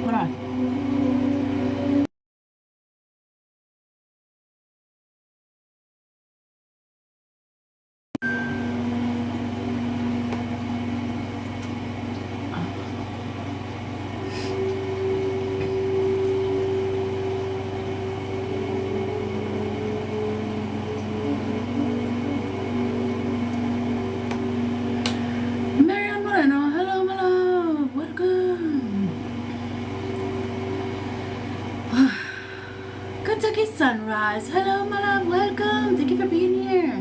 Hold on. Marian Moreno, hello, my love. Welcome. Kentucky Sunrise, hello, my love. Welcome. Thank you for being here.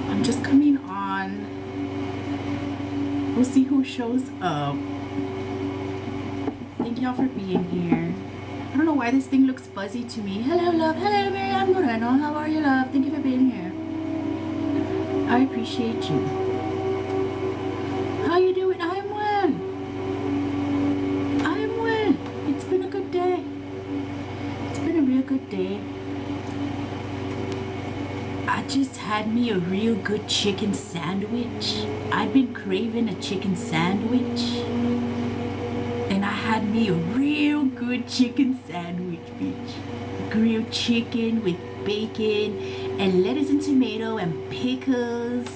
I'm just coming on. We'll see who shows up. Thank y'all for being here. I don't know why this thing looks fuzzy to me. Hello, love. Hello, Marian Moreno. How are you, love? Thank you for being here. I appreciate you. How you doing? I'm well. I'm well. It's been a good day. It's been a real good day. I just had me a real good chicken sandwich. I've been craving a chicken sandwich. And I had me a real good chicken sandwich, bitch. Grilled chicken with bacon and lettuce and tomato and pickles.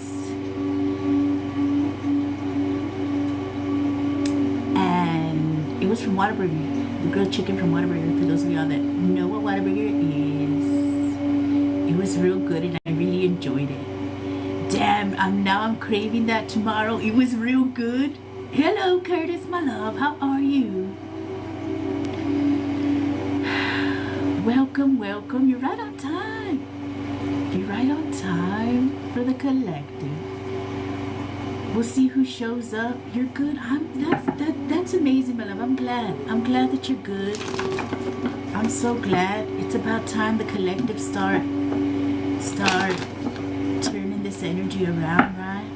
And it was from Whataburger. The grilled chicken from Whataburger, for those of y'all that know what Whataburger is. It was real good and I really enjoyed it. Damn, I'm craving that tomorrow. It was real good. Hello, Curtis, my love. How are you? Welcome, welcome. You're right on time. You're right on time for the collective. We'll see who shows up. You're good. That's amazing, my love. I'm glad that you're good. I'm so glad. It's about time the collective start turning this energy around, right?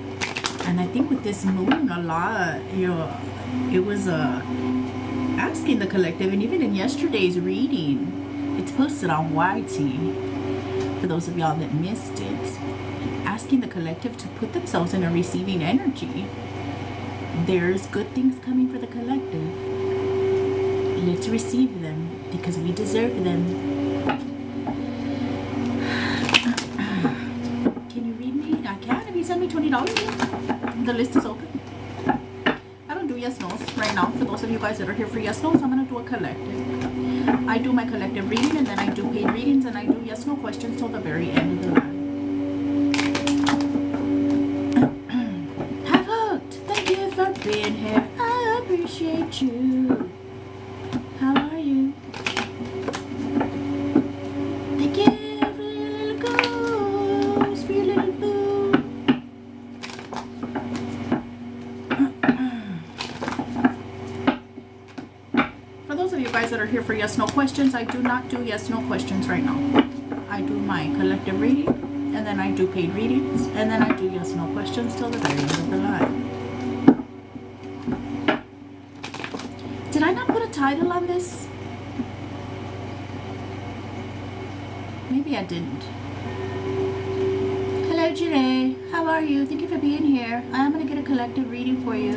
And I think with this moon a lot, it was asking the collective, and even in yesterday's reading, it's posted on YT for those of y'all that missed it, asking the collective to put themselves in a receiving energy. There's good things coming for the collective. Let's receive them because we deserve them. Can you read me? I can if you send me $20. The list is open. I don't do yes no's right now. For those of you guys that are here for yes no's, I'm gonna do a collective. I do my collective reading and then I do paid readings and I do yes no questions till the very end of the line. Have hooked. Thank you for being here. I appreciate you. How are you? Thank you for your little ghost, for your little boo. For those of you guys that are here for yes no questions, I do not do yes no questions right now. I do my collective reading and then I do paid readings and then I do yes no questions till the very end of the line. Did I not put a title on this? Maybe I didn't. Hello, Jire. How are you? Thank you for being here. I am going to get a collective reading for you.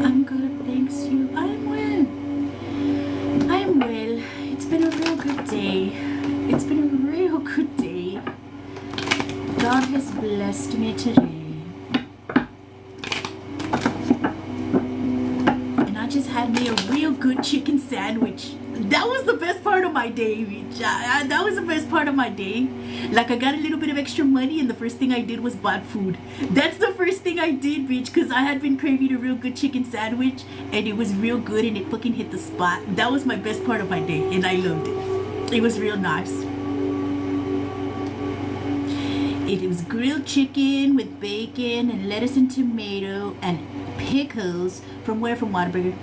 I'm good, thanks you. I'm well. I'm well. It's been a real good day. It's been a real good day. God has blessed me today. And I just had me a real good chicken sandwich. That was the best part of my day, bitch. That was the best part of my day. Like, I got a little bit of extra money and the first thing I did was bought food. That's the first thing I did, bitch, because I had been craving a real good chicken sandwich and it was real good and it fucking hit the spot. That was my best part of my day and I loved it. It was real nice. It was grilled chicken with bacon and lettuce and tomato and pickles from where? From Whataburger.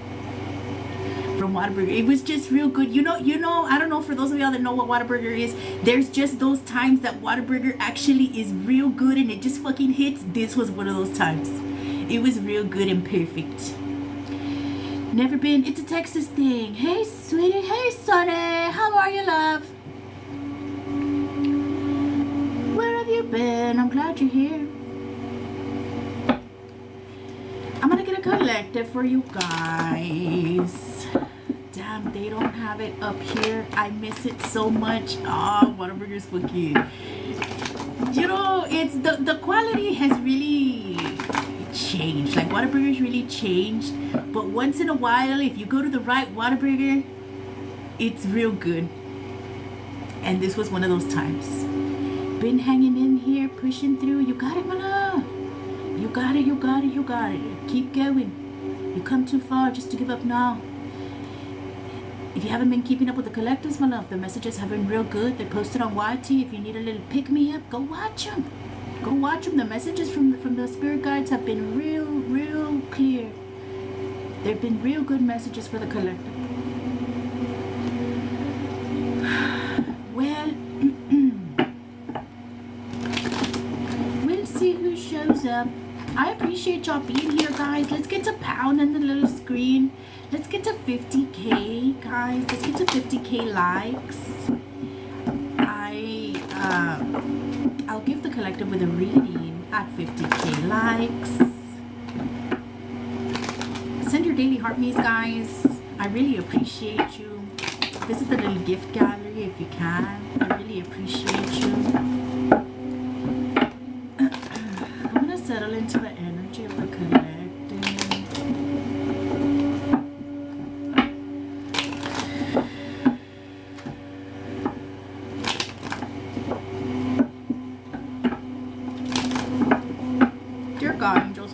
From Whataburger. It was just real good. You know, I don't know, for those of y'all that know what Whataburger is, there's just those times that Whataburger actually is real good and it just fucking hits. This was one of those times. It was real good and perfect. Never been. It's a Texas thing. Hey, sweetie. Hey, Sonny. How are you, love? Where have you been? I'm glad you're here. I'm gonna get a collective for you guys. Damn, they don't have it up here. I miss it so much. Oh, Whataburger's cookie. You know, it's the quality has really changed. Like, Whataburger's really changed. But once in a while, if you go to the right Whataburger, it's real good. And this was one of those times. Been hanging in here, pushing through. You got it, my love. You got it, you got it, you got it. Keep going. You come too far just to give up now. If you haven't been keeping up with the collectives, my love, the messages have been real good. They're posted on YT. If you need a little pick-me-up, go watch them. Go watch them. The messages from the spirit guides have been real clear. They've been real good messages for the collective. Well, we'll see who shows up. I appreciate y'all being here, guys. Let's get to pounding the little screen. Let's get to 50K, guys. Let's get to 50K likes. I'll give the collective with a reading at 50K likes. Send your daily heart me's, guys. I really appreciate you. Visit the little gift gallery if you can. I really appreciate you. I'm gonna settle into the energy of the collective.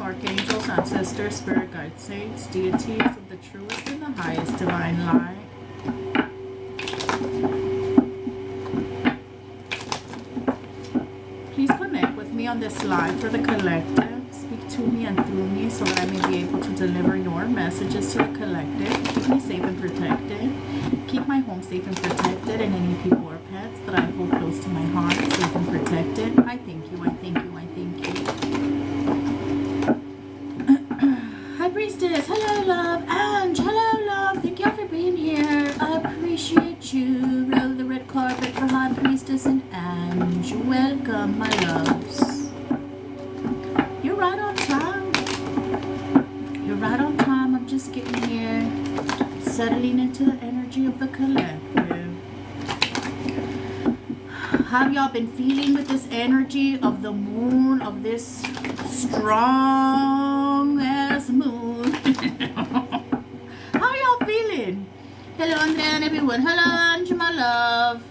Archangels, ancestors, spirit guides, saints, deities of the truest and the highest divine light. Please connect with me on this live for the collective. Speak to me and through me so that I may be able to deliver your messages to the collective. Keep me safe and protected. Keep my home safe and protected, and any people or pets that I hold close to my heart safe and protected. I thank you, I thank you, I thank you. Priestess, hello love, Ange, hello love, thank y'all for being here. I appreciate you. Roll the red carpet for High Priestess and Ange. Welcome, my loves. You're right on time. You're right on time. I'm just getting here, settling into the energy of the collective. How have y'all been feeling with this energy of the moon, of this strong ass moon? How y'all feeling? Hello, Andrea and everyone. Hello, Ange, my love.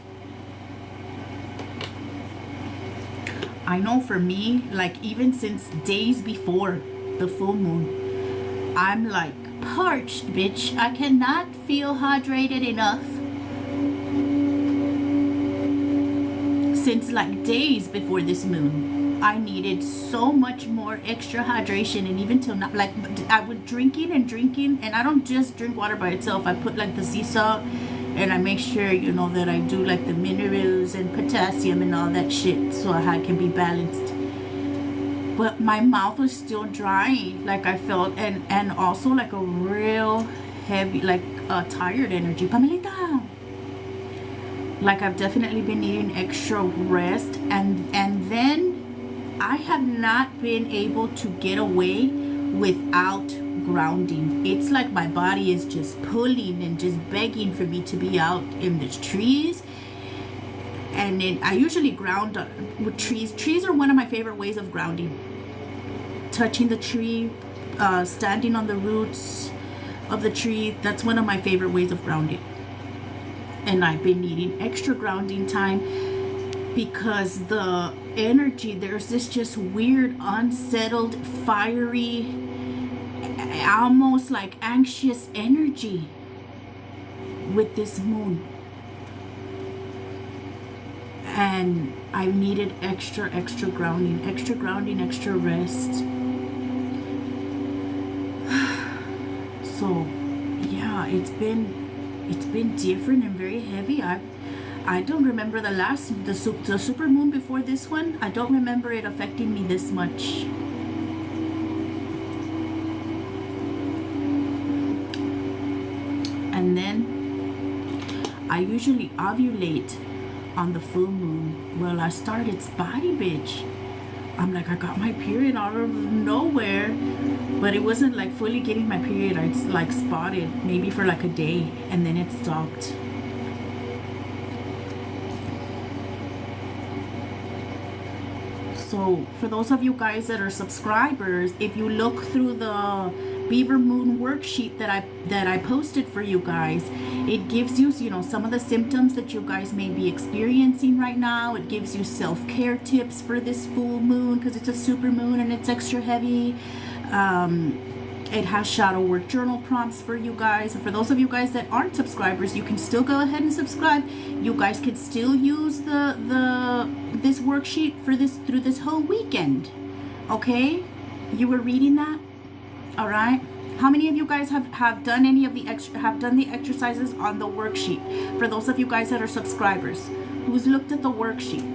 I know for me, like even since days before the full moon, I'm like parched, bitch. I cannot feel hydrated enough. Since like days before this moon, I needed so much more extra hydration, and even till now, like I would drinking, and I don't just drink water by itself. I put like the sea salt, and I make sure, you know, that I do like the minerals and potassium and all that shit, so I can be balanced. But my mouth was still dry, like I felt, and also like a real heavy, like tired energy. Pamelita. Like I've definitely been needing extra rest, and then I have not been able to get away without grounding. It's like my body is just pulling and just begging for me to be out in the trees. And then I usually ground with trees. Trees are one of my favorite ways of grounding. Touching the tree, standing on the roots of the tree, that's one of my favorite ways of grounding. And I've been needing extra grounding time because the energy, there's this just weird, unsettled, fiery, almost like anxious energy with this moon. And I needed extra grounding, extra rest. So yeah, it's been different and very heavy. I don't remember the super moon before this one. I don't remember it affecting me this much. And then I usually ovulate on the full moon. Well, I started spotty, bitch. I'm like, I got my period out of nowhere, but it wasn't like fully getting my period. I just like spotted maybe for like a day, and then it stopped. So for those of you guys that are subscribers, if you look through the Beaver Moon worksheet that I posted for you guys, it gives you, you know, some of the symptoms that you guys may be experiencing right now. It gives you self-care tips for this full moon because it's a super moon and it's extra heavy. It has shadow work journal prompts for you guys. And for those of you guys that aren't subscribers, you can still go ahead and subscribe. You guys can still use this worksheet for through this whole weekend. Okay? You were reading that? All right. How many of you guys have done any of the exercises on the worksheet? For those of you guys that are subscribers, who's looked at the worksheet?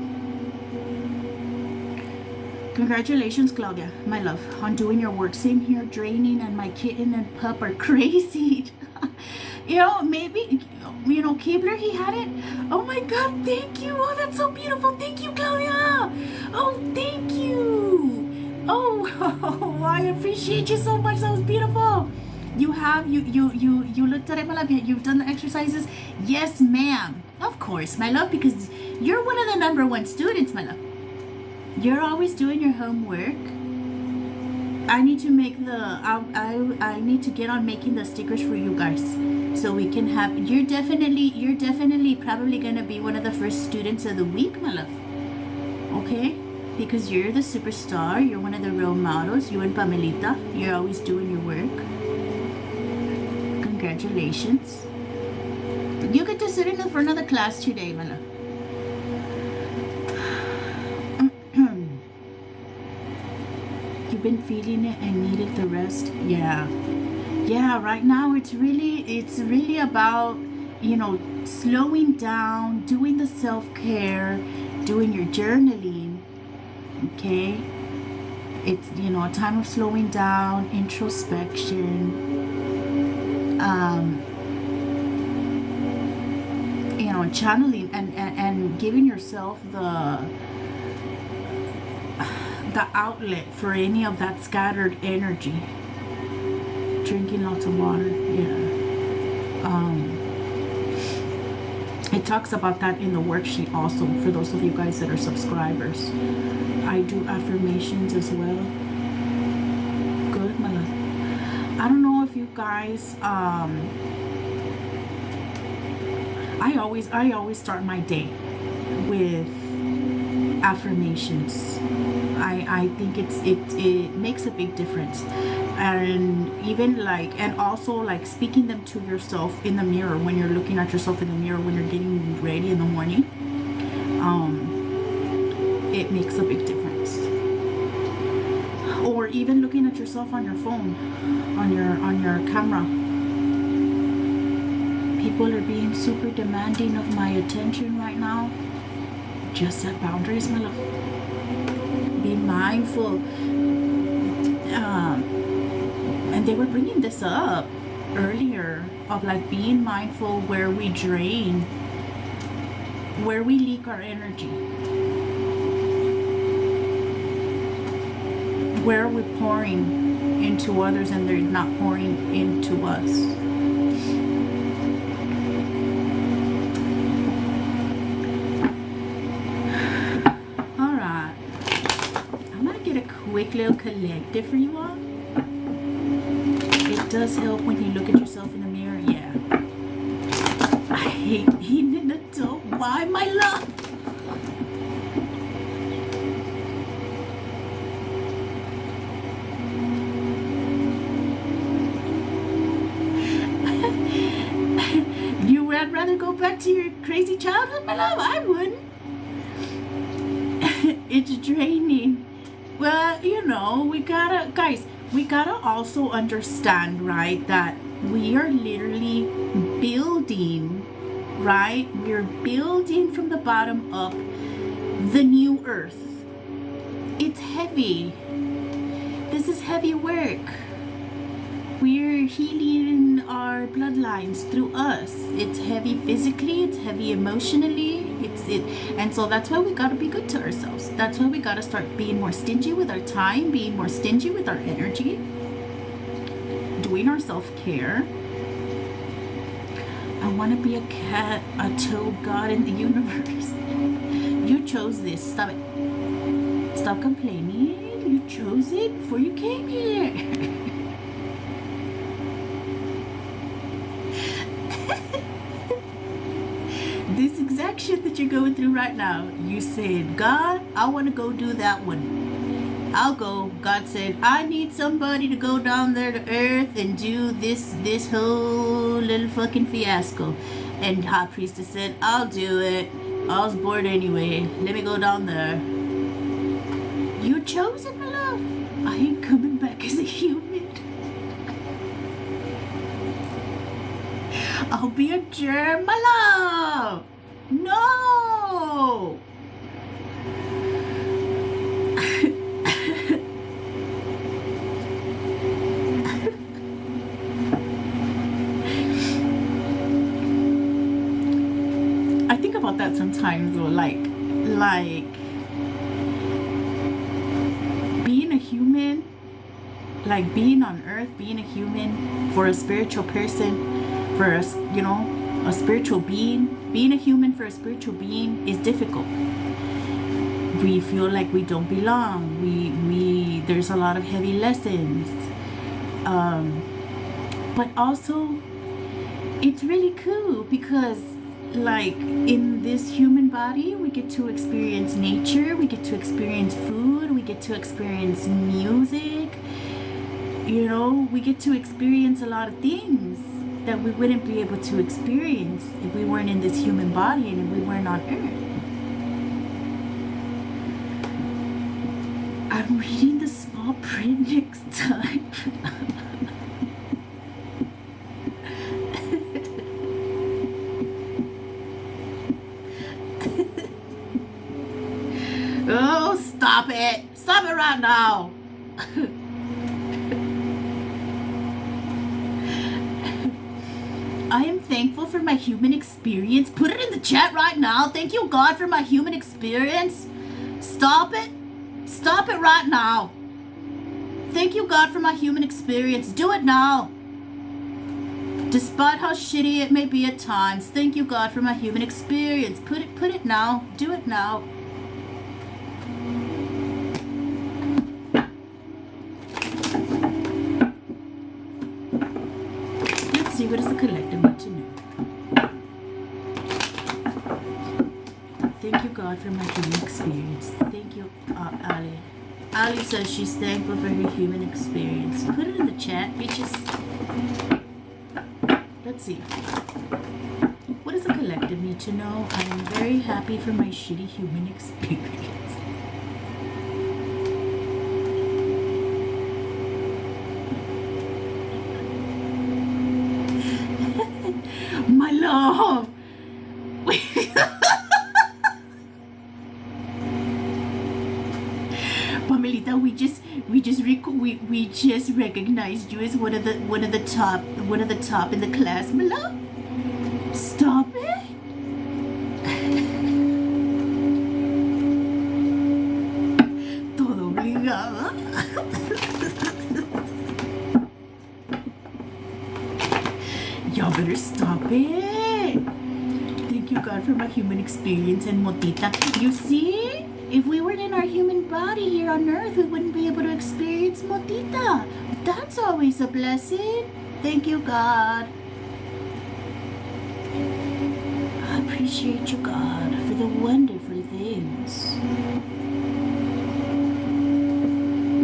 Congratulations, Claudia, my love, on doing your work. Same here, draining, and my kitten and pup are crazy. You know, maybe, you know, Keebler, he had it. Oh my God, thank you. Oh, that's so beautiful. Thank you, Claudia. Oh, thank you. Oh, I appreciate you so much. That was beautiful. You have, you looked at it, my love. You've done the exercises. Yes, ma'am. Of course, my love, because you're one of the #1 students, my love. You're always doing your homework. I need to make I need to get on making the stickers for you guys, so we can have. You're definitely probably gonna be one of the first students of the week, my love. Okay, because you're the superstar. You're one of the role models. You and Pamelita. You're always doing your work. Congratulations. You get to sit in the front of the class today, my love. You've been feeling it and needed the rest. Yeah, right now it's really about, you know, slowing down, doing the self-care, doing your journaling. Okay, it's, you know, a time of slowing down, introspection, you know, channeling and giving yourself the outlet for any of that scattered energy. Drinking lots of water. It talks about that in the worksheet also, for those of you guys that are subscribers. I do affirmations as well. Good, my love. I don't know if you guys I always start my day with affirmations. I think it makes a big difference, and even like, and also like speaking them to yourself in the mirror when you're looking at yourself in the mirror when you're getting ready in the morning. It makes a big difference. Or even looking at yourself on your phone, on your camera. People are being super demanding of my attention right now. Just set boundaries, my love. Be mindful. And they were bringing this up earlier, of like being mindful where we drain, where we leak our energy, where we're pouring into others and they're not pouring into us. Quick little collective for you all. It does help when you look at yourself in the mirror. Yeah. I hate being an adult. Why, my love? You would rather go back to your crazy childhood, my love? I wouldn't. It's draining. Well, you know, we gotta also understand, right, that we are literally building, right? We're building from the bottom up the new earth. It's heavy. This is heavy work. We're healing our bloodlines through us. It's heavy physically, it's heavy emotionally, and so that's why we gotta be good to ourselves. That's why we gotta start being more stingy with our time, being more stingy with our energy, doing our self-care. I want to be a cat, a toad god in the universe. You chose this. Stop it. Stop complaining. You chose it before you came here. This exact shit that you're going through right now, you said, God, I want to go do that one. I'll go. God said, I need somebody to go down there to earth and do this whole little fucking fiasco. And High Priestess said, I'll do it. I was bored anyway. Let me go down there. You chose it, my love. I ain't coming back as a human. I'll be a germ, my love. No. I think about that sometimes, though, like being a human, like being on earth, being a human for a spiritual person, for us, you know, a spiritual being a human for a spiritual being is difficult. We feel like we don't belong. We there's a lot of heavy lessons, but also it's really cool because, like, in this human body, we get to experience nature, we get to experience food, we get to experience music, you know, we get to experience a lot of things that we wouldn't be able to experience if we weren't in this human body and if we weren't on earth. I'm reading the small print next time. Oh, stop it. Stop it right now. I am thankful for my human experience. Put it in the chat right now. Thank you, God, for my human experience. Stop it. Stop it right now. Thank you, God, for my human experience. Do it now. Despite how shitty it may be at times. Thank you, God, for my human experience. Put it now. Do it now. Let's see, what does the collective need to know? Thank you, God, for my human experience. Thank you, Ali. Ali says she's thankful for her human experience. Put it in the chat, bitches. Let's see. What does the collective need to know? I am very happy for my shitty human experience. My love. Pamelita, we just recognized you as one of the top in the class, my love. Stop it. Todo obligada. Y'all better stop it. Thank you, God, for my human experience and Motita. You see? If we weren't in our human body here on earth, we wouldn't be able to experience Motita. That's always a blessing. Thank you, God. I appreciate you, God, for the wonderful things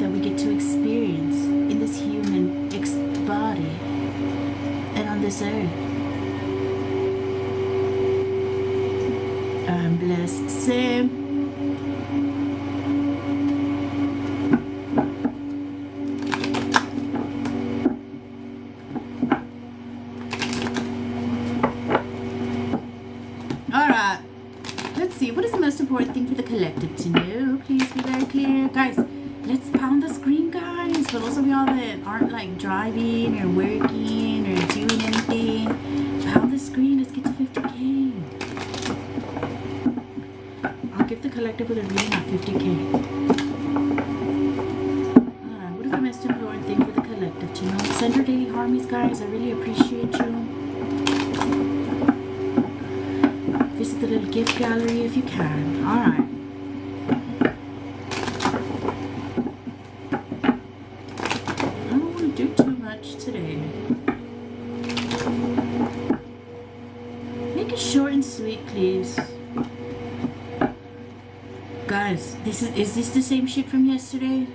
that we get to experience in this human body and on this earth. I'm blessed, Sam. What is the most important thing for the collective to know? Please be very clear. Guys, let's pound the screen, guys. For those of y'all y'all that aren't like driving or working or doing anything, pound the screen. Let's get to 50K. I'll give the collective with a reading at 50K. Alright, what is the most important thing for the collective to know? Send your daily harmonies, guys. I really appreciate you. Visit the little gift gallery if you can. Alright. Short and sweet, please. Guys, is this the same shit from yesterday?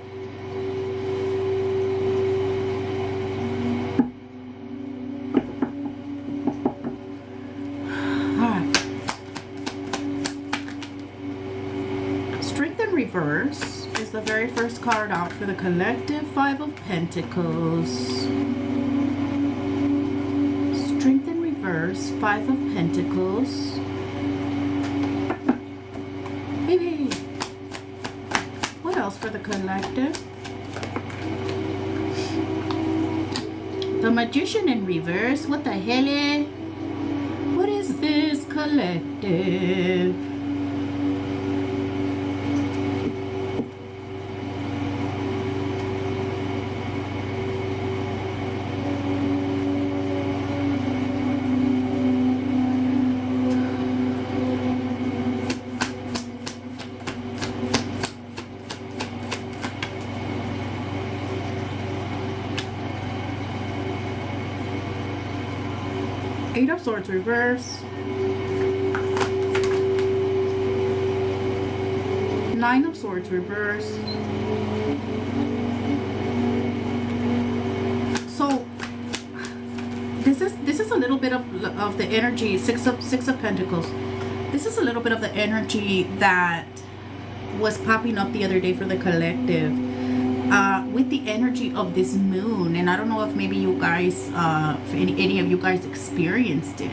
Alright. Strength in reverse is the very first card out for the collective. 5 of Pentacles. 5 of Pentacles. Maybe. What else for the collective? The Magician in reverse. What the hell? What is this collective? Eight of Swords reverse. 9 of Swords reverse. So this is a little bit of the energy. Six of Pentacles. This is a little bit of the energy that was popping up the other day for the collective. With the energy of this moon, and I don't know if maybe you guys, if any of you guys experienced it,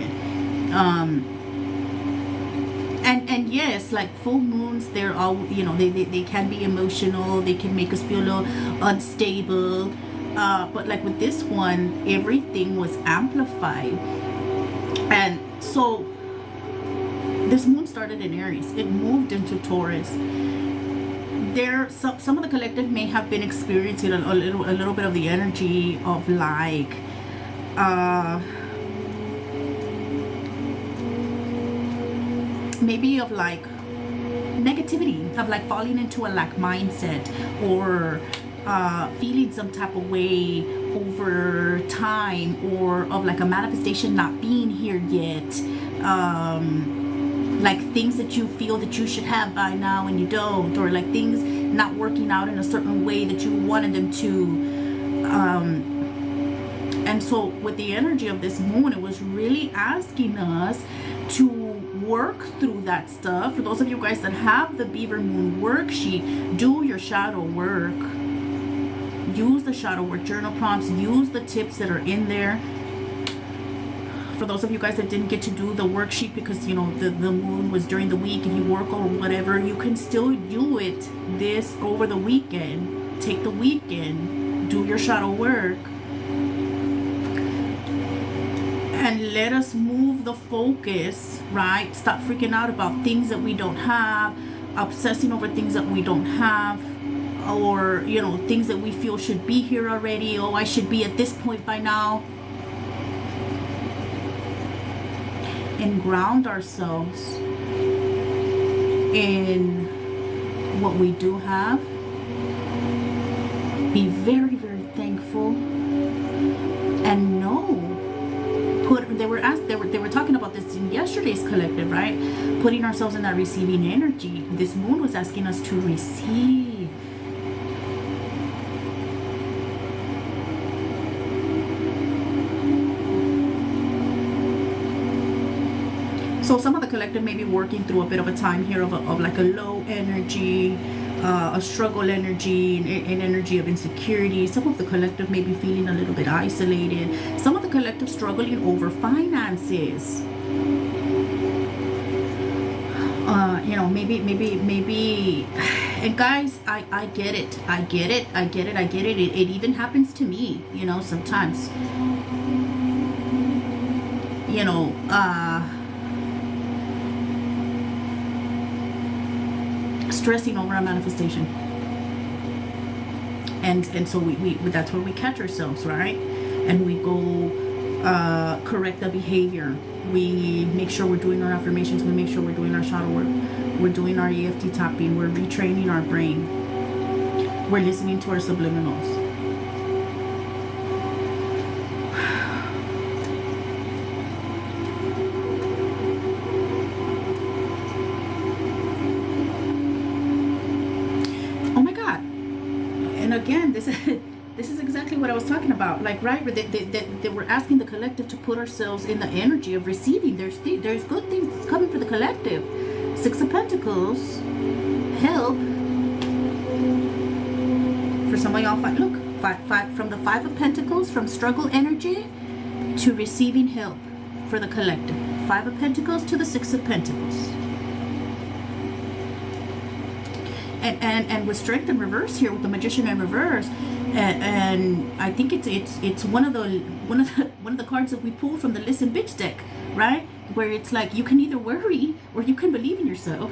and yes, like full moons, they're all, you know, they can be emotional, they can make us feel a little unstable, but like with this one, everything was amplified. And so this moon started in Aries, it moved into Taurus. Some of the collective may have been experiencing a little bit of the energy of like maybe of like negativity, of like falling into a lack mindset, or feeling some type of way over time, or of like a manifestation not being here yet, like things that you feel that you should have by now and you don't, or like things not working out in a certain way that you wanted them to. And so with the energy of this moon, it was really asking us to work through that stuff. For those of you guys that have the Beaver Moon worksheet, do your shadow work. Use the shadow work journal prompts. Use the tips that are in there. For those of you guys that didn't get to do the worksheet because, you know, the moon was during the week and you work or whatever, you can still do it this over the weekend. Take the weekend, do your shadow work, and let us move the focus, right? Stop freaking out about things that we don't have, obsessing over things that we don't have, or, you know, things that we feel should be here already. Oh, I should be at this point by now. And ground ourselves in what we do have. Be very, very thankful, and know. They were talking about this in yesterday's collective, right? Putting ourselves in that receiving energy. This moon was asking us to receive. So some of the collective may be working through a bit of a time here of like a low energy, a struggle energy, an energy of insecurity. Some of the collective may be feeling a little bit isolated. Some of the collective struggling over finances. You know, maybe, and guys, I get it. I get it. It even happens to me, you know, sometimes. You know, stressing over a manifestation. And so we that's where we catch ourselves, right? And we go correct the behavior. We make sure we're doing our affirmations. We make sure we're doing our shadow work. We're doing our EFT tapping. We're retraining our brain. We're listening to our subliminals. Oh my God. And again, this is exactly what I was talking about. Like, right, they were asking the collective to put ourselves in the energy of receiving. There's good things coming for the collective. Six of Pentacles, help. For some of y'all, look, five from the Five of Pentacles, from struggle energy to receiving help for the collective. Five of Pentacles to the Six of Pentacles. And with Strength in reverse here, with the Magician in reverse, and I think it's one of the cards that we pull from the Listen Bitch deck, right? Where it's like you can either worry or you can believe in yourself.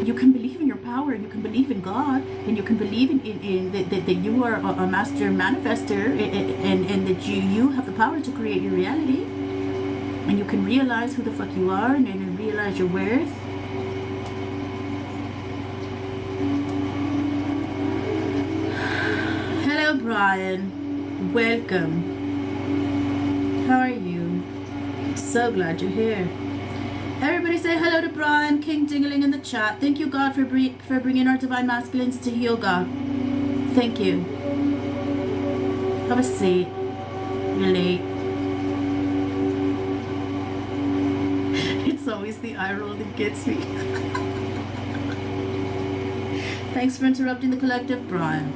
You can believe in your power, you can believe in God, and you can believe in that you are a master manifester, and that you have the power to create your reality, and you can realize who the fuck you are, and realize your worth. Hello, Brian. Welcome. How are you? So glad you're here. Everybody say hello to Brian. King Dingling in the chat. Thank you, God, for bringing our divine masculines to heal, God. Thank you. Have a seat. You're late. It's always the eye roll that gets me. Thanks for interrupting the collective, Brian.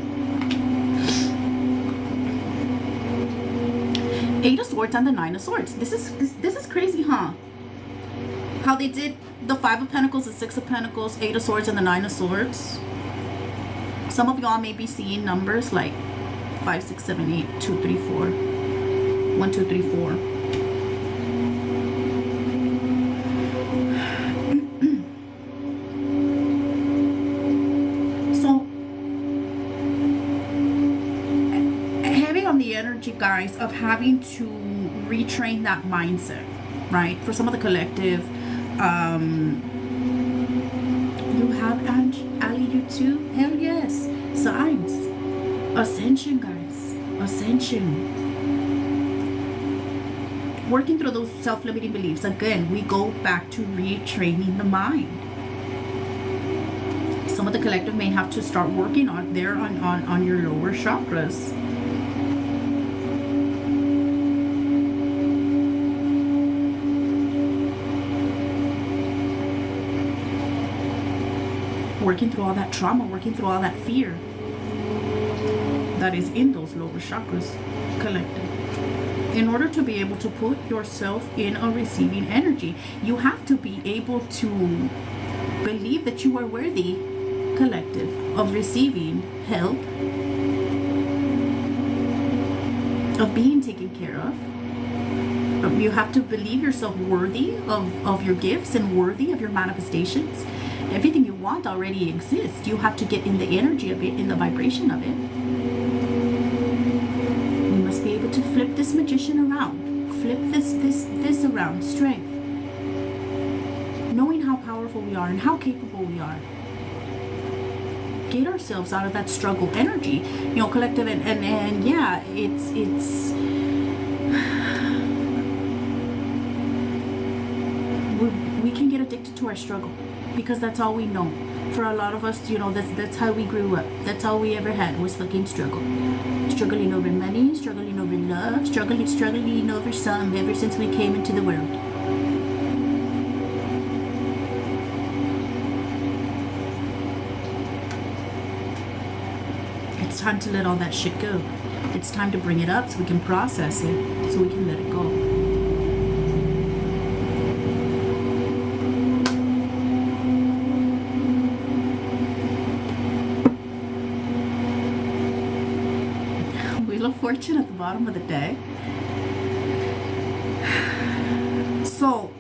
Eight of Swords and the Nine of Swords. This is crazy, huh? How they did the Five of Pentacles, the Six of Pentacles, Eight of Swords, and the Nine of Swords. Some of y'all may be seeing numbers like 5, 6, 7, 8, 2, 3, 4. 1, 2, 3, 4. So, heavy on the energy, guys, of having to retrain that mindset, right? For some of the collective, you have Ali, you too? Hell yes. Signs. Ascension, guys. Ascension. Working through those self-limiting beliefs. Again, we go back to retraining the mind. Some of the collective may have to start working on your lower chakras. Working through all that trauma, working through all that fear that is in those lower chakras, collective. In order to be able to put yourself in a receiving energy, you have to be able to believe that you are worthy, collective, of receiving help, of being taken care of. You have to believe yourself worthy of your gifts and worthy of your manifestations. Everything you want already exists. You have to get in the energy of it, in the vibration of it. We must be able to flip this magician around. Flip this around. Strength. Knowing how powerful we are and how capable we are. Get ourselves out of that struggle energy. You know, collective, and yeah, it's we can get addicted to our struggle. Because that's all we know. For a lot of us, you know, that's how we grew up. That's all we ever had was fucking struggle. Struggling over money, struggling over love, struggling over some ever since we came into the world. It's time to let all that shit go. It's time to bring it up so we can process it, so we can let it go. Fortune at the bottom of the deck. So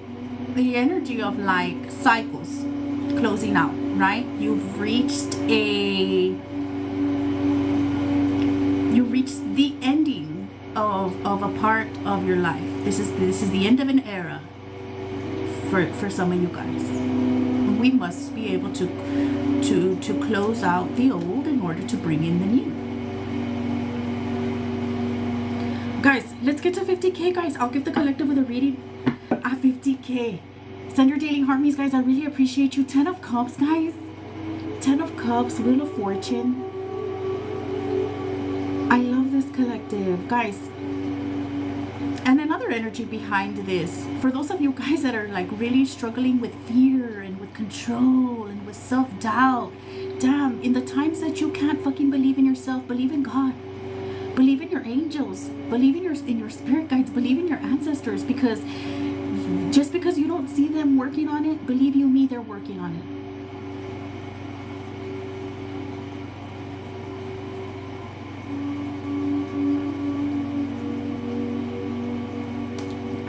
the energy of like cycles closing out, right? You reached the ending of a part of your life. This is the end of an era for some of you guys. We must be able to close out the old in order to bring in the new. Guys, let's get to 50K, guys. I'll give the collective with a reading at 50K. Send your daily harmonies, guys. I really appreciate you. 10 of Cups, guys. 10 of Cups, Wheel of Fortune. I love this collective, guys. And another energy behind this, for those of you guys that are like really struggling with fear and with control and with self-doubt, damn, in the times that you can't fucking believe in yourself, believe in God. Believe in your angels. Believe in your spirit guides. Believe in your ancestors, because just because you don't see them working on it, believe you me, they're working on it.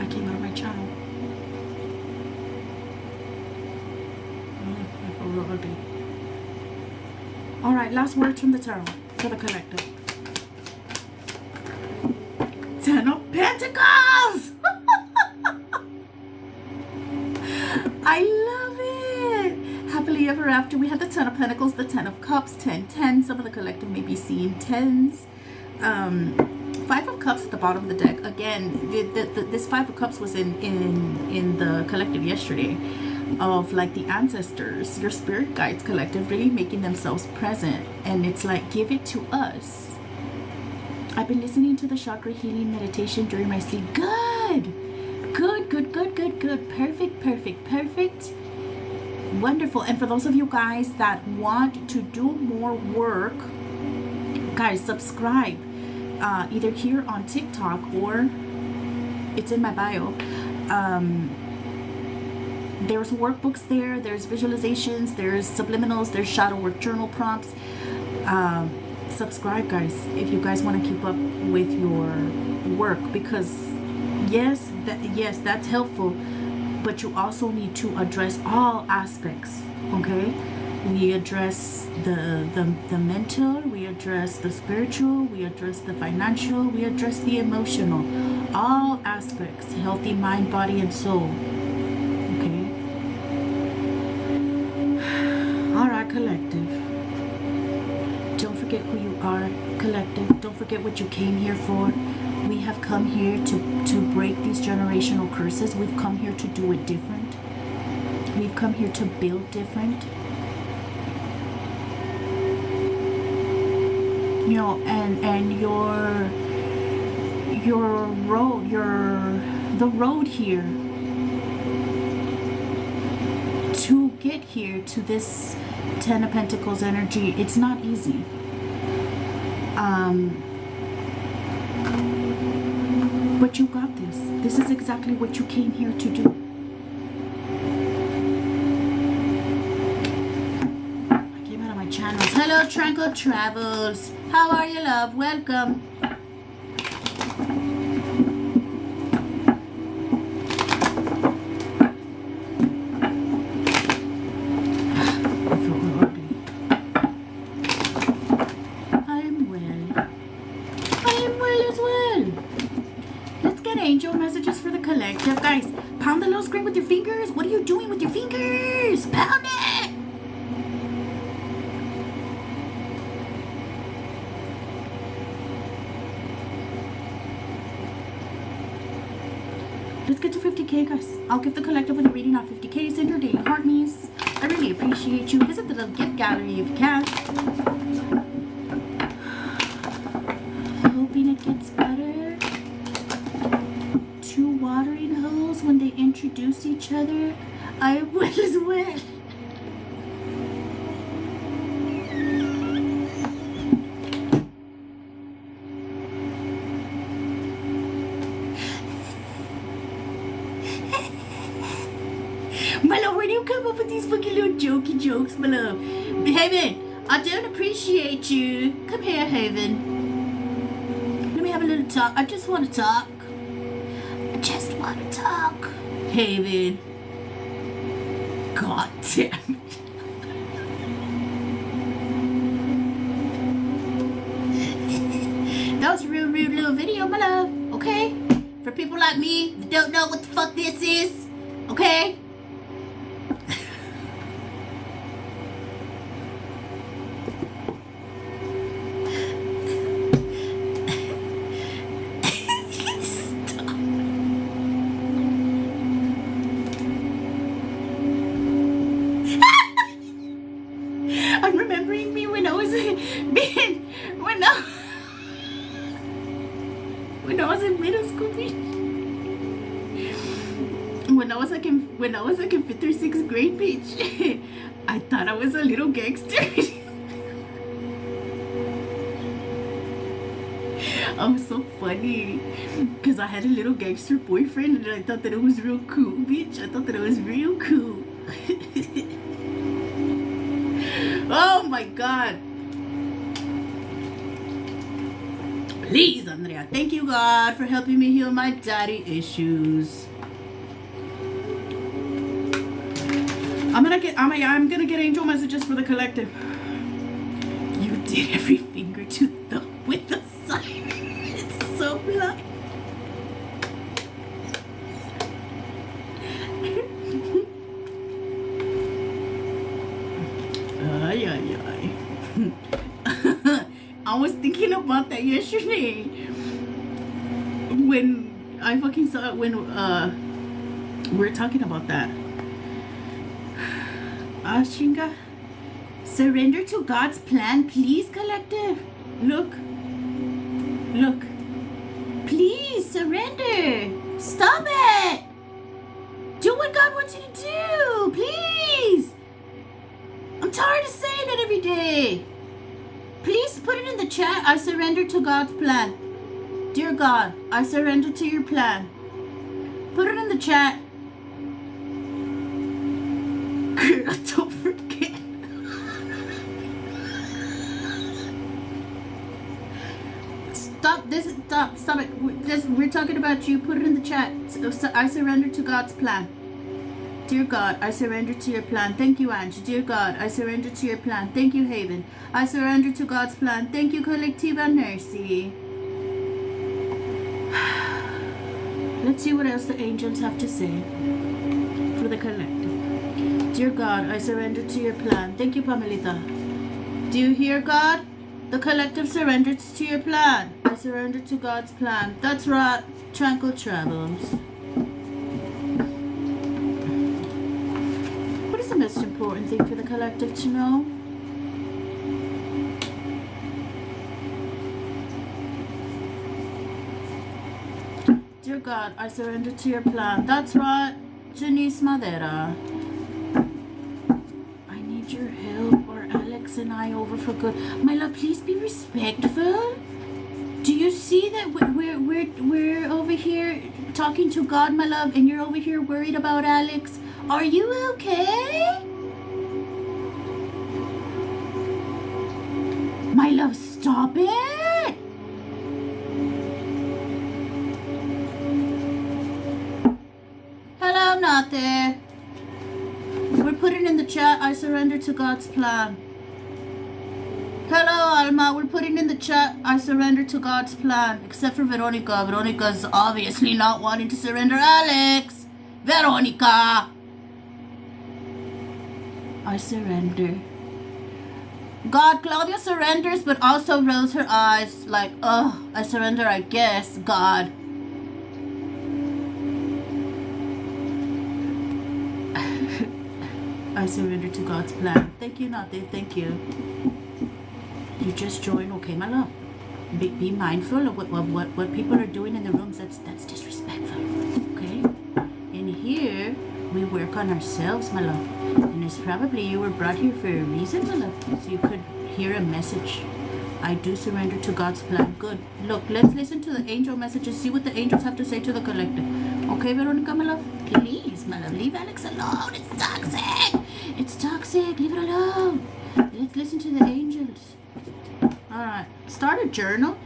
I came out of my channel. I feel real ugly. All right, last words from the tarot for the collective. 10 of Pentacles! I love it! Happily ever after. We had the 10 of Pentacles, the 10 of Cups, 10, 10. Some of the collective may be seeing 10s. 5 of Cups at the bottom of the deck. Again, this 5 of Cups was in the collective yesterday. Of like the ancestors, your spirit guides collective, really making themselves present. And it's like, give it to us. I've been listening to the chakra healing meditation during my sleep. Good. Perfect. Wonderful. And for those of you guys that want to do more work, guys, subscribe. Either here on TikTok or it's in my bio. There's workbooks there. There's visualizations. There's subliminals. There's shadow work journal prompts. Subscribe, guys, if you guys want to keep up with your work, because yes, that's helpful, but you also need to address all aspects. Okay, we address the mental, we address the spiritual, we address the financial, we address the emotional, all aspects, healthy mind, body, and soul. Okay. All right, collective. Don't forget who you are, collective. Don't forget what you came here for. We have come here to break these generational curses. We've come here to do it different. We've come here to build different. You know, and the road here to get here to this 10 of Pentacles energy, it's not easy. But you got this. This is exactly what you came here to do. I came out of my channels. Hello, Tranquil Travels. How are you, love? Welcome. Angel messages for the collective. Guys, pound the little screen with your fingers. What are you doing with your fingers? Pound it! Let's get to 50K, guys. I'll give the collective with a reading on 50K. Send your daily harmonies. I really appreciate you. Visit the little gift gallery if you can. Hoping it gets better. Two watering holes when they introduce each other. I will as well. My love, where do you come up with these fucking little jokey jokes, my love? Haven, I don't appreciate you. Come here, Haven. Let me have to talk. I just want to talk. I just want to talk. Haven. God damn it. That was a real little video, my love. Okay? For people like me that don't know what the fuck this is. Okay? I'm remembering me when I was when I was in middle school. When I was like in 5th or 6th grade, bitch. I thought I was a little gangster. I was so funny because I had a little gangster boyfriend and I thought that it was real cool, bitch. I thought that it was real cool. Oh my God. Please, Andrea. Thank you, God, for helping me heal my daddy issues. I'm gonna get angel messages for the collective. You did every finger to the with the sign. It's so blunt. Ay, ay, ay. I was thinking about that yesterday when I fucking saw it when we were talking about that. Ashinga, surrender to God's plan, please, collective. Look, please surrender. Stop it. Do what God wants you to do, please. I'm tired of saying it every day. Please put it in the chat. I surrender to God's plan. Dear God, I surrender to your plan. Put it in the chat. Girl, don't forget. Stop it. We're talking about you. Put it in the chat. I surrender to God's plan. Dear God, I surrender to your plan. Thank you, Ange. Dear God, I surrender to your plan. Thank you, Haven. I surrender to God's plan. Thank you, Collectiva Mercy. Let's see what else the angels have to say for the collective. Dear God, I surrender to your plan. Thank you, Pamelita. Do you hear, God? The collective surrenders to your plan. I surrender to God's plan. That's right. Tranquil travels. What is the most important thing for the collective to know? Dear God, I surrender to your plan. That's right. Janice Madera. I need your help or Alex and I over for good. My love, please be respectful. Do you see that we're over here talking to God, my love, and you're over here worried about Alex? Are you okay? My love, stop it. Hello, not there. We're putting in the chat, I surrender to God's plan. Hello, Alma. We're putting in the chat, I surrender to God's plan. Except for Veronica. Veronica's obviously not wanting to surrender Alex. Veronica. I surrender. God, Claudia surrenders, but also rolls her eyes like, oh, I surrender, I guess, God. I surrender to God's plan. Thank you, Nate. Thank you. You just joined, okay, my love. Be mindful of what people are doing in the rooms. That's disrespectful. Okay? In here, we work on ourselves, my love. And it's probably you were brought here for a reason, my love. So you could hear a message. I do surrender to God's plan. Good. Look, let's listen to the angel messages. See what the angels have to say to the collective. Okay, Veronica, my love? Please, my love, leave Alex alone. It's toxic. It's toxic. Leave it alone. Let's listen to the angels. Alright. Start a journal.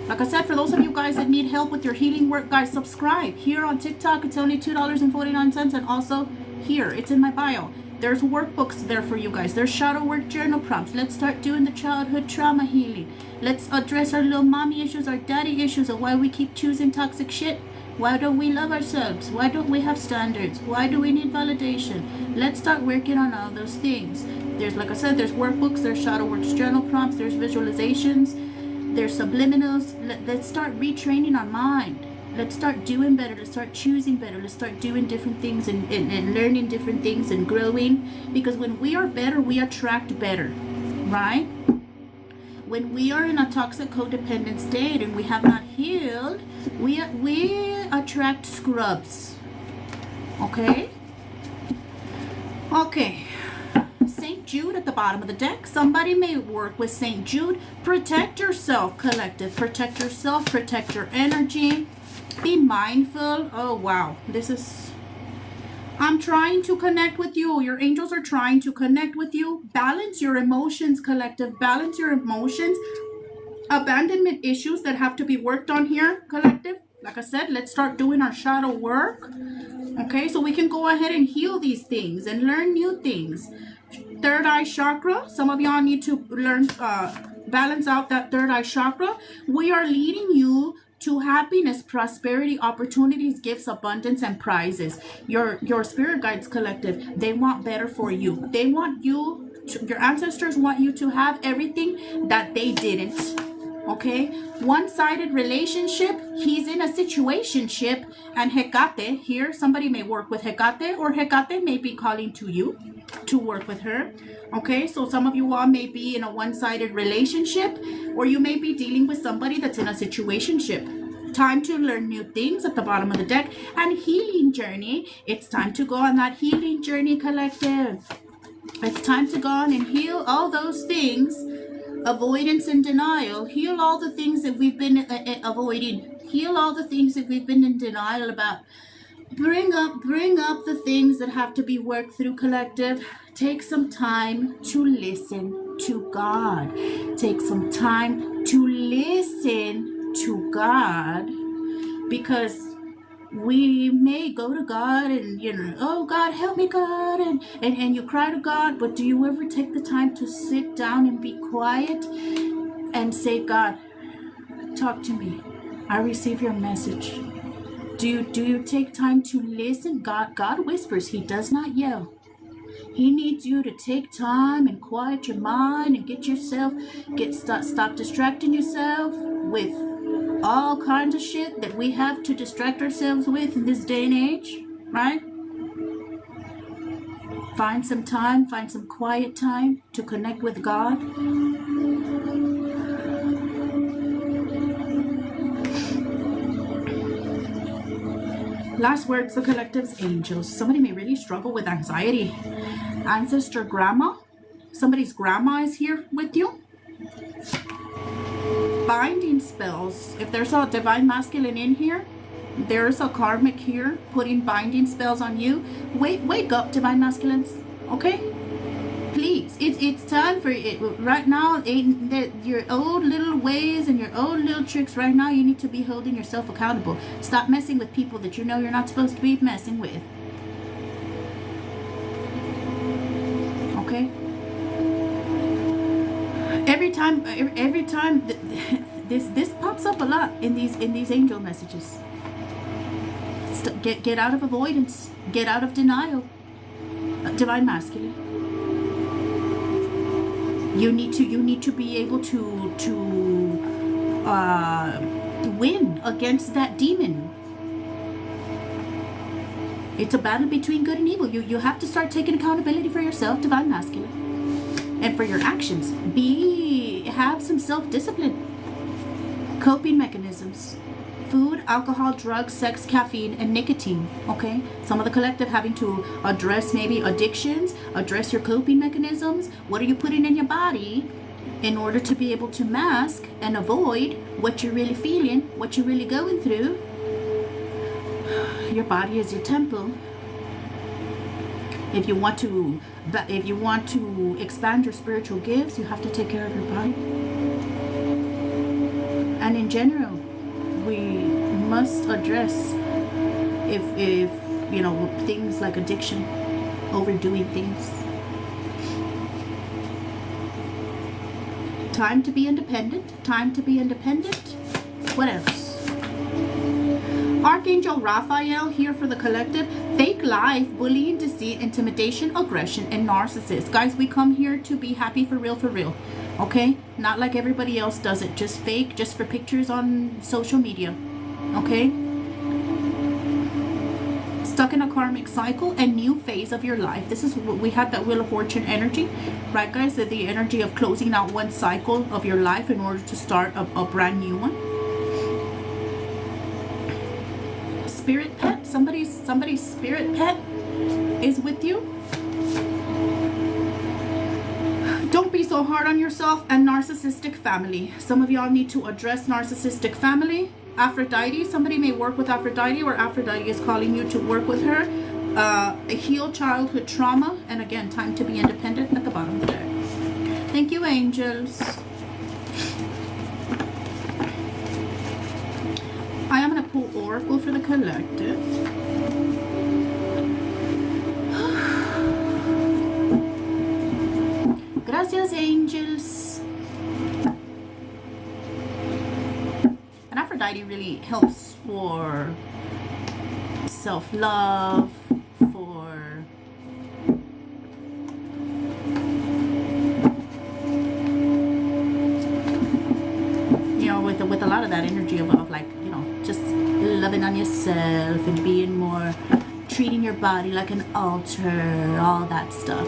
Like I said, for those of you guys that need help with your healing work, guys, subscribe. Here on TikTok, it's only $2.49. And also here, it's in my bio. There's workbooks there for you guys. There's shadow work journal prompts. Let's start doing the childhood trauma healing. Let's address our little mommy issues, our daddy issues, of why we keep choosing toxic shit. Why don't we love ourselves? Why don't we have standards? Why do we need validation? Let's start working on all those things. There's, like I said, there's workbooks, there's shadow work journal prompts, there's visualizations, there's subliminals. Let's start retraining our mind. Let's start doing better. Let's start choosing better. Let's start doing different things and learning different things and growing. Because when we are better, we attract better, right? When we are in a toxic codependent state and we have not healed, we attract scrubs. Okay? Okay. St. Jude at the bottom of the deck. Somebody may work with St. Jude. Protect yourself, collective. Protect yourself. Protect your energy. Be mindful. Oh, wow. This is... I'm trying to connect with you. Your angels are trying to connect with you. Balance your emotions, collective. Balance your emotions. Abandonment issues that have to be worked on here, collective. Like I said, let's start doing our shadow work. Okay, so we can go ahead and heal these things and learn new things. Third eye chakra. Some of y'all need to learn, balance out that third eye chakra. We are leading you to happiness, prosperity, opportunities, gifts, abundance, and prizes. Your spirit guides, collective, they want better for you. They want you to, your ancestors want you to have everything that they didn't. Okay, one-sided relationship. He's in a situationship, and Hecate here, somebody may work with Hecate, or Hecate may be calling to you to work with her. Okay, so some of you all may be in a one-sided relationship, or you may be dealing with somebody that's in a situationship. Time to learn new things at the bottom of the deck. And healing journey. It's time to go on that healing journey, collective. It's time to go on and heal all those things. Avoidance and denial. Heal all the things that we've been avoiding. Heal all the things that we've been in denial about. Bring up the things that have to be worked through, collective. Take some time to listen to God. Take some time to listen to God, because we may go to God and, you know, oh God, help me, God, and you cry to God, but do you ever take the time to sit down and be quiet and say, God, talk to me. I receive your message. Do you take time to listen? God whispers. He does not yell. He needs you to take time and quiet your mind and get yourself, stop distracting yourself with all kinds of shit that we have to distract ourselves with in this day and age, right? Find some time, find some quiet time to connect with God. Last words, the collective's angels. Somebody may really struggle with anxiety. Ancestor grandma. Somebody's grandma is here with you. Binding spells. If there's a divine masculine in here, there's a karmic here putting binding spells on you. Wake up, divine masculines. Okay? Please, it's time for it right now. Your old little ways and your old little tricks right now, you need to be holding yourself accountable. Stop messing with people that you know you're not supposed to be messing with. Okay? Every time this pops up a lot in these angel messages. Get out of avoidance. Get out of denial. Divine masculine. You need to be able to win against that demon. It's a battle between good and evil. You have to start taking accountability for yourself, divine masculine, and for your actions. Have some self-discipline. Coping mechanisms. Food, alcohol, drugs, sex, caffeine, and nicotine. Okay? Some of the collective having to address maybe addictions, address your coping mechanisms. What are you putting in your body in order to be able to mask and avoid what you're really feeling, what you're really going through? Your body is your temple. If you want to expand your spiritual gifts, you have to take care of your body. And in general, we must address if you know, things like addiction, overdoing things. Time to be independent. Time to be independent. What else? Archangel Raphael here for the collective. Fake life, bullying, deceit, intimidation, aggression, and narcissists. Guys, we come here to be happy for real, okay? Not like everybody else does it. Just fake, just for pictures on social media, okay? Stuck in a karmic cycle and new phase of your life. This is what we have, that Wheel of Fortune energy, right, guys? The energy of closing out one cycle of your life in order to start a brand new one. Spirit pet, somebody's spirit pet is with you. Don't be so hard on yourself. And narcissistic family. Some of y'all need to address narcissistic family. Aphrodite, somebody may work with Aphrodite, or Aphrodite is calling you to work with her. Heal childhood trauma, and again, time to be independent at the bottom of the deck. Thank you, angels. I am going to pull Oracle for the collective. Gracias, angels. And Aphrodite really helps for self-love, for you know, with a lot of that energy of like, you know, just loving on yourself and being more, treating your body like an altar, all that stuff.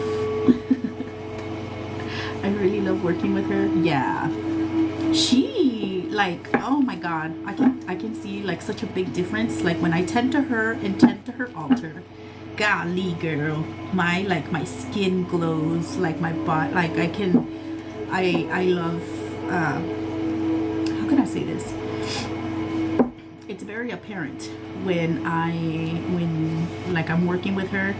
I really love working with her. Yeah, she, like, oh my god, I can see like such a big difference, like when I tend to her and tend to her altar. Golly, girl, my skin glows, like my body, like I love, how can I say this? It's very apparent when like I'm working with her.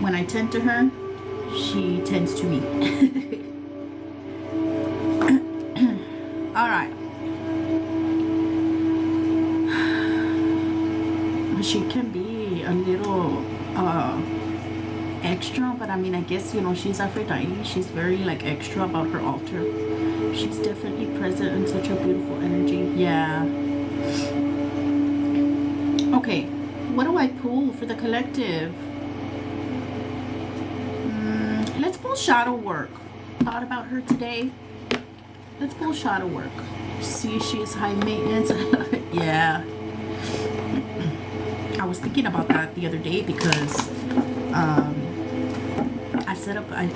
When I tend to her, she tends to me. All right. She can be a little extra, but I mean, I guess, you know, she's Aphrodite. She's very like extra about her altar. She's definitely present in such a beautiful energy. Yeah. Okay, what do I pull for the collective? Let's pull shadow work. Thought about her today. Let's pull shadow work. See, she is high maintenance. Yeah. I was thinking about that the other day because I set up, I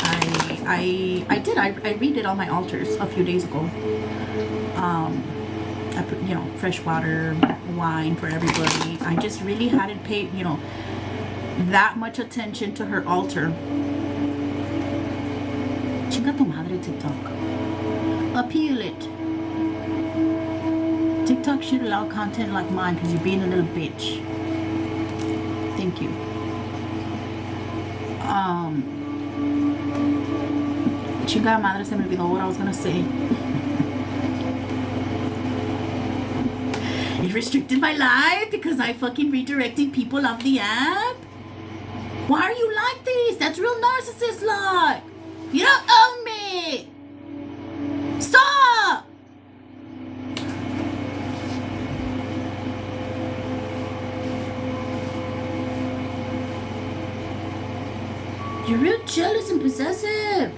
redid all my altars a few days ago. I put, you know, fresh water, wine for everybody. I just really hadn't paid, you know, that much attention to her altar. Chinga tu madre, TikTok. Appeal it. TikTok should allow content like mine because you're being a little bitch. Thank you. Chinga madre, se me olvidó what I was gonna say. It restricted my life because I fucking redirecting people off the app. Why are you like this? That's real narcissist like. You don't own me. Stop. You're real jealous and possessive.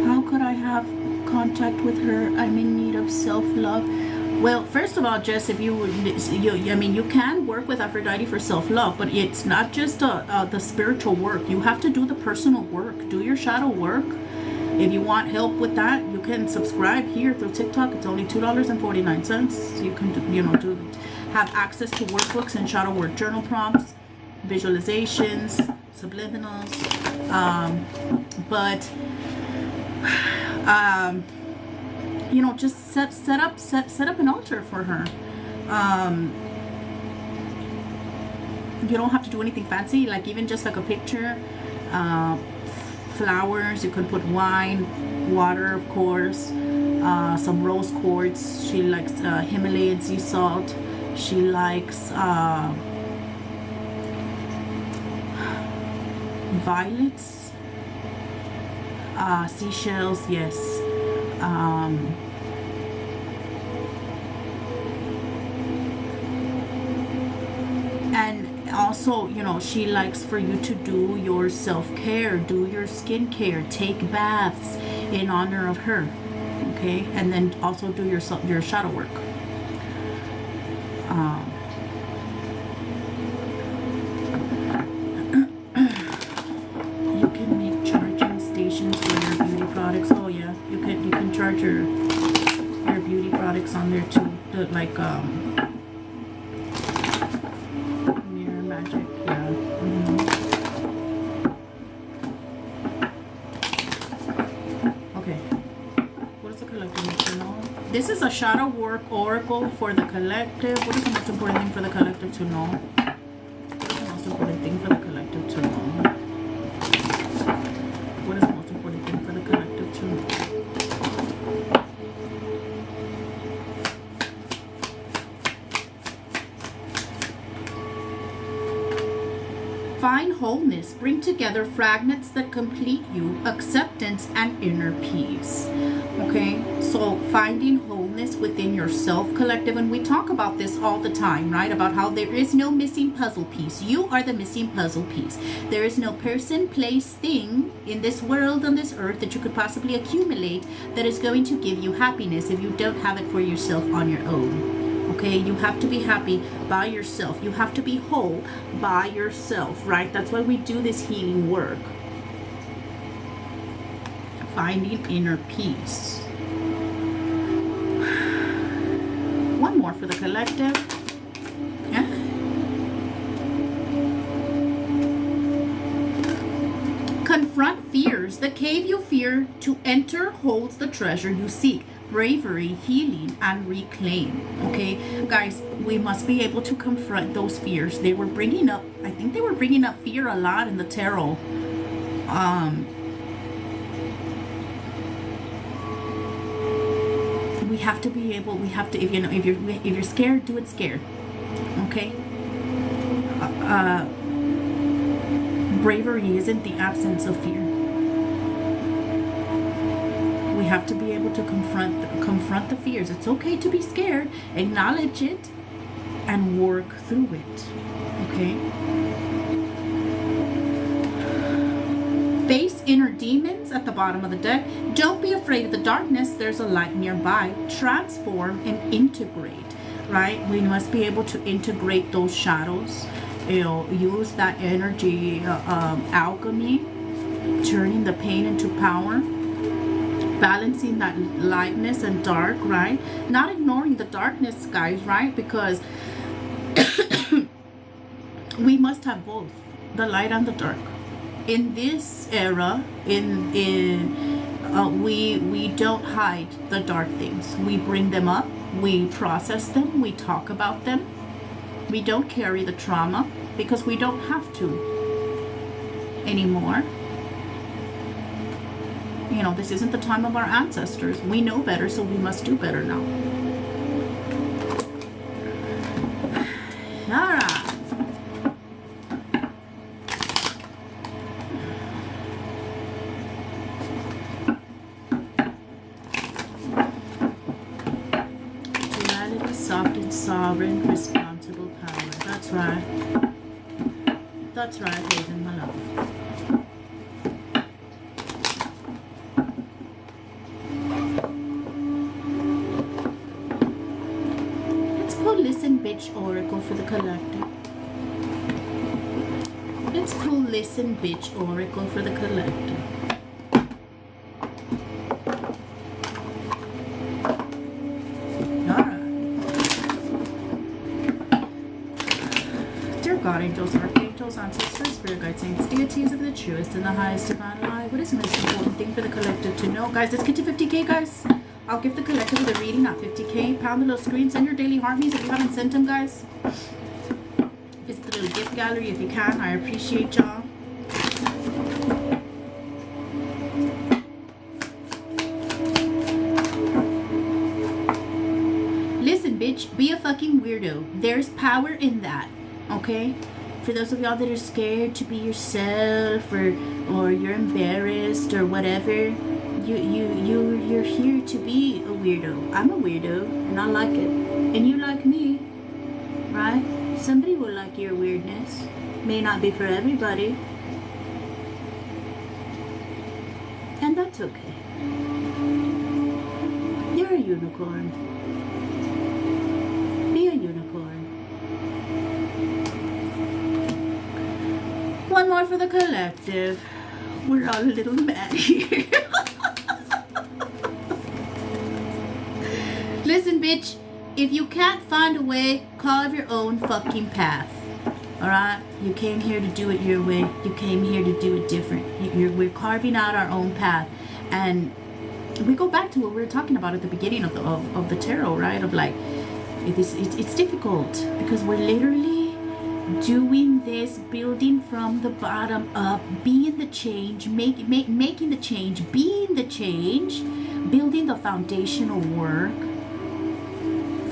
How could I have contact with her? I'm in need of self-love. Well, first of all, Jess, if you would, I mean, you can work with Aphrodite for self-love, but it's not just the spiritual work. You have to do the personal work. Do your shadow work. If you want help with that, you can subscribe here through TikTok. It's only $2.49. You can, you know, have access to workbooks and shadow work journal prompts, visualizations, subliminals, you know, just set up an altar for her. You don't have to do anything fancy, like even just like a picture, flowers. You could put wine, water, of course, some rose quartz. She likes Himalayan sea salt. She likes violets, seashells, yes. And also, you know, she likes for you to do your self-care, do your skincare, take baths in honor of her, okay? And then also do your shadow work. You can make charging stations for your beauty products. Oh yeah, you can charge your beauty products on there too. Like Mirror Magic, yeah. Okay, what is the collective need to know? This is a shadow work oracle for the collective. What is the most important thing for the collective to know? What is the most important thing for the collective to know? What is the most important thing for the collective to know? Find wholeness. Bring together fragments that complete you, acceptance and inner peace. Okay, so finding wholeness within yourself, collective, and we talk about this all the time, right? About how there is no missing puzzle piece. You are the missing puzzle piece. There is no person, place, thing in this world, on this earth, that you could possibly accumulate that is going to give you happiness if you don't have it for yourself on your own. Okay, you have to be happy by yourself. You have to be whole by yourself, right? That's why we do this healing work. Finding inner peace. One more for the collective. Yeah. Confront fears. The cave you fear to enter holds the treasure you seek. Bravery, healing, and reclaim. Okay, guys, we must be able to confront those fears. They were bringing up, I think they were bringing up fear a lot in the tarot. We have to be able, we have to, if you're scared, do it scared. Okay. Bravery isn't the absence of fear. We have to be able to confront the fears. It's okay to be scared. Acknowledge it and work through it. Okay? Face inner demons at the bottom of the deck. Don't be afraid of the darkness. There's a light nearby. Transform and integrate. Right? We must be able to integrate those shadows. You know, use that energy, alchemy, turning the pain into power. Balancing that lightness and dark, right? Not ignoring the darkness, guys, right? Because we must have both, the light and the dark. In this era, we don't hide the dark things. We bring them up, we process them, we talk about them. We don't carry the trauma because we don't have to anymore. You know, this isn't the time of our ancestors. We know better, so we must do better now. All right. Duality, soft and sovereign, responsible power. That's right. That's right, Haven, my love. Listen Bitch Oracle for the collective. Let's pull Listen Bitch Oracle for the collective. Alright. Dear God, angels, archangels, ancestors, spirit guides, saints, deities of the truest and the highest divine light. What is the most important thing for the collective to know? Guys, let's get to 50K, guys. I'll give the collective the reading at 50K. Pound the little screen. Send your daily harmonies if you haven't sent them, guys. Visit the little gift gallery if you can. I appreciate y'all. Be a fucking weirdo. There's power in that, okay? For those of y'all that are scared to be yourself, or you're embarrassed or whatever, you're here to be a weirdo. I'm a weirdo, and I like it, and you like me, right? Somebody will like your weirdness. May not be for everybody, and that's okay. You're a unicorn. Be a unicorn. One more for the collective. We're all a little mad here. Listen, bitch. If you can't find a way, carve your own fucking path. Alright? You came here to do it your way. You came here to do it different. We're carving out our own path. And we go back to what we were talking about at the beginning of the tarot, right? Of like, it's difficult because we're literally doing this, building from the bottom up, being the change, making the change, being the change, building the foundational work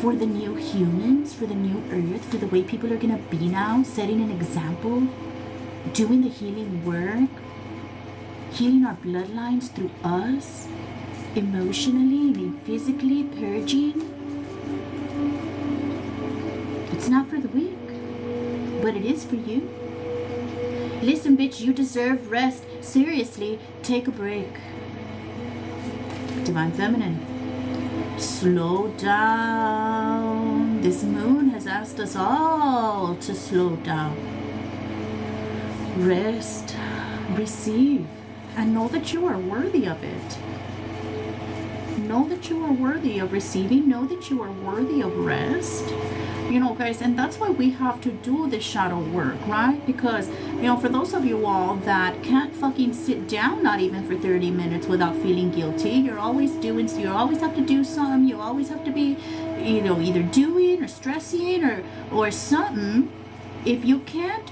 for the new humans, for the new earth, for the way people are gonna be now, setting an example, doing the healing work, healing our bloodlines through us, emotionally and physically, purging. It's not for the weak, but it is for you. Listen, bitch, you deserve rest. Seriously, take a break. Divine Feminine, slow down. This moon has asked us all to slow down. Rest, receive, and know that you are worthy of it. Know that you are worthy of receiving. Know that you are worthy of rest. You know, guys, and that's why we have to do the shadow work, right? Because, you know, for those of you all that can't fucking sit down, not even for 30 minutes without feeling guilty, you're always doing, so you always have to do something, you always have to be, you know, either doing or stressing or something. If you can't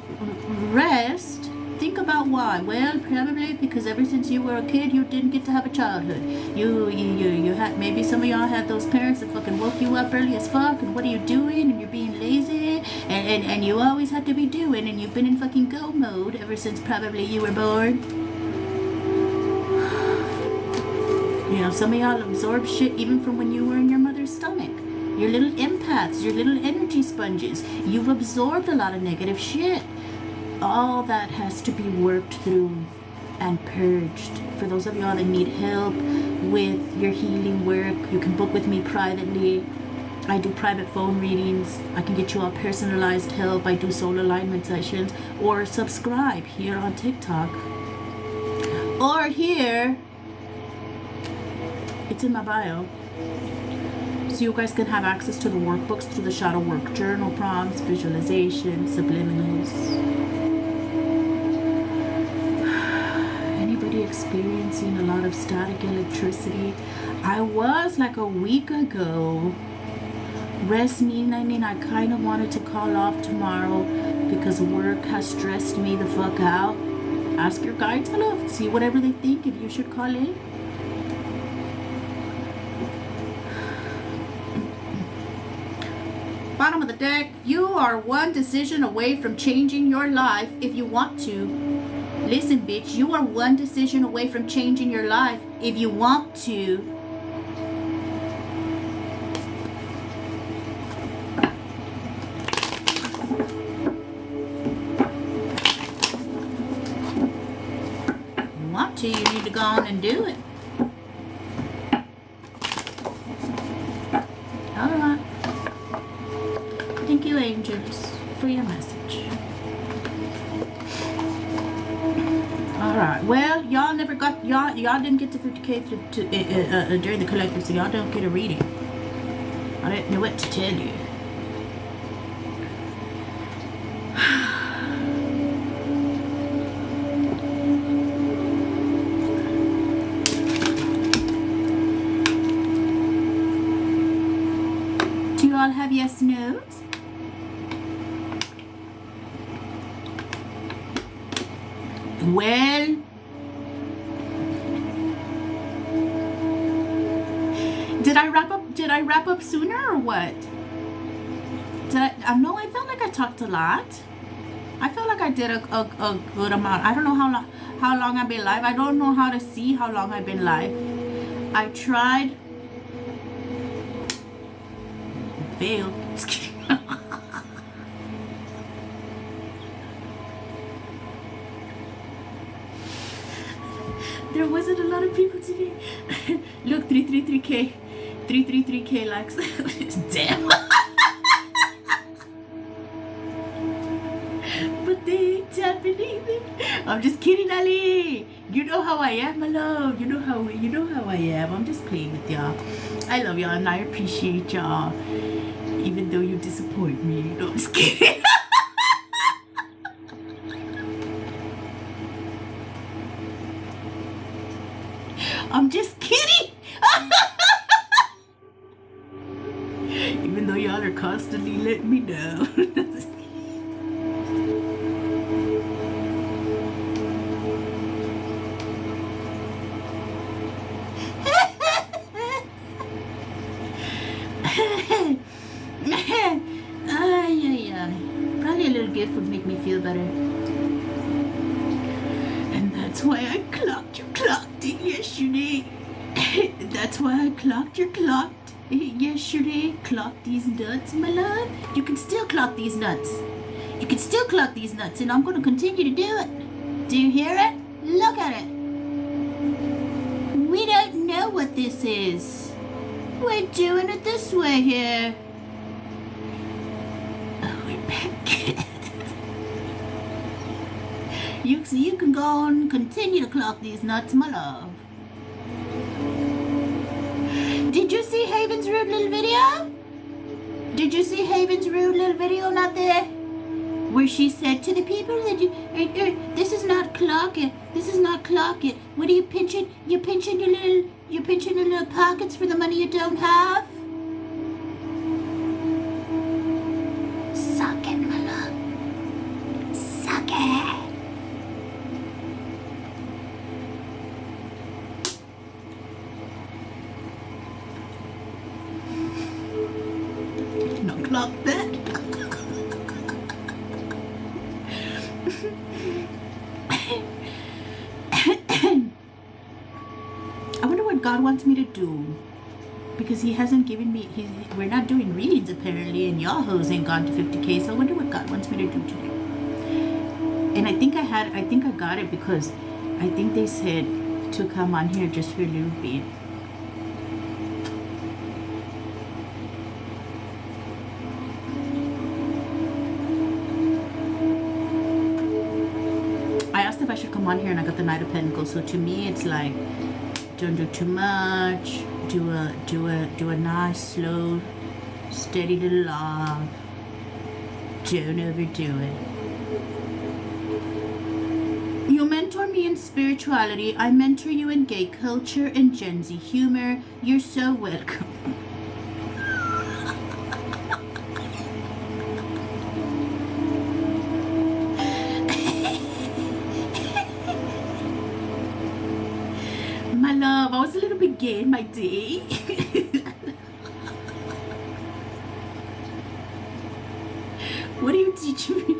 rest, think about why. Well, probably because ever since you were a kid, you didn't get to have a childhood. You had, maybe some of y'all had those parents that fucking woke you up early as fuck, and what are you doing? And you're being lazy, and you always had to be doing, and you've been in fucking go mode ever since probably you were born. You know, some of y'all absorb shit even from when you were in your mother's stomach. You're little empaths, you're little energy sponges. You've absorbed a lot of negative shit. All that has to be worked through and purged. For those of y'all that need help with your healing work, you can book with me privately. I do private phone readings. I can get you all personalized help. I do soul alignment sessions. Or subscribe here on TikTok. Or here. It's in my bio. So you guys can have access to the workbooks through the shadow work journal prompts, visualization, subliminals. Experiencing a lot of static electricity. I was like a week ago. Rest meaning I kind of wanted to call off tomorrow because work has stressed me the fuck out. Ask your guides, hello, see whatever they think if you should call in. Bottom of the deck, you are one decision away from changing your life if you want to. Listen, bitch, you are one decision away from changing your life if you want to. If you want to, you need to go on and do it. Alright. Thank you, angels, for your message. Alright, well, y'all never got, y'all didn't get to 50K during the collective, so y'all don't get a reading. I didn't know what to tell you. Do you all have yes, no's? Well, did I wrap up sooner or what? No, I felt like I talked a lot. I felt like I did a good amount. I don't know how long I've been live. I don't know how to see how long I've been live. I tried. Failed. Just kidding. There wasn't a lot of people today. Look, 333K. 333K likes. Damn. But they ain't tapping either. I'm just kidding, Ali. You know how I am, my love. You know how I am. I'm just playing with y'all. I love y'all and I appreciate y'all. Even though you disappoint me. No, I'm just kidding. I'm just kidding. Even though y'all are constantly letting me down. Probably a little gift would make me feel better. And that's why I clocked your clocked it yesterday. That's why I clocked your clocked it yesterday. Clocked these nuts, my love. You can still clock these nuts. You can still clock these nuts, and I'm going to continue to do it. Do you hear it? Look at it. We don't know what this is. We're doing it this way here. Oh, we're back. You can go on and continue to clock these nuts, my love. Did you see Haven's rude little video? Did you see Haven's rude little video not there? Where she said to the people that this is not clock it. This is not clock it. What are you pinching? You're pinching your little pockets for the money you don't have? Suck it, my love. Suck it. Not clock that. I wonder what God wants me to do, because he hasn't given me, we're not doing readings apparently, and y'all hoes ain't gone to 50K, so I wonder what God wants me to do today. And I think I got it because I think they said to come on here just for a little bit. I asked if I should come on here and I got the Knight of Pentacles, so to me it's like, don't do too much, do a nice, slow, steady little love. Don't overdo it. You mentor me in spirituality. I mentor you in gay culture and Gen Z humor. You're so welcome. My love, I was a little bit gay in my day. What are you teaching me?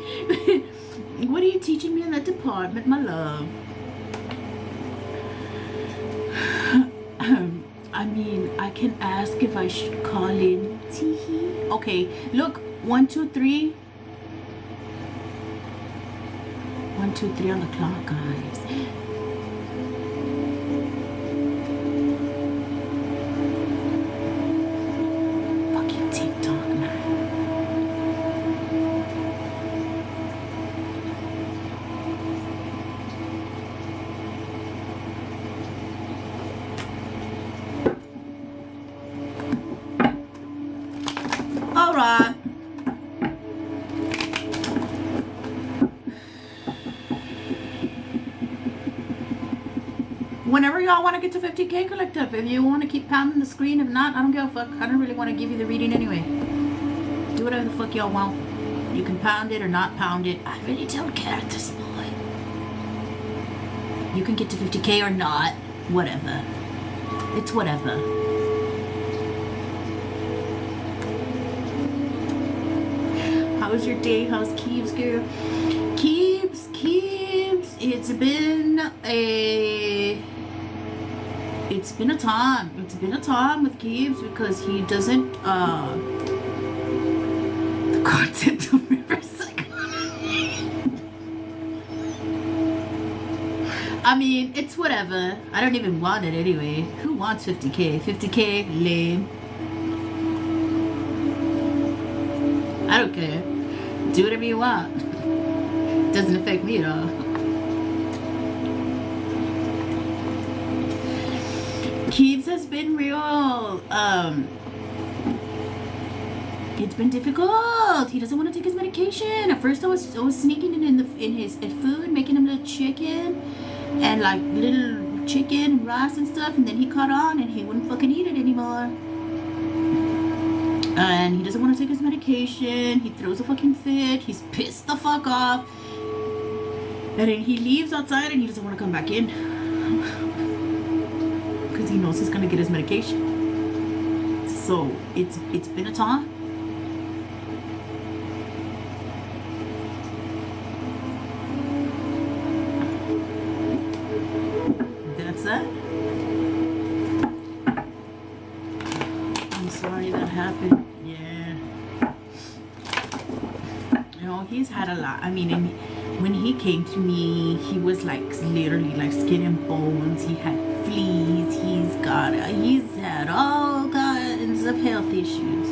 What are you teaching me in that department, my love? I mean, I can ask if I should call in. Okay, look, 1, 2, 3. 1, 2, 3 on the clock, guys. Alright. Whenever y'all want to get to 50K collective, if you want to keep pounding the screen, if not, I don't give a fuck. I don't really want to give you the reading anyway. Do whatever the fuck y'all want. You can pound it or not pound it. I really don't care at this point. You can get to 50K or not. Whatever. It's whatever. was your day? How's Keeps, girl? Keeps. It's been a time. It's been a time with Keeps because he doesn't the content of reverse psychology. I mean, it's whatever. I don't even want it anyway. Who wants 50K? 50K? Lame. I don't care. Do whatever you want. Doesn't affect me at all. Keeps has been real. It's been difficult. He doesn't want to take his medication. At first, I was sneaking it in his food, making him little chicken and like little chicken, rice and stuff. And then he caught on, and he wouldn't fucking eat it anymore. And he doesn't want to take his medication. He throws a fucking fit. He's pissed the fuck off. And then he leaves outside, and he doesn't want to come back in because he knows he's gonna get his medication. So it's been a time. That's that. I'm sorry that happened. Yeah. You know, he's had a lot. I mean, and when he came to me, he was like literally like skin and bones. He had fleas. He's had all kinds of health issues.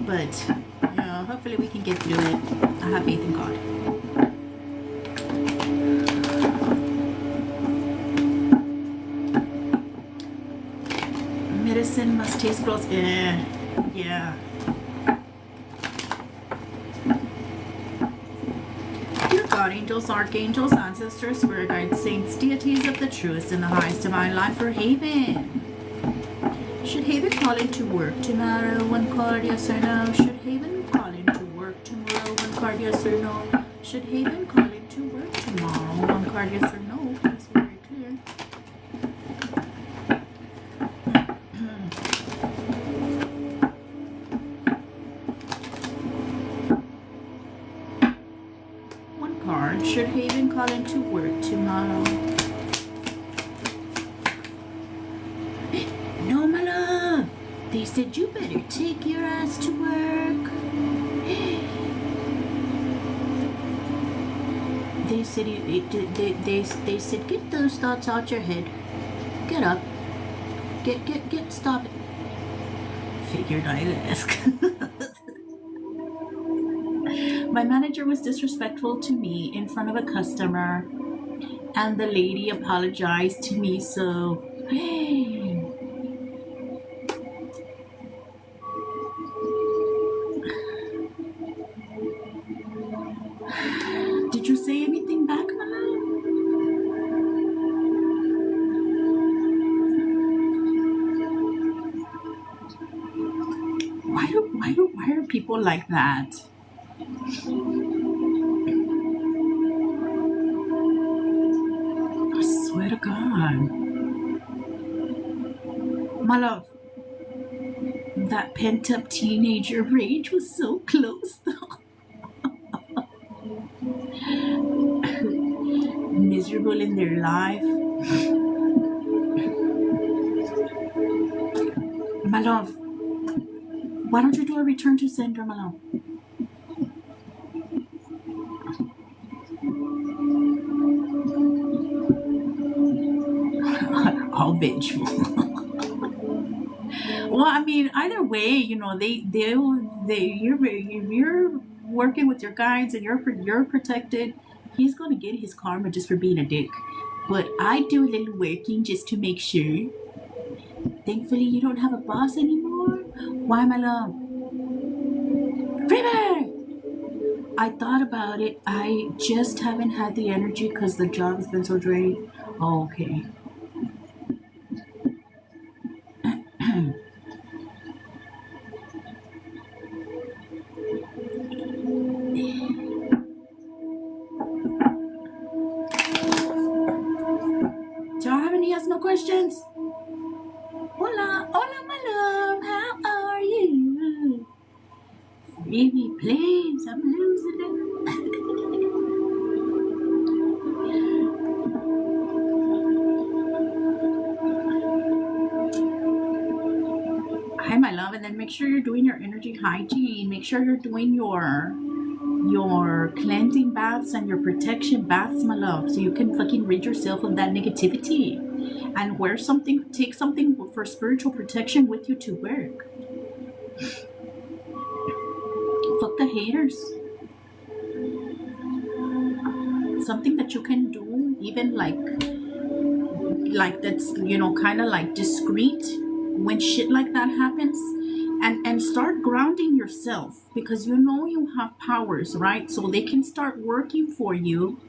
But you know, hopefully we can get through it. I have faith in God. Medicine must taste gross. Yeah. Dear God, angels, archangels, ancestors, spirit guides, saints, deities of the truest and the highest divine life for Haven. Should Haven call into work tomorrow? One card, yes or no? Should Haven call into work tomorrow? One card, yes or no? Should Haven call into work tomorrow? One card, yes or no? Please be very clear. Should Haven call into work tomorrow? No, my love. They said you better take your ass to work. They said they said get those thoughts out your head. Get up. Get stop it. Figured I'd ask. My manager was disrespectful to me in front of a customer, and the lady apologized to me, so did you say anything back, Mama? Why are people like that? I swear to God. My love, that pent-up teenager rage was so close though. Miserable in their life. My love, why don't you do a return to sender, my love? All vengeful. Well, I mean, either way, you know, you're working with your guides and you're protected. He's gonna get his karma just for being a dick. But I do a little working just to make sure. Thankfully, you don't have a boss anymore. Why, my love? Freebird! I thought about it. I just haven't had the energy because the job has been so draining. Oh, okay. Do y'all have any yes no questions? What? Hola, my love. How are you? Free me, please. I'm losing it. Hi, my love. And then make sure you're doing your energy hygiene. Make sure you're doing your cleansing baths and your protection baths, my love, so you can fucking rid yourself of that negativity and wear something, take something for spiritual protection with you to work. Fuck the haters. Something that you can do, even like that's, you know, kind of like discreet when shit like that happens, and start grounding yourself, because you know you have powers, right? So they can start working for you.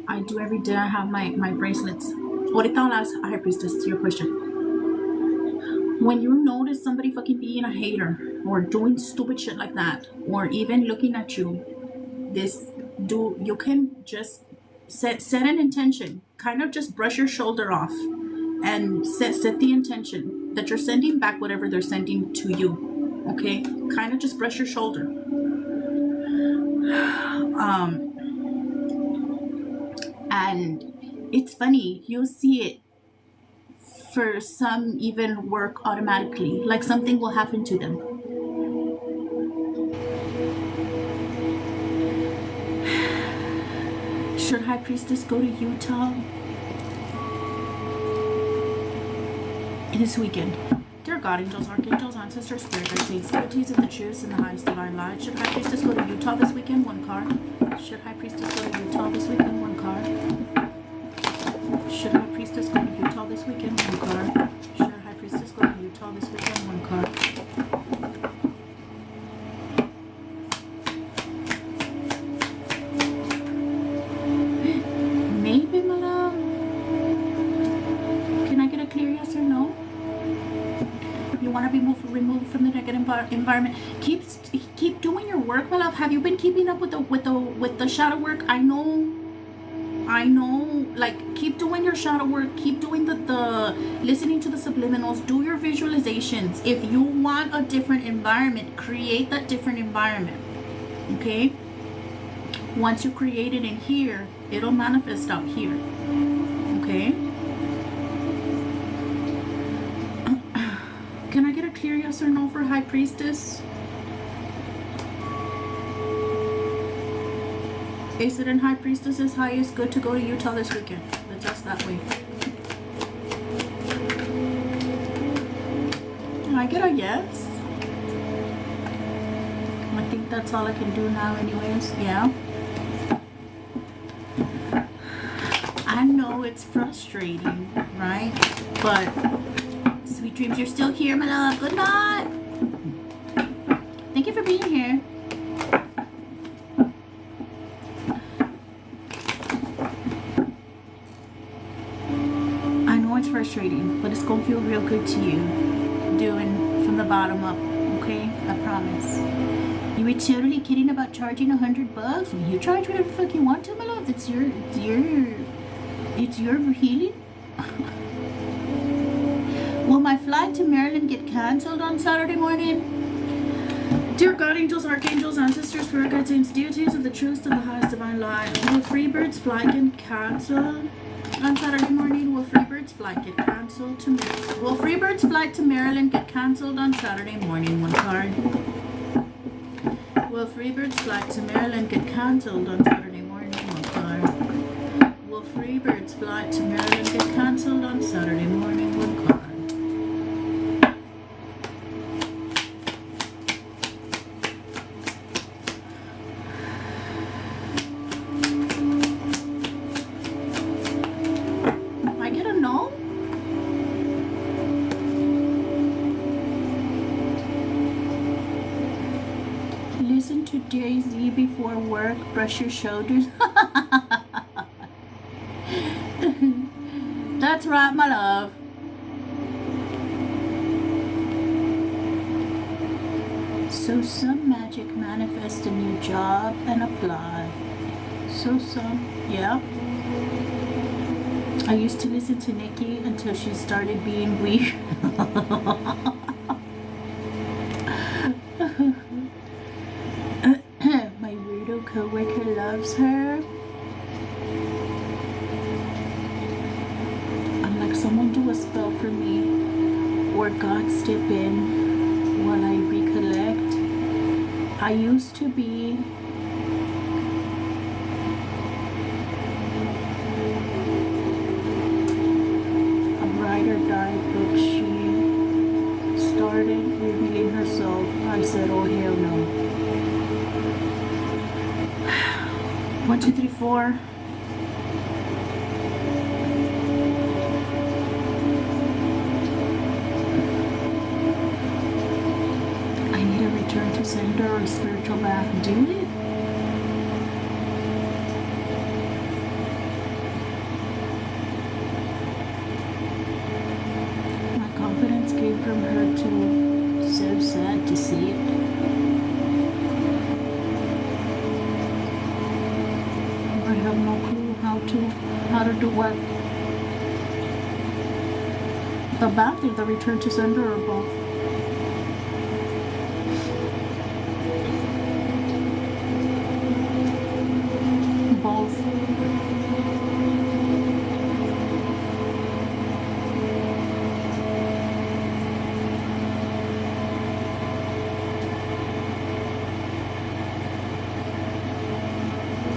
I do every day. I have my bracelets. Ahorita I'll ask High Priestess your question. When you notice somebody fucking being a hater or doing stupid shit like that, or even looking at you, you can just set an intention. Kind of just brush your shoulder off and set the intention that you're sending back whatever they're sending to you. Okay? Kind of just brush your shoulder. And it's funny, you'll see it for some even work automatically, like something will happen to them. Should High Priestess go to Utah this weekend? Dear God, angels, archangels, ancestors, spirit guides, saints, deities of the truth and the highest divine light. Should High Priestess go to Utah this weekend? One card. Should High Priestess go to Utah this weekend? One card. Should High Priestess go to Utah this weekend? One card. Should High Priestess go to Utah this weekend? One card. Maybe, my love. Can I get a clear yes or no? You want to be removed from the negative environment. Keep doing your work, my love. Have you been keeping up with the shadow work? I know. Like, keep doing your shadow work. Keep doing the listening to the subliminals. Do your visualizations. If you want a different environment, create that different environment. Okay. Once you create it in here, it'll manifest out here. Okay. Can I get a clear yes or no for High Priestess? Is it in High Priestess's highest good to go to Utah this weekend? Let's ask that way. Can I get a yes? I think that's all I can do now anyways. Yeah. I know it's frustrating, right? But sweet dreams, you're still here, my love. Good night. Thank you for being here. I know it's frustrating, but it's gonna feel real good to you. Doing from the bottom up, okay? I promise. You were totally kidding about charging $100. Well, you charge whatever the fuck you want to, my love. It's your healing. Will my flight to Maryland get canceled on Saturday morning? Dear God, angels, archangels, ancestors, spirit guides, saints, deities of the truth and the highest divine light, will Freebird's flight get canceled on Saturday morning? Will Freebird's flight get canceled to Maryland? Will Freebird's flight to Maryland get canceled on Saturday morning? One card. Will Freebird's flight to Maryland get canceled on Saturday morning? One card. Will Freebird's flight to Maryland get canceled on Saturday morning? One card. I get a no? Listen to Jay-Z before work, brush your shoulders. That's right, my love. So some magic manifest a new job and apply. So some, yeah. I used to listen to Nikki until she started being weird. My weirdo coworker loves her. I'm like, someone do a spell for me, or God step in while I recollect. I used to be a ride or die, but she started revealing herself. I said, oh hell no. 1, 2, 3, 4. I need a return to sender or spiritual bath. Do it. My confidence came from her too. So sad to see it. I have no clue how to do what. The bath or the return to sender or both? Both.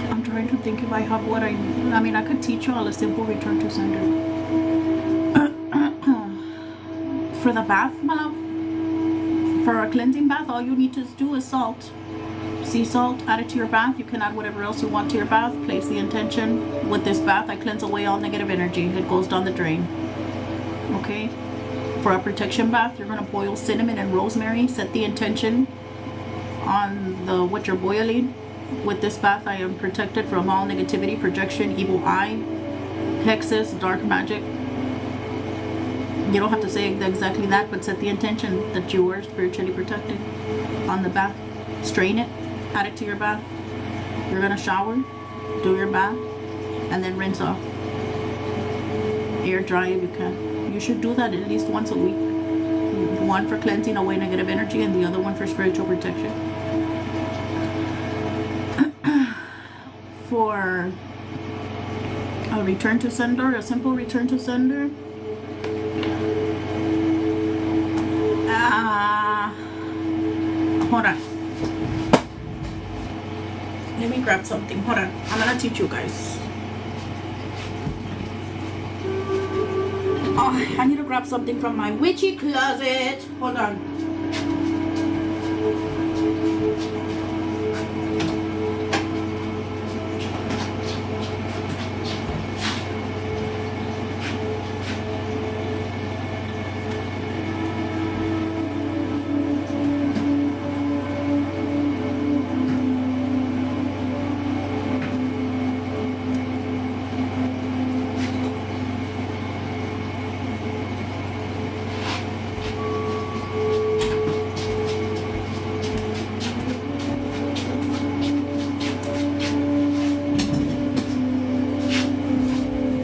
I'm trying to think if I have what I mean, I could teach you all a simple return to sender. For the bath, my love, for a cleansing bath, all you need to do is salt. Sea salt, add it to your bath. You can add whatever else you want to your bath. Place the intention. With this bath, I cleanse away all negative energy. It goes down the drain. Okay? For a protection bath, you're going to boil cinnamon and rosemary. Set the intention on what you're boiling. With this bath, I am protected from all negativity, projection, evil eye, hexes, dark magic. You don't have to say exactly that, but set the intention that you are spiritually protected on the bath. Strain it, add it to your bath. You're gonna shower, do your bath, and then rinse off. Air dry if you can. You should do that at least once a week. One for cleansing away negative energy and the other one for spiritual protection. For a return to sender, a simple return to sender, hold on. Let me grab something. Hold on. I'm gonna teach you guys. Oh, I need to grab something from my witchy closet. Hold on.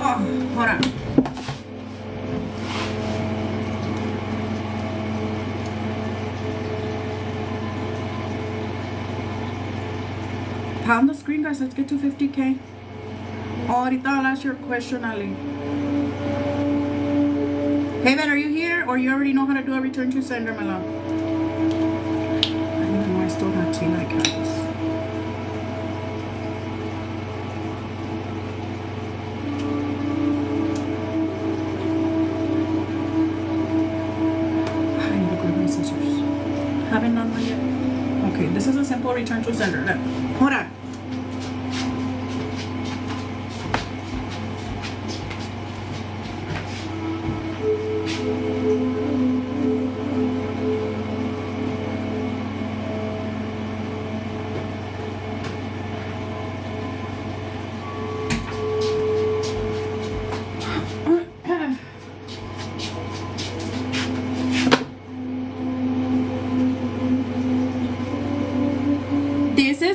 Hold on. Pound the screen, guys. Let's get to 50K. Oh, ahorita I'll ask your question, Ali. Hey, Ben, are you here? Or you already know how to do a return to sender, my love? I don't know. I still have tea like this. Haven't done that yet. Okay, this is a simple return to sender. Look, hold on.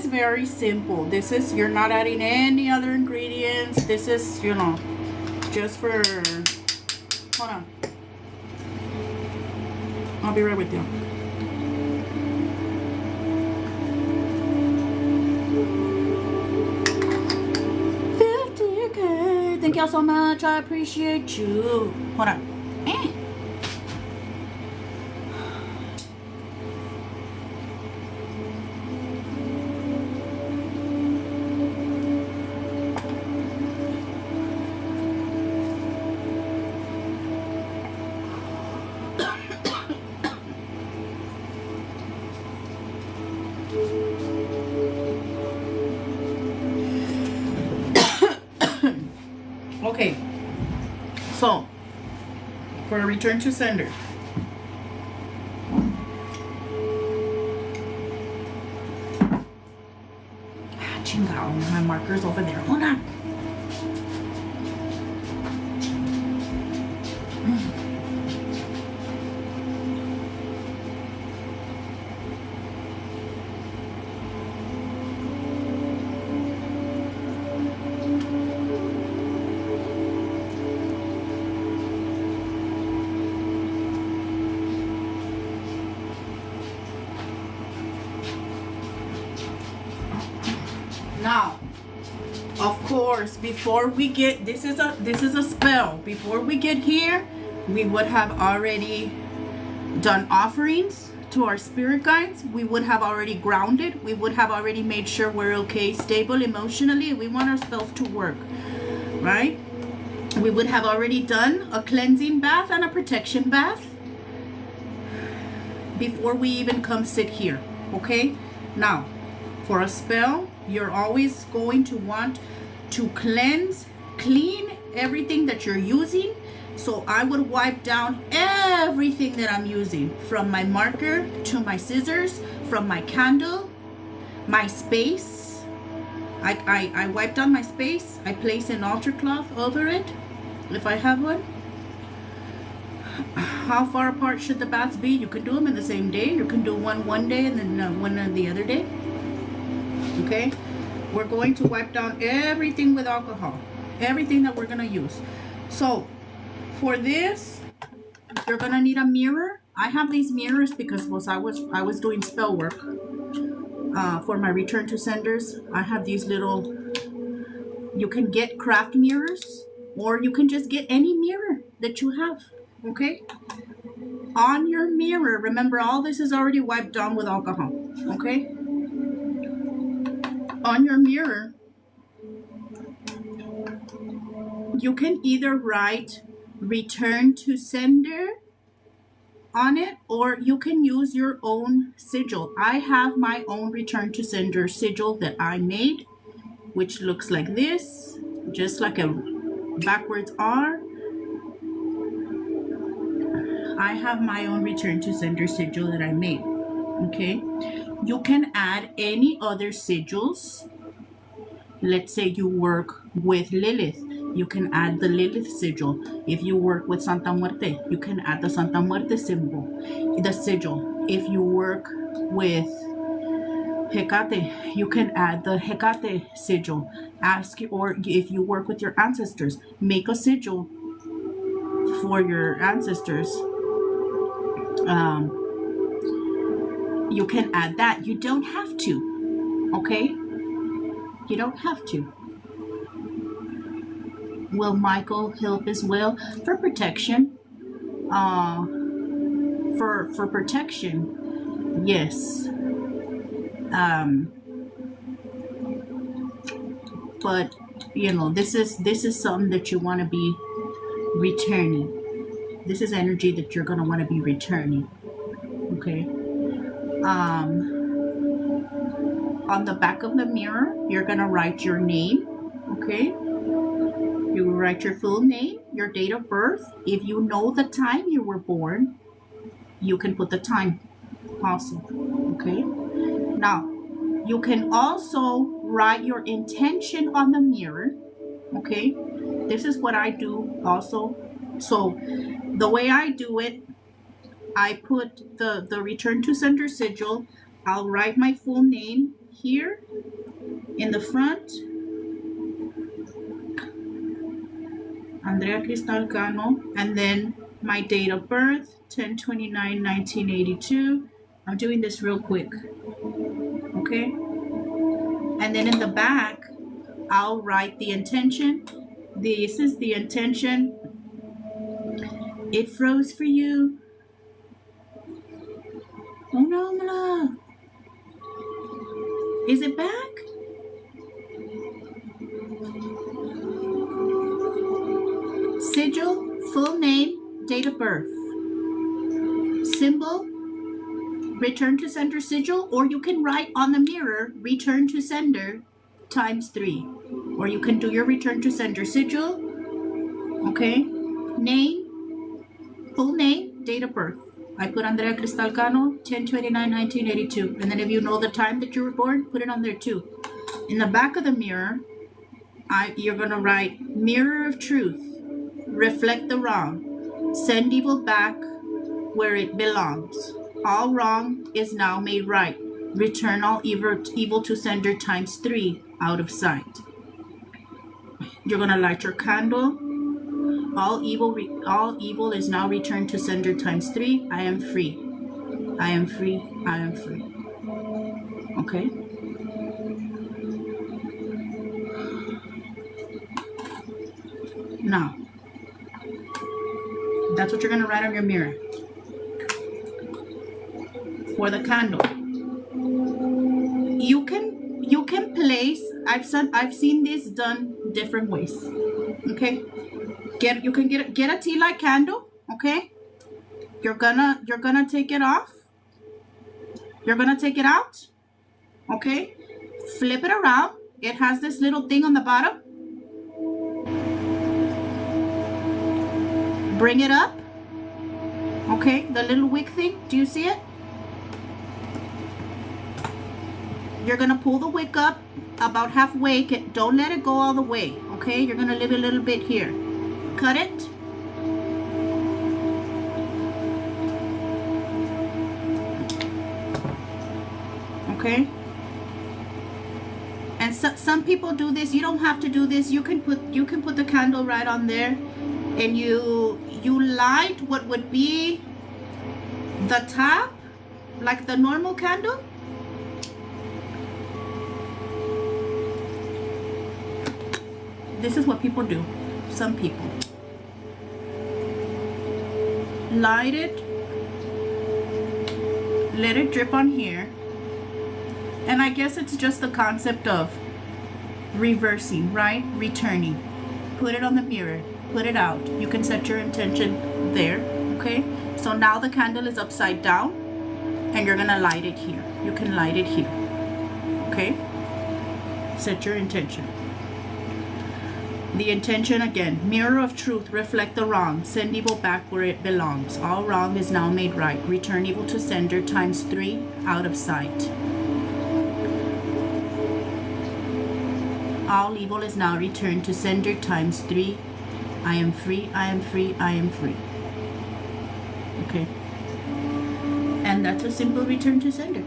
Very simple. This is, you're not adding any other ingredients. This is, just for, hold on. I'll be right with you. $50K. Thank y'all so much. I appreciate you. Hold on. Okay, so for a return to sender, chingao, my marker's over there. Hold on. Now, of course, before we get, this is a spell. Before we get here, we would have already done offerings to our spirit guides. We would have already grounded. We would have already made sure we're okay, stable emotionally. We want our spells to work, right? We would have already done a cleansing bath and a protection bath before we even come sit here, okay? Now, for a spell, you're always going to want to clean everything that you're using. So I would wipe down everything that I'm using, from my marker to my scissors, from my candle, my space. I wipe down my space. I place an altar cloth over it, if I have one. How far apart should the baths be? You can do them in the same day. You can do one day and then one the other day. Okay, we're going to wipe down everything with alcohol, everything that we're gonna use. So for this, you're gonna need a mirror. I have these mirrors because I was doing spell work for my return to senders. I have these little, you can get craft mirrors, or you can just get any mirror that you have. Okay, on your mirror, remember, all this is already wiped down with alcohol. Okay, on your mirror, you can either write return to sender on it, or you can use your own sigil. I have my own return to sender sigil that I made, which looks like this, just like a backwards R. I have my own return to sender sigil that I made. Okay, you can add any other sigils. Let's say you work with Lilith, you can add the Lilith sigil. If you work with Santa Muerte, you can add the Santa Muerte symbol, the sigil. If you work with Hecate, you can add the Hecate sigil. Or if you work with your ancestors, make a sigil for your ancestors. You can add that. You don't have to, okay? You don't have to. Will Michael help as well? For protection, for protection, yes. But you know, this is something that you want to be returning. This is energy that you're gonna want to be returning. Okay. On the back of the mirror, you're gonna write your name. Okay. You will write your full name, your date of birth. If you know the time you were born, you can put the time also. Okay. Now, you can also write your intention on the mirror. Okay. This is what I do also. So the way I do it, I put the return to sender sigil. I'll write my full name here in the front, and Andrea Cristal Cano, and then my date of birth, 10/29/1982. I'm doing this real quick, okay? And then in the back, I'll write the intention. This is the intention. It froze for you. Oh no, Mala. Is it back? Sigil, full name, date of birth. Symbol, return to sender sigil, or you can write on the mirror, return to sender ×3. Or you can do your return to sender sigil. Okay. Name, full name, date of birth. I put Andrea Cristal Cano, 10/29/1982. And then if you know the time that you were born, put it on there too. In the back of the mirror, you're going to write, mirror of truth, reflect the wrong, send evil back where it belongs. All wrong is now made right. Return all evil to sender ×3 out of sight. You're going to light your candle. All evil is now returned to sender ×3. I am free. I am free. I am free. Okay. Now, that's what you're going to write on your mirror. For the candle, you can place. I've seen this done different ways. Okay. You can get a tea light candle. Okay. You're gonna take it off. You're gonna take it out. Okay. Flip it around. It has this little thing on the bottom. Bring it up. Okay, the little wick thing. Do you see it? You're gonna pull the wick up about halfway. Don't let it go all the way. Okay, you're gonna leave a little bit here. Cut it. Okay. And some people do this. You don't have to do this. You can put the candle right on there, and you light what would be the top, like the normal candle. This is what people do. Some people light it, let it drip on here, and I guess it's just the concept of reversing, right? Returning. Put it on the mirror, put it out. You can set your intention there. Okay, so now the candle is upside down, and you're gonna light it here. You can light it here. Okay, set your intention. The intention again, mirror of truth, reflect the wrong, send evil back where it belongs. All wrong is now made right. Return evil to sender ×3 out of sight. All evil is now returned to sender ×3. I am free, I am free, I am free. Okay. And that's a simple return to sender.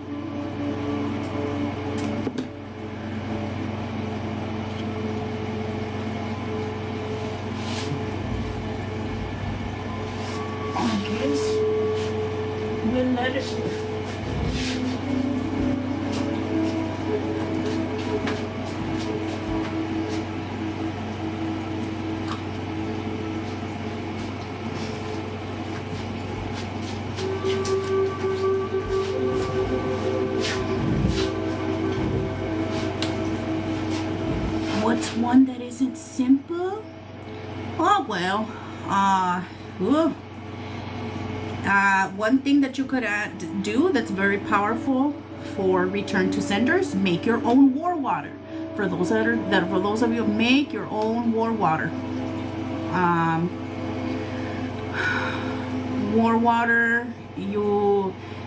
We'll let it. What's one that isn't simple? Oh well, one thing that you could do that's very powerful for return to senders: make your own war water. For those of you, make your own war water. War water.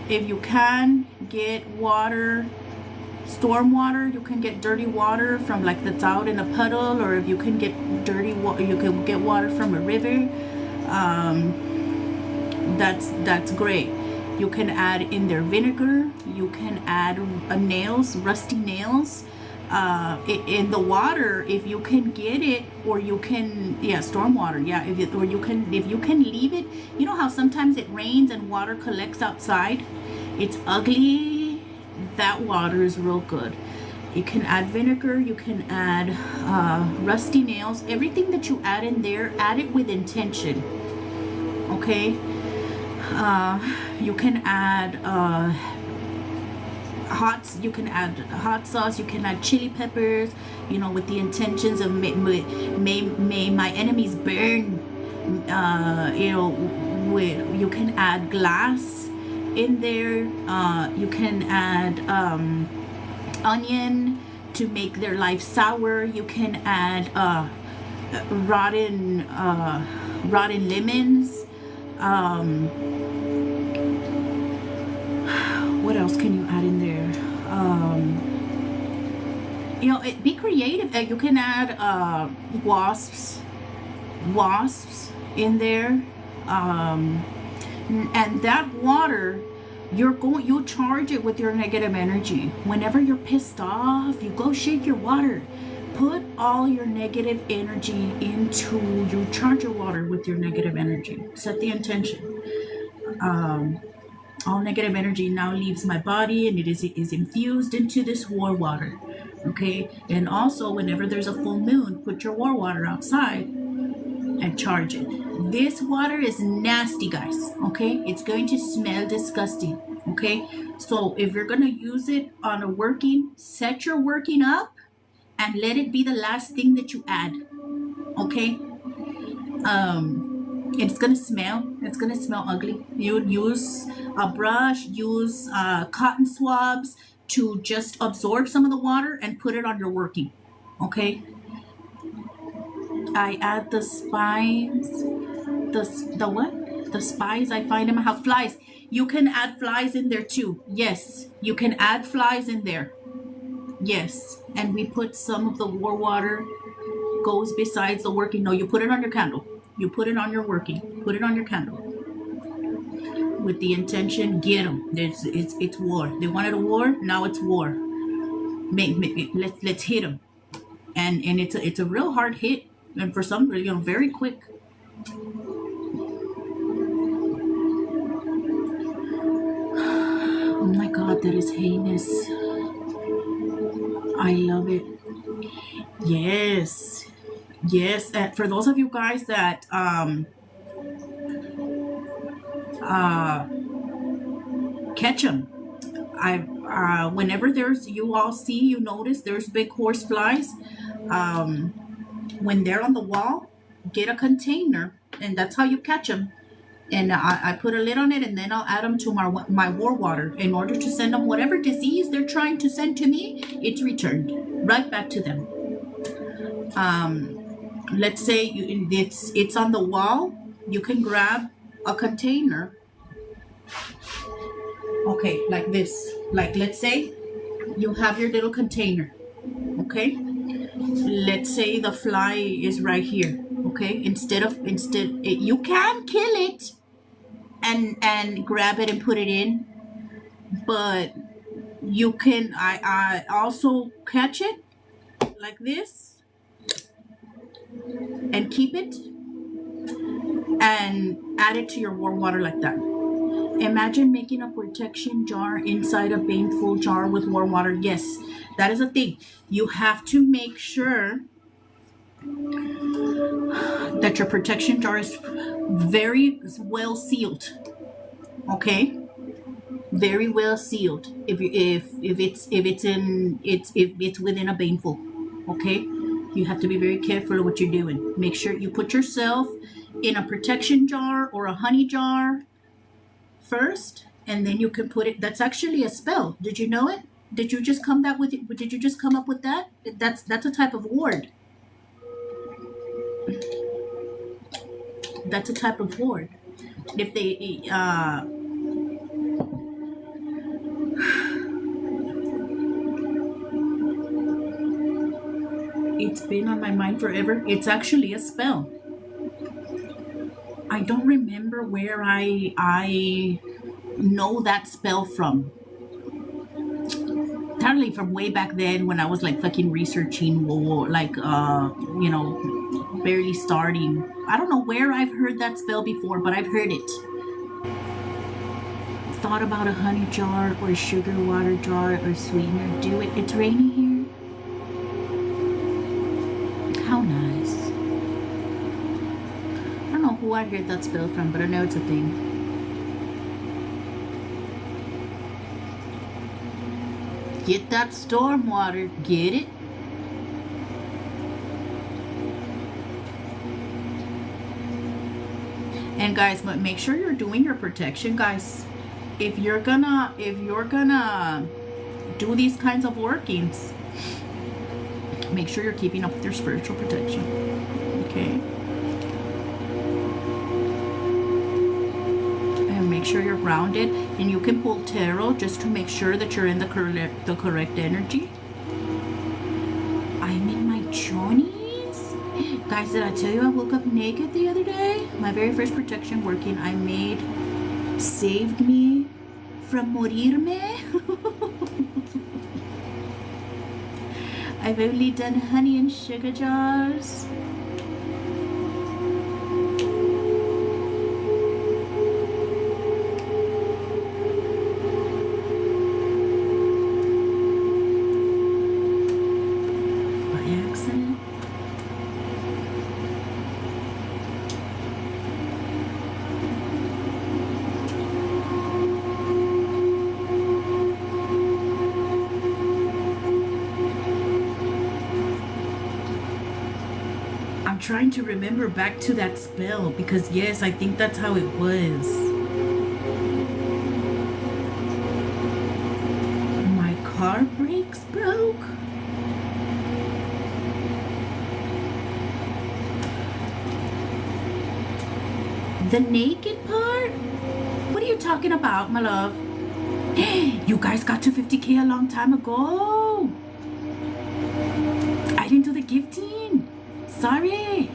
If you can get water, storm water, you can get dirty water from that's out in a puddle, or if you can get dirty water, you can get water from a river. That's great. You can add in there vinegar. You can add nails, rusty nails. in the water, if you can get it, or you can, yeah, stormwater, yeah, if you can leave it. You know how sometimes it rains and water collects outside? It's ugly. That water is real good. You can add vinegar, you can add rusty nails. Everything that you add in there, add it with intention. Okay? You can add you can add hot sauce, you can add chili peppers, you know, with the intentions of may my enemies burn. You know, you can add glass in there. You can add onion to make their life sour. You can add rotten lemons. What else can you add in there? You know, be creative. You can add wasps in there, and that water, you charge it with your negative energy. Whenever you're pissed off, you go shake your water. Put all your negative energy into, you charge your water with your negative energy. Set the intention. All negative energy now leaves my body, and it is infused into this war water. Okay? And also, whenever there's a full moon, put your war water outside and charge it. This water is nasty, guys. Okay? It's going to smell disgusting. Okay? So if you're going to use it on a working, set your working up and let it be the last thing that you add. Okay? It's gonna smell ugly. You would use a brush, use cotton swabs to just absorb some of the water and put it on your working. Okay? I add the spies. The what? The spies I find in my house. Flies. You can add flies in there too. Yes, you can add flies in there. Yes, and we put some of the war water goes besides the working. No, you put it on your candle. You put it on your working. Put it on your candle. With the intention, get them. It's war. They wanted a war. Now it's war. Let's hit them. And it's a real hard hit. And for some, you know, very quick. Oh my God, that is heinous. I love it. Yes. Yes, for those of you guys that catch them, whenever you notice there's big horse flies, when they're on the wall, get a container, and that's how you catch them. And I put a lid on it, and then I'll add them to my war water in order to send them whatever disease they're trying to send to me. It's returned right back to them. Let's say it's on the wall. You can grab a container. Okay, like this. Like, let's say you have your little container. Okay, let's say the fly is right here. Okay, you can kill it and grab it and put it in, but you can I also catch it like this and keep it and add it to your warm water like that. Imagine making a protection jar inside a baneful jar with warm water. Yes, that is a thing. You have to make sure that your protection jar is very well sealed. Okay, very well sealed. If it's within a baneful. Okay, you have to be very careful of what you're doing. Make sure you put yourself in a protection jar or a honey jar first, and then you can put it. That's actually a spell. Did you know it? Did you just come up with that? That's a type of ward. That's a type of ward. If they it's been on my mind forever. It's actually a spell. I don't remember where I know that spell from. apparently from way back then when I was like fucking researching war, like you know, barely starting. I don't know where I've heard that spell before, but I've heard it. Thought about a honey jar or a sugar water jar or sweetener. Do it. It's rainy here. How nice. I don't know who I heard that spell from, but I know it's a thing. Get that storm water. Get it? And guys, but make sure you're doing your protection, guys. If you're gonna do these kinds of workings, make sure you're keeping up with your spiritual protection. Okay? And make sure you're grounded, and you can pull tarot just to make sure that you're in the correct energy. I'm in my journeys. Guys, did I tell you I woke up naked the other day? My very first protection working I made saved me from morirme. I've only done honey and sugar jars. Trying to remember back to that spell, because yes, I think that's how it was. My car brakes broke. The naked part? What are you talking about, my love? You guys got to 50K a long time ago. I didn't do the gifting. Sorry.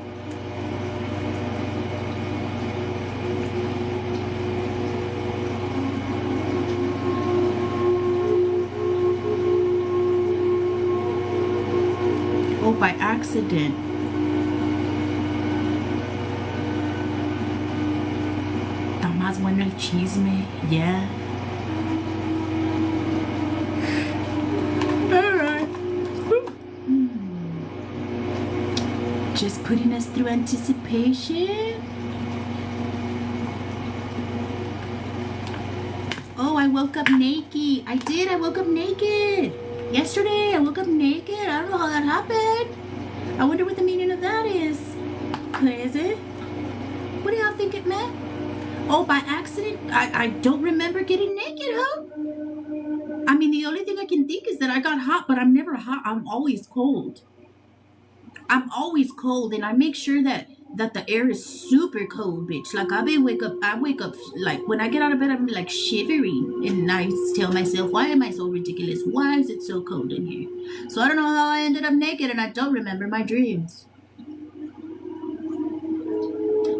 Oh, by accident. Está más bueno el chisme. Yeah. Just putting us through anticipation. Oh, I woke up naked. I did. I woke up naked. Yesterday, I woke up naked. I don't know how that happened. I wonder what the meaning of that is. Crazy. What do y'all think it meant? Oh, by accident? I don't remember getting naked, huh? I mean, the only thing I can think is that I got hot, but I'm never hot. I'm always cold. I'm always cold, and I make sure that the air is super cold, bitch. Like I wake up like when I get out of bed, I'm like shivering, and I tell myself, why am I so ridiculous? Why is it so cold in here? So I don't know how I ended up naked, and I don't remember my dreams.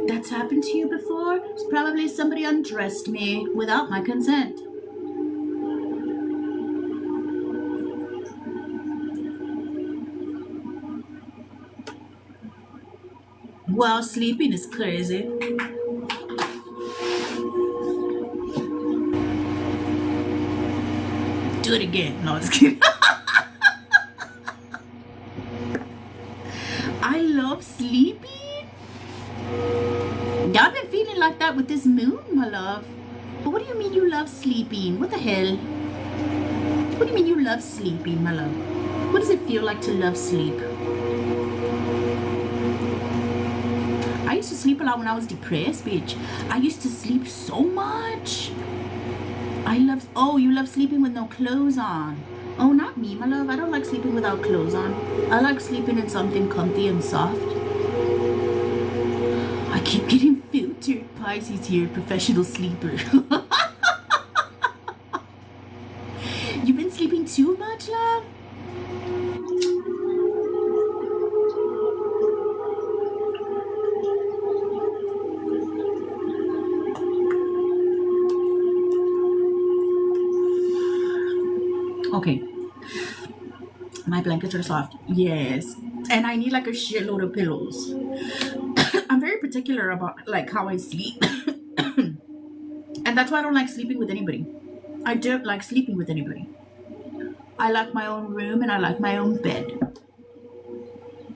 That's happened to you before? It's probably somebody undressed me without my consent. Well, sleeping is crazy. Do it again. No, just kidding. I love sleeping. Y'all been feeling like that with this moon, my love. But what do you mean you love sleeping? What the hell? What do you mean you love sleeping, my love? What does it feel like to love sleep? I used to sleep a lot when I was depressed, bitch. I used to sleep so much. Oh, you love sleeping with no clothes on. Oh, not me, my love. I don't like sleeping without clothes on. I like sleeping in something comfy and soft. I keep getting filtered. Pisces here, professional sleeper. You've been sleeping too much, love? Okay, My blankets are soft. Yes. And I need like a shitload of pillows. I'm very particular about like how I sleep. And that's why I don't like sleeping with anybody. I don't like sleeping with anybody. I like my own room and I like my own bed.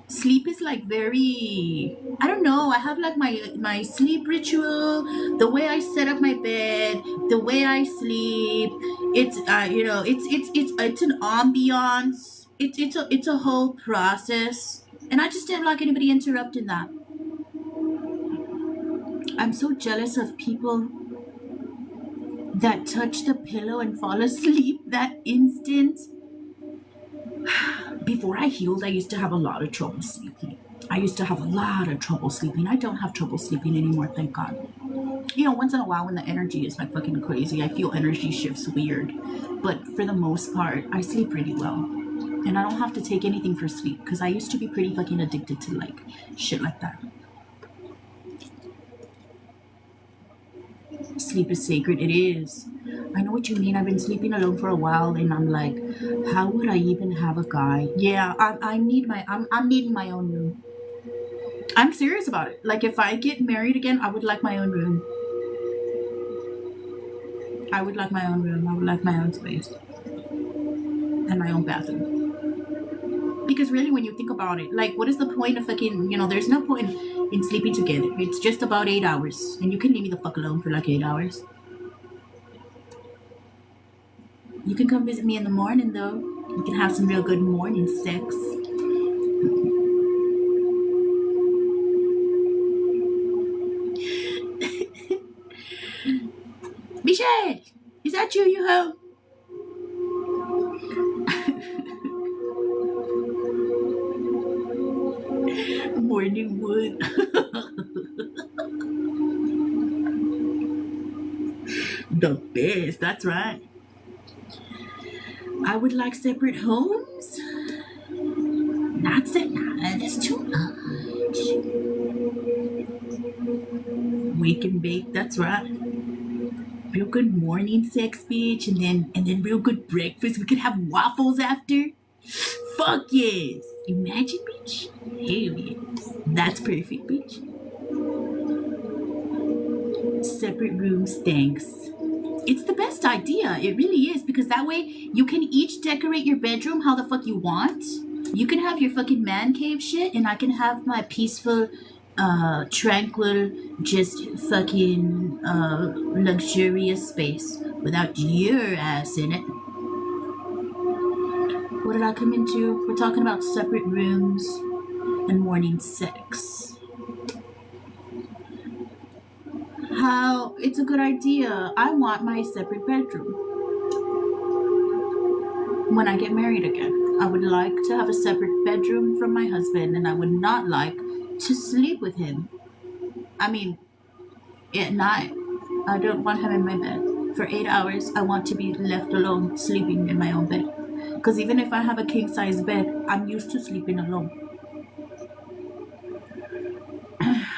Sleep is like very, I don't know, I have like my sleep ritual, the way I set up my bed, the way I sleep. It's it's an ambiance. It's a whole process, and I just don't like anybody interrupting that. I'm so jealous of people that touch the pillow and fall asleep that instant. Before I healed, I used to have a lot of trouble sleeping. I don't have trouble sleeping anymore, thank God. Once in a while when the energy is like fucking crazy, I feel energy shifts weird. But for the most part, I sleep really well. And I don't have to take anything for sleep because I used to be pretty fucking addicted to like shit like that. Sleep is sacred. It is. I know what you mean. I've been sleeping alone for a while, and I'm like, how would I even have a guy? Yeah, I'm needing my own room. I'm serious about it. Like, if I get married again, I would like my own room. I would like my own room. I would like my own space and my own bathroom. Because really, when you think about it, like, what is the point of fucking? There's no point in sleeping together. It's just about 8 hours, and you can leave me the fuck alone for like 8 hours. You can come visit me in the morning, though. We can have some real good morning sex. Michelle, is that you home? Morning wood. The best, that's right. I would like separate homes. Not that's too much. Wake and bake, that's right. Real good morning sex, bitch, and then real good breakfast. We could have waffles after. Fuck yes. Imagine, bitch. Hell yes. That's perfect, bitch. Separate rooms, thanks. It's the best idea. It really is, because that way you can each decorate your bedroom how the fuck you want. You can have your fucking man cave shit, and I can have my peaceful, tranquil, just fucking, luxurious space without your ass in it. What did I come into? We're talking about separate rooms and morning sex. How it's a good idea. I want my separate bedroom. When I get married again, I would like to have a separate bedroom from my husband, and I would not like to sleep with him. I mean, at night, I don't want him in my bed. For 8 hours, I want to be left alone, sleeping in my own bed. Because even if I have a king-size bed, I'm used to sleeping alone.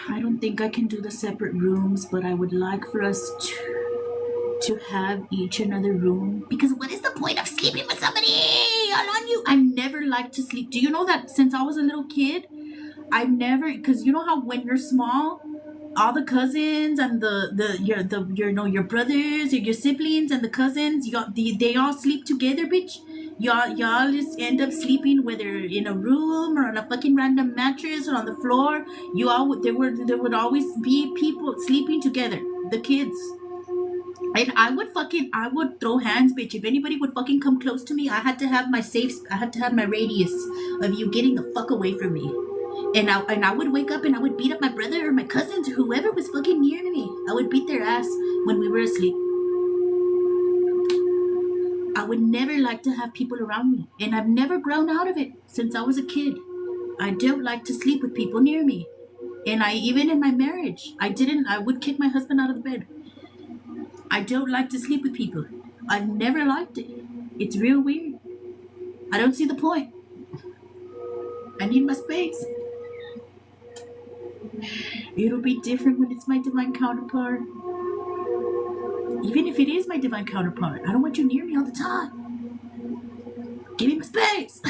I don't think I can do the separate rooms, but I would like for us to have each another room. Because what is the point of sleeping with somebody all on you? I never liked to sleep. Do you know that since I was a little kid, I've never, because you know how when you're small, all the cousins and your brothers or your siblings and the cousins, they all sleep together, bitch. Y'all just end up sleeping whether in a room or on a fucking random mattress or on the floor. There would always be people sleeping together, the kids. And I would throw hands, bitch. If anybody would fucking come close to me, I had to have my radius of you getting the fuck away from me. And I would wake up and I would beat up my brother or my cousins or whoever was fucking near me. I would beat their ass when we were asleep. I would never like to have people around me. And I've never grown out of it since I was a kid. I don't like to sleep with people near me. And even in my marriage, I would kick my husband out of the bed. I don't like to sleep with people. I've never liked it. It's real weird. I don't see the point. I need my space. It'll be different when it's my divine counterpart. Even if it is my divine counterpart, I don't want you near me all the time. Give me my space.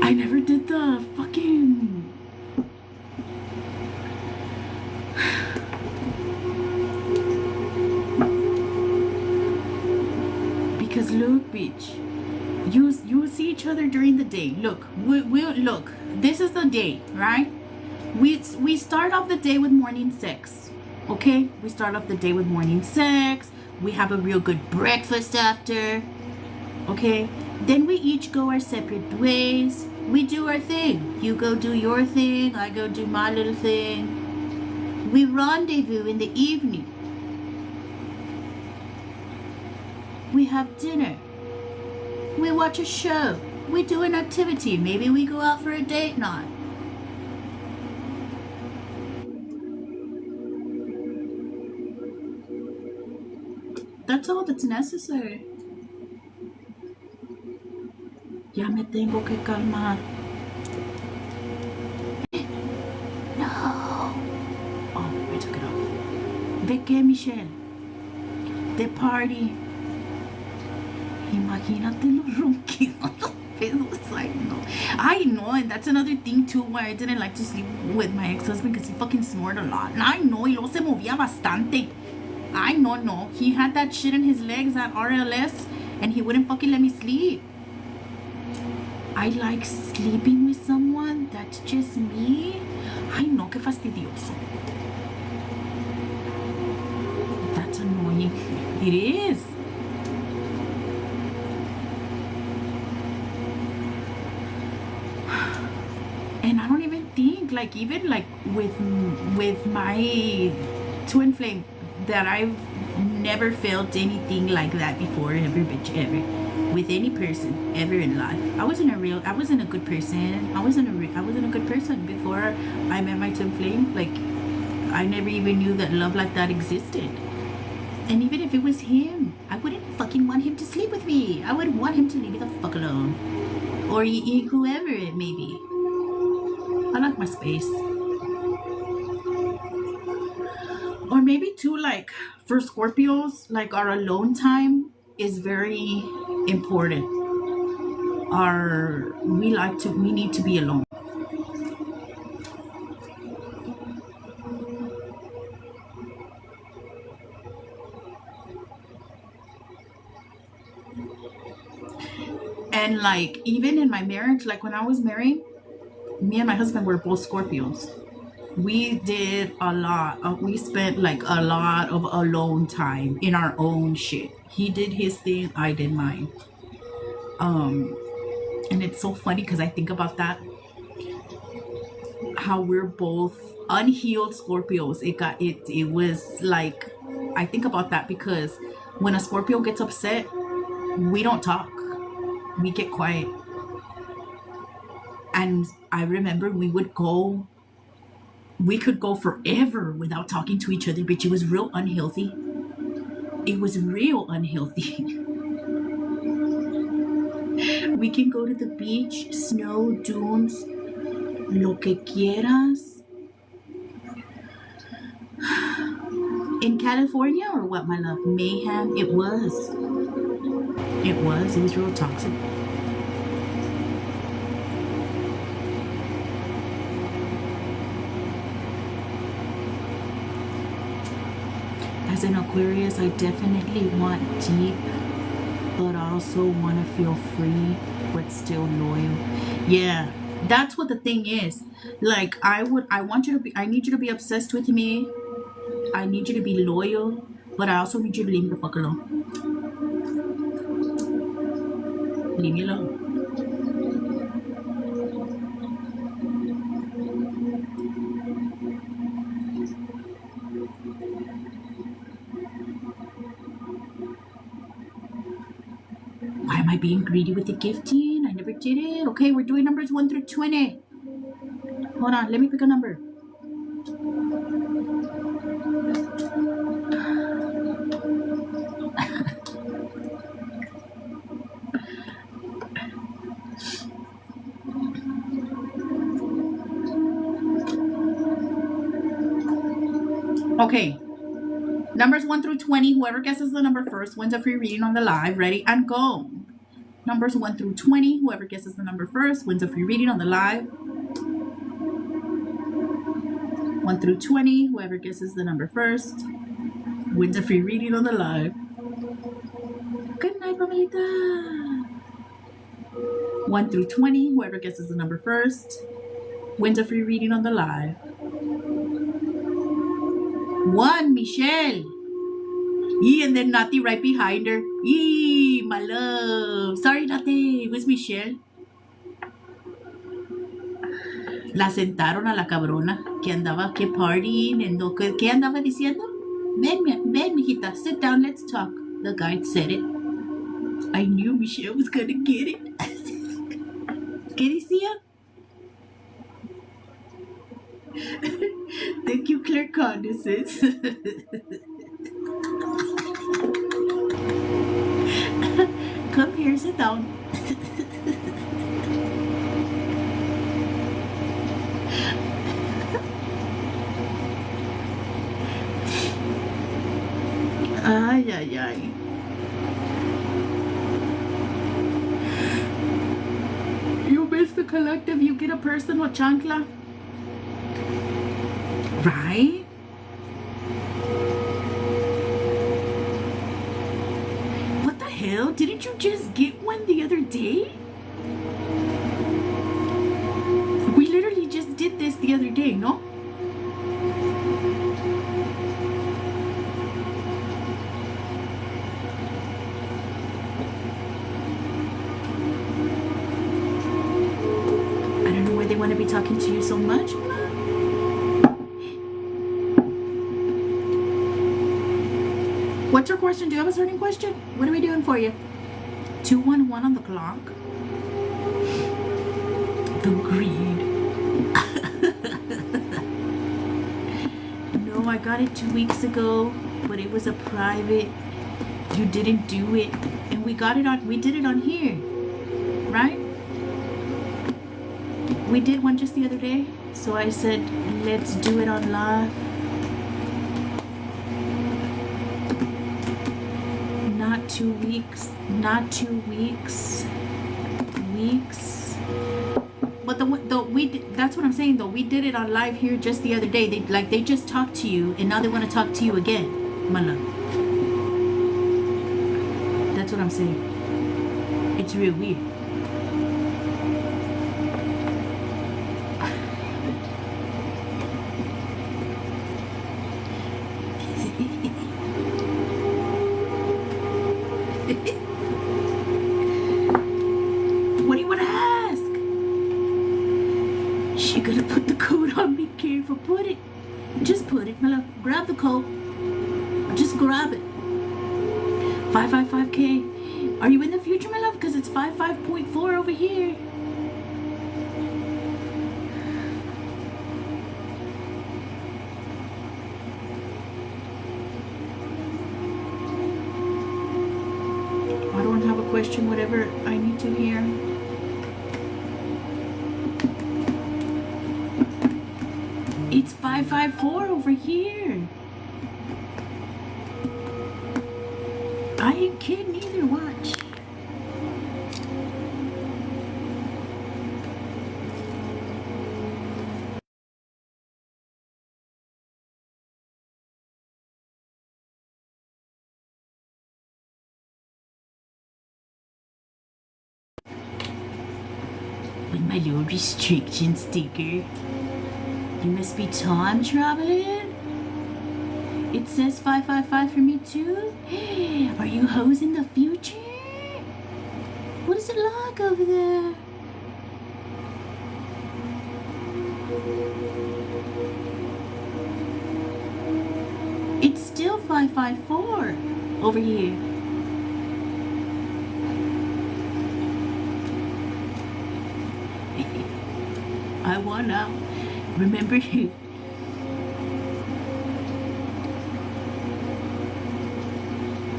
I never did the fucking. Because look, bitch. You see each other during the day. Look, we look. This is the day, right? We start off the day with morning sex. Okay? We start off the day with morning sex. We have a real good breakfast after. Okay? Then we each go our separate ways. We do our thing. You go do your thing. I go do my little thing. We rendezvous in the evening. We have dinner. We watch a show. We do an activity. Maybe we go out for a date night. That's all that's necessary. Ya me tengo que calmar. No. Oh, I took it off. ¿De qué, Michelle? The party. Imagínate los ronquidos. It's like, no. I know, and that's another thing too why I didn't like to sleep with my ex-husband, because he fucking snored a lot. And I know, y luego se movía bastante. I know, no. He had that shit in his legs, that RLS, and he wouldn't fucking let me sleep. I like sleeping with someone that's just me. Ay, no, qué fastidioso. That's annoying. It is. And I don't even think, like, even like with my twin flame, that I've never felt anything like that before, ever, bitch, ever, with any person ever in life. I wasn't a good person. I wasn't a good person before I met my twin flame. Like, I never even knew that love like that existed. And even if it was him, I wouldn't fucking want him to sleep with me. I would want him to leave me the fuck alone, or whoever it may be. I like my space. Or maybe too, like, for Scorpios, like, our alone time is very important. We need to be alone. And like, even in my marriage, like when I was married, me and my husband were both Scorpios. We did a lot we spent like a lot of alone time in our own shit. He did his thing, I did mine. And it's so funny because I think about that, how we're both unhealed Scorpios. It was like, I think about that because when a Scorpio gets upset, we don't talk, we get quiet. And I remember we could go forever without talking to each other, but it was real unhealthy. It was real unhealthy. We can go to the beach, snow, dunes, lo que quieras. In California, or what, my love? Mayhem. It was real toxic. As an Aquarius, I definitely want deep, but I also want to feel free, but still loyal. Yeah, that's what the thing is. Like, I need you to be obsessed with me. I need you to be loyal, but I also need you to leave me the fuck alone. Leave me alone. Why am I being greedy with the gifting? I never did it. Okay, we're doing numbers 1 through 20. Hold on, let me pick a number. Okay. Numbers 1 through 20. Whoever guesses the number first wins a free reading on the live. Ready and go. Numbers 1 through 20. Whoever guesses the number first wins a free reading on the live. 1 through 20. Whoever guesses the number first wins a free reading on the live. Good night, Pamelita. 1 through 20. Whoever guesses the number first wins a free reading on the live. 1, Michelle. And then Nati right behind her. My love. Sorry, Nati. It was Michelle. La sentaron a la cabrona que andaba que partying and ¿qué andaba diciendo? Ven, mijita, sit down, let's talk. The guide said it. I knew Michelle was gonna get it. ¿Qué decía? Thank you, Claire Condescends. Come here, sit down. Ay, ay, ay. You miss the collective, you get a personal chancla. Right? What the hell? Didn't you just get one the other day? We literally just did this the other day, no? I don't know why they want to be talking to you so much. What's your question? Do you have a certain question? What are we doing for you? 211 on the clock. The greed. No, I got it 2 weeks ago, but it was a private. You didn't do it, and we did it on here, right? We did one just the other day, so I said, let's do it on live. Not 2 weeks, not 2 weeks, weeks. But that's what I'm saying though. We did it on live here just the other day. They just talked to you, and now they want to talk to you again, my love. That's what I'm saying. It's real weird. What do you want to ask? She gonna put the code on me. Careful, put it. Just put it, my love. Grab the code. Just grab it. 555K. Are you in the future, my love? Because it's 55.4 over here. I don't have a question, whatever I need to hear. It's 554 over here. I ain't kidding either, watch. With my little restriction sticker. You must be time traveling. It says 555 for me too. Are you hoes in the future? What is it like over there? It's still 554 over here. I won out. Remember who?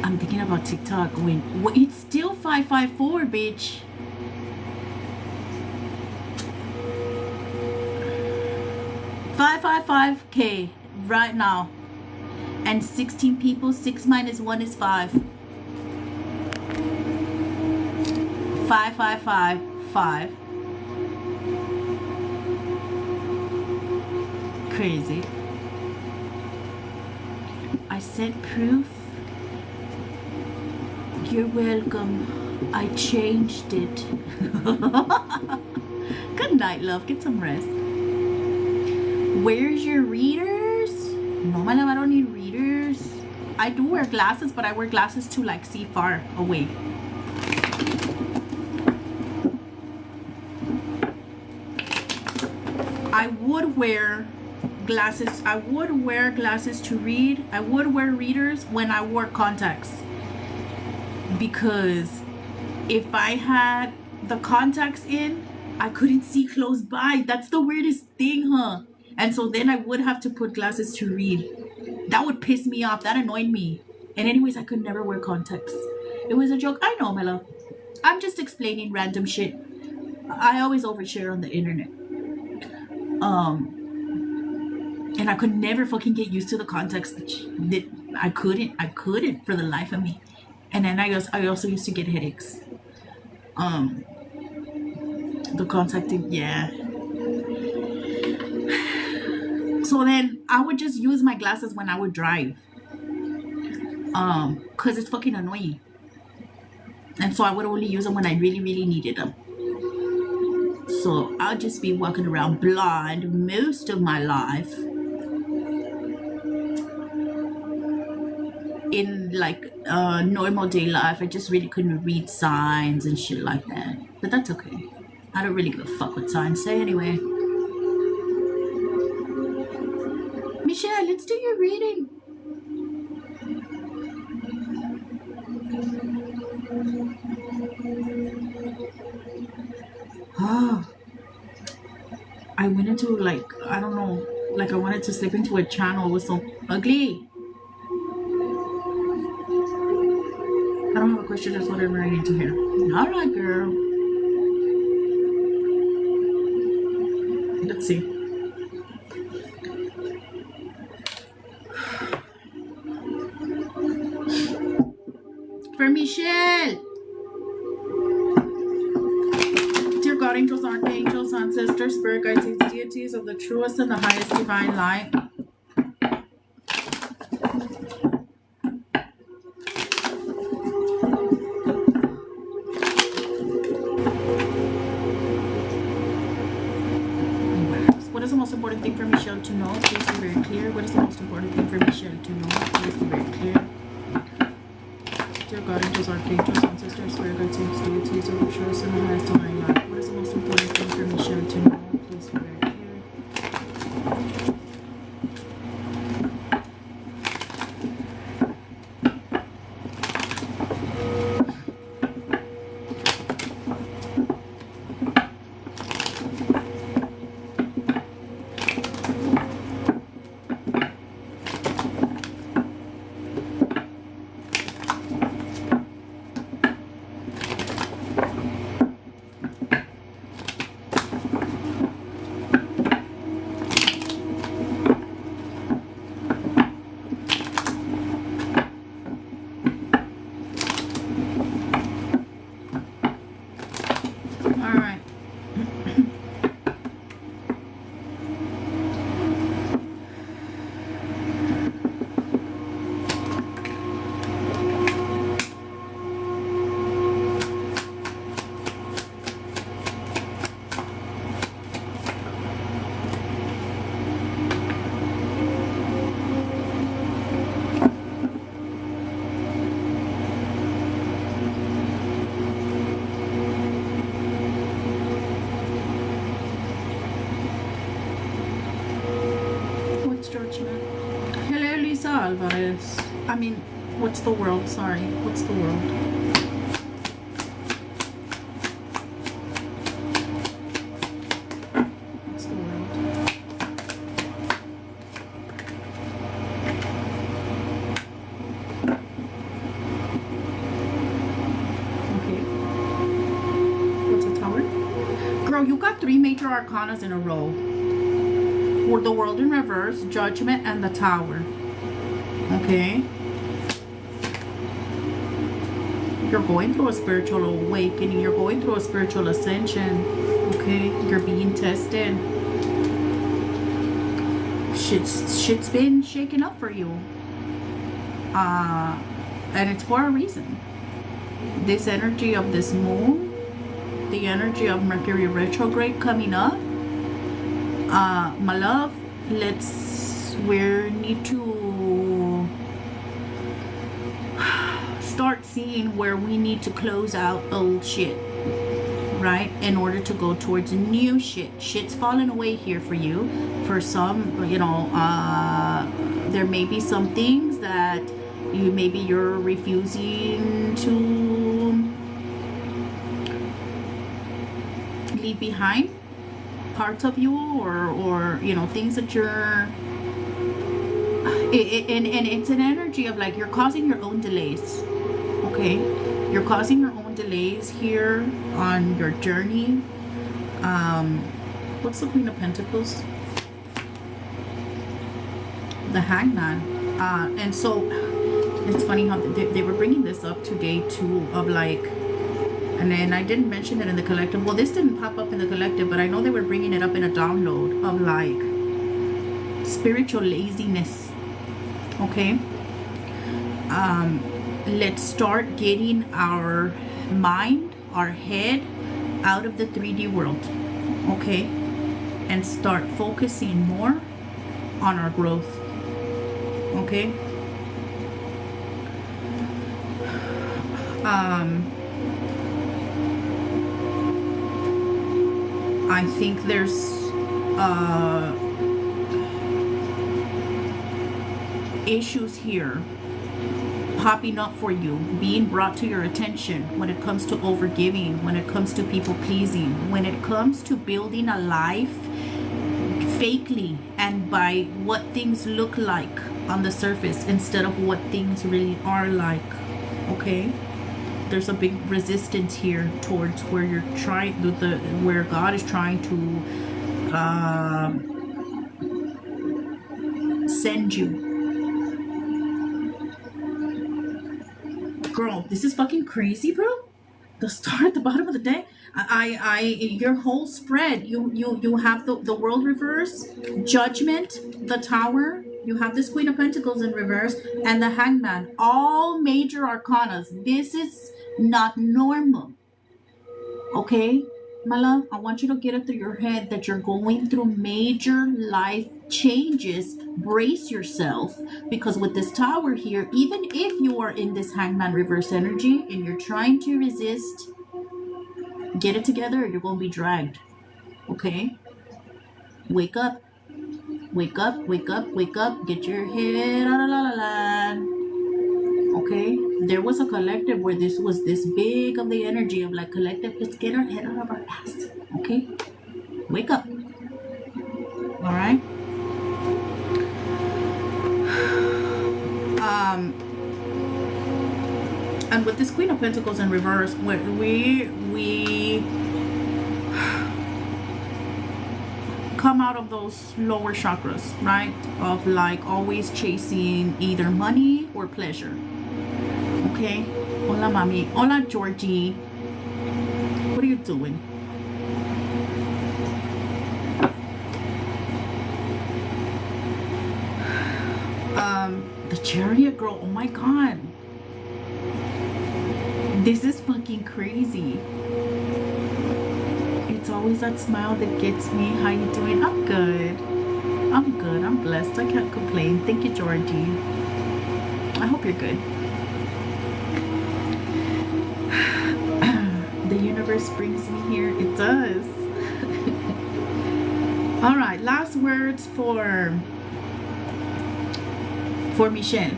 I'm thinking about TikTok when it's still 554, bitch. $555K right now. and 16 people. 6 minus 1 is 5. 5, 5, 5, 5. Crazy. I sent proof. You're welcome. I changed it. Good night, love. Get some rest. Where's your readers? No, my love, I don't need readers. I do wear glasses, but I wear glasses to like see far away. I would wear glasses. I would wear glasses to read. I would wear readers when I wore contacts. Because if I had the contacts in, I couldn't see close by. That's the weirdest thing, huh? And so then I would have to put glasses to read. That would piss me off. That annoyed me. And anyways, I could never wear contacts. It was a joke. I know, my love. I'm just explaining random shit. I always overshare on the internet. And I could never fucking get used to the contacts. I couldn't for the life of me. And then I also used to get headaches. The contact thing, yeah. So then I would just use my glasses when I would drive. Cause it's fucking annoying. And so I would only use them when I really, really needed them. So I'll just be walking around blind most of my life. In like normal day life, I just really couldn't read signs and shit like that. But that's okay. I don't really give a fuck what signs say anyway. Michelle, let's do your reading. Oh, I went into like, I don't know, like I wanted to slip into a channel. It was so ugly. I don't have a question, that's what I'm writing to here. All right, girl. Let's see. For Michelle. Dear God, angels, archangels, ancestors, spirit guides, and deities of the truest and the highest divine light. What is the most important thing for Michelle to know? Please be very clear. What is the most important thing for Michelle to know? Please be very clear. Dear God, angels, archangels, ancestors, spirit guides, and deities of the truest and the highest divine light. What is the most important thing for Michelle to know? Please be very clear. Hello, Lisa Alvarez. I mean, what's the world? Sorry, what's the world? What's the world? Okay. What's a tower? Girl, you got 3 major arcanas in a row. The world in reverse, judgment, and the tower. Okay? You're going through a spiritual awakening. You're going through a spiritual ascension. Okay? You're being tested. Shit's been shaken up for you. And it's for a reason. This energy of this moon, the energy of Mercury retrograde coming up, my love, we need to start seeing where we need to close out old shit, right, in order to go towards new shit. Shit's falling away here for you. For some, you know, there may be some things that you're refusing to leave behind, parts of you, or you know, things that you're and it's an energy of like you're causing your own delays. Okay, you're causing your own delays here on your journey. What's the Queen of Pentacles? The Hangman. And so it's funny how they were bringing this up today too, of like, and then I didn't mention it in the collective. Well, this didn't pop up in the collective, but I know they were bringing it up in a download of like spiritual laziness. Okay, let's start getting our mind, our head out of the 3D world. Okay, and start focusing more on our growth. Okay. I think there's issues here popping up for you, being brought to your attention when it comes to overgiving, when it comes to people pleasing, when it comes to building a life fakely and by what things look like on the surface instead of what things really are like. Okay, there's a big resistance here towards where you're trying where God is trying to send you. Girl, this is fucking crazy, bro. The star at the bottom of the deck. Your whole spread, you have the world reverse, judgment, the tower. You have this Queen of Pentacles in reverse and the Hangman. All major arcanas. This is not normal. Okay, my love, I want you to get it through your head that you're going through major life changes. Brace yourself, because with this tower here, even if you are in this Hangman reverse energy and you're trying to resist, get it together or you're going to be dragged. Okay, wake up. Wake up, wake up, wake up. Get your head out of la la land. Okay? There was a collective where this was this big of the energy of like collective. Let's get our head out of our ass. Okay? Wake up. Alright? And with this Queen of Pentacles in reverse, we come out of those lower chakras, right? Of like always chasing either money or pleasure. Okay? Hola, mami. Hola, Georgie. What are you doing? The Chariot girl. Oh my god. This is fucking crazy. It's always that smile that gets me. How you doing? I'm good. I'm good. I'm blessed. I can't complain. Thank you, Georgie. I hope you're good. The universe brings me here. It does. All right. Last words for Michelle.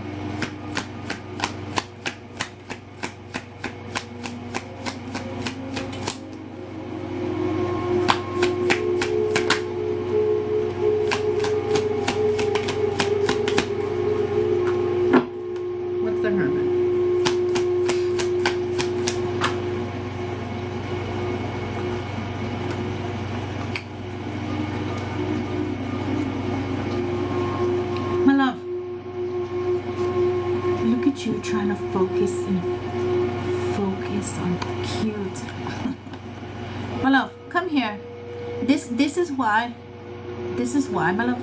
Look at you trying to focus on cute. My love, come here. This is why. This is why, my love.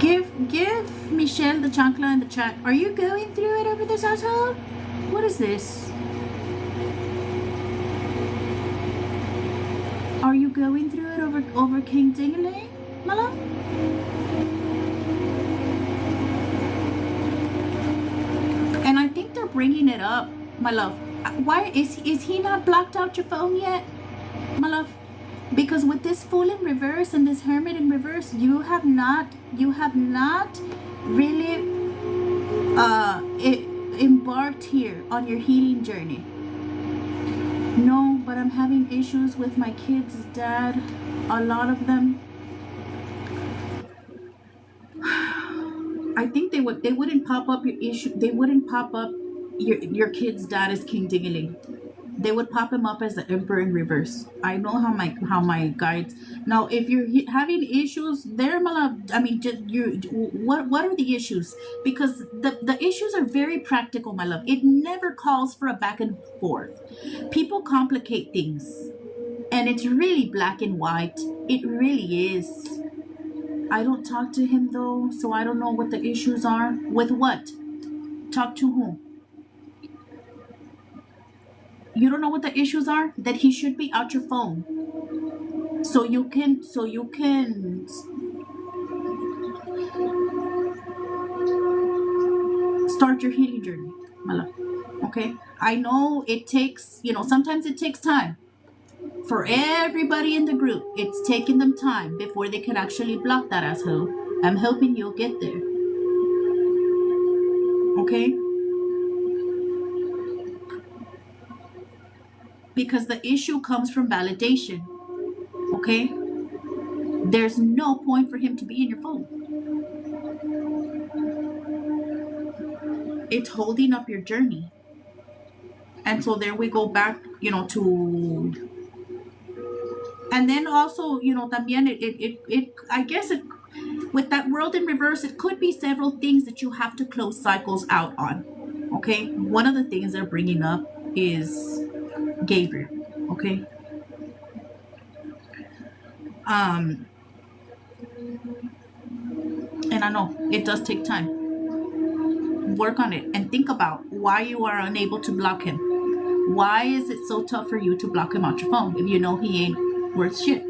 Give Michelle the chancla in the chat. Are you going through it over this household? What is this? Are you going through it over King Dingaling, my love? And I think they're bringing it up, my love. Why is he not blocked out your phone yet, my love? Because with this Fool in reverse and this Hermit in reverse, you have not really embarked here on your healing journey. No, but I'm having issues with my kids' dad. A lot of them. I think they wouldn't pop up your issue. They wouldn't pop up your kid's dad as King Dingaling. They would pop him up as the Emperor in reverse. I know how my guides. Now, if you're having issues there, my love, I mean, what are the issues? Because the issues are very practical, my love. It never calls for a back and forth. People complicate things, and it's really black and white. It really is. I don't talk to him though, so I don't know what the issues are. With what? Talk to whom? You don't know what the issues are? That he should be out your phone. So you can start your healing journey, my love. Okay? I know it takes, sometimes it takes time. For everybody in the group, it's taking them time before they can actually block that asshole. I'm hoping you'll get there. Okay? Because the issue comes from validation. Okay? There's no point for him to be in your phone. It's holding up your journey. And so there we go back, to... And then also, también I guess with that world in reverse, it could be several things that you have to close cycles out on. Okay? One of the things they're bringing up is Gabriel, okay? And I know it does take time. Work on it and think about why you are unable to block him. Why is it so tough for you to block him out your phone if you know he ain't worth shit?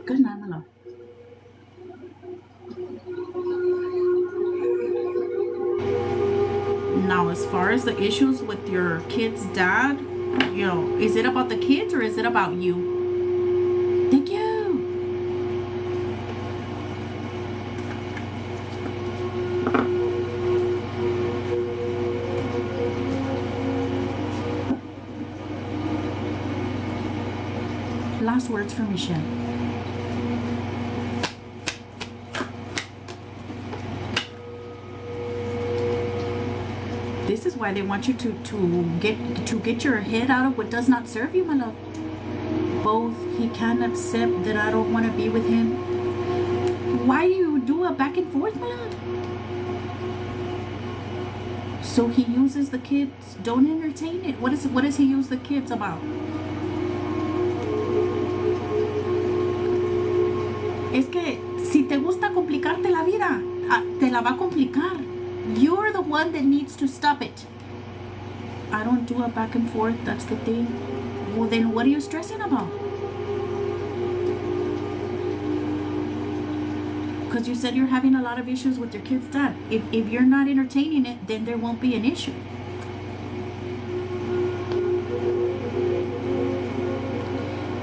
Good night, my love. Now, as far as the issues with your kid's dad, is it about the kids or is it about you? Thank you. Last words from Michelle. This is why they want you to get your head out of what does not serve you, my love. Both he can accept that I don't want to be with him. Why do you do a back and forth, my love? So he uses the kids. Don't entertain it. What does he use the kids about? Es que si te gusta complicarte la vida, te la va a complicar. You're the one that needs to stop it. I don't do a back and forth, that's the thing. Well, then what are you stressing about? Because you said you're having a lot of issues with your kid's dad. If you're not entertaining it, then there won't be an issue.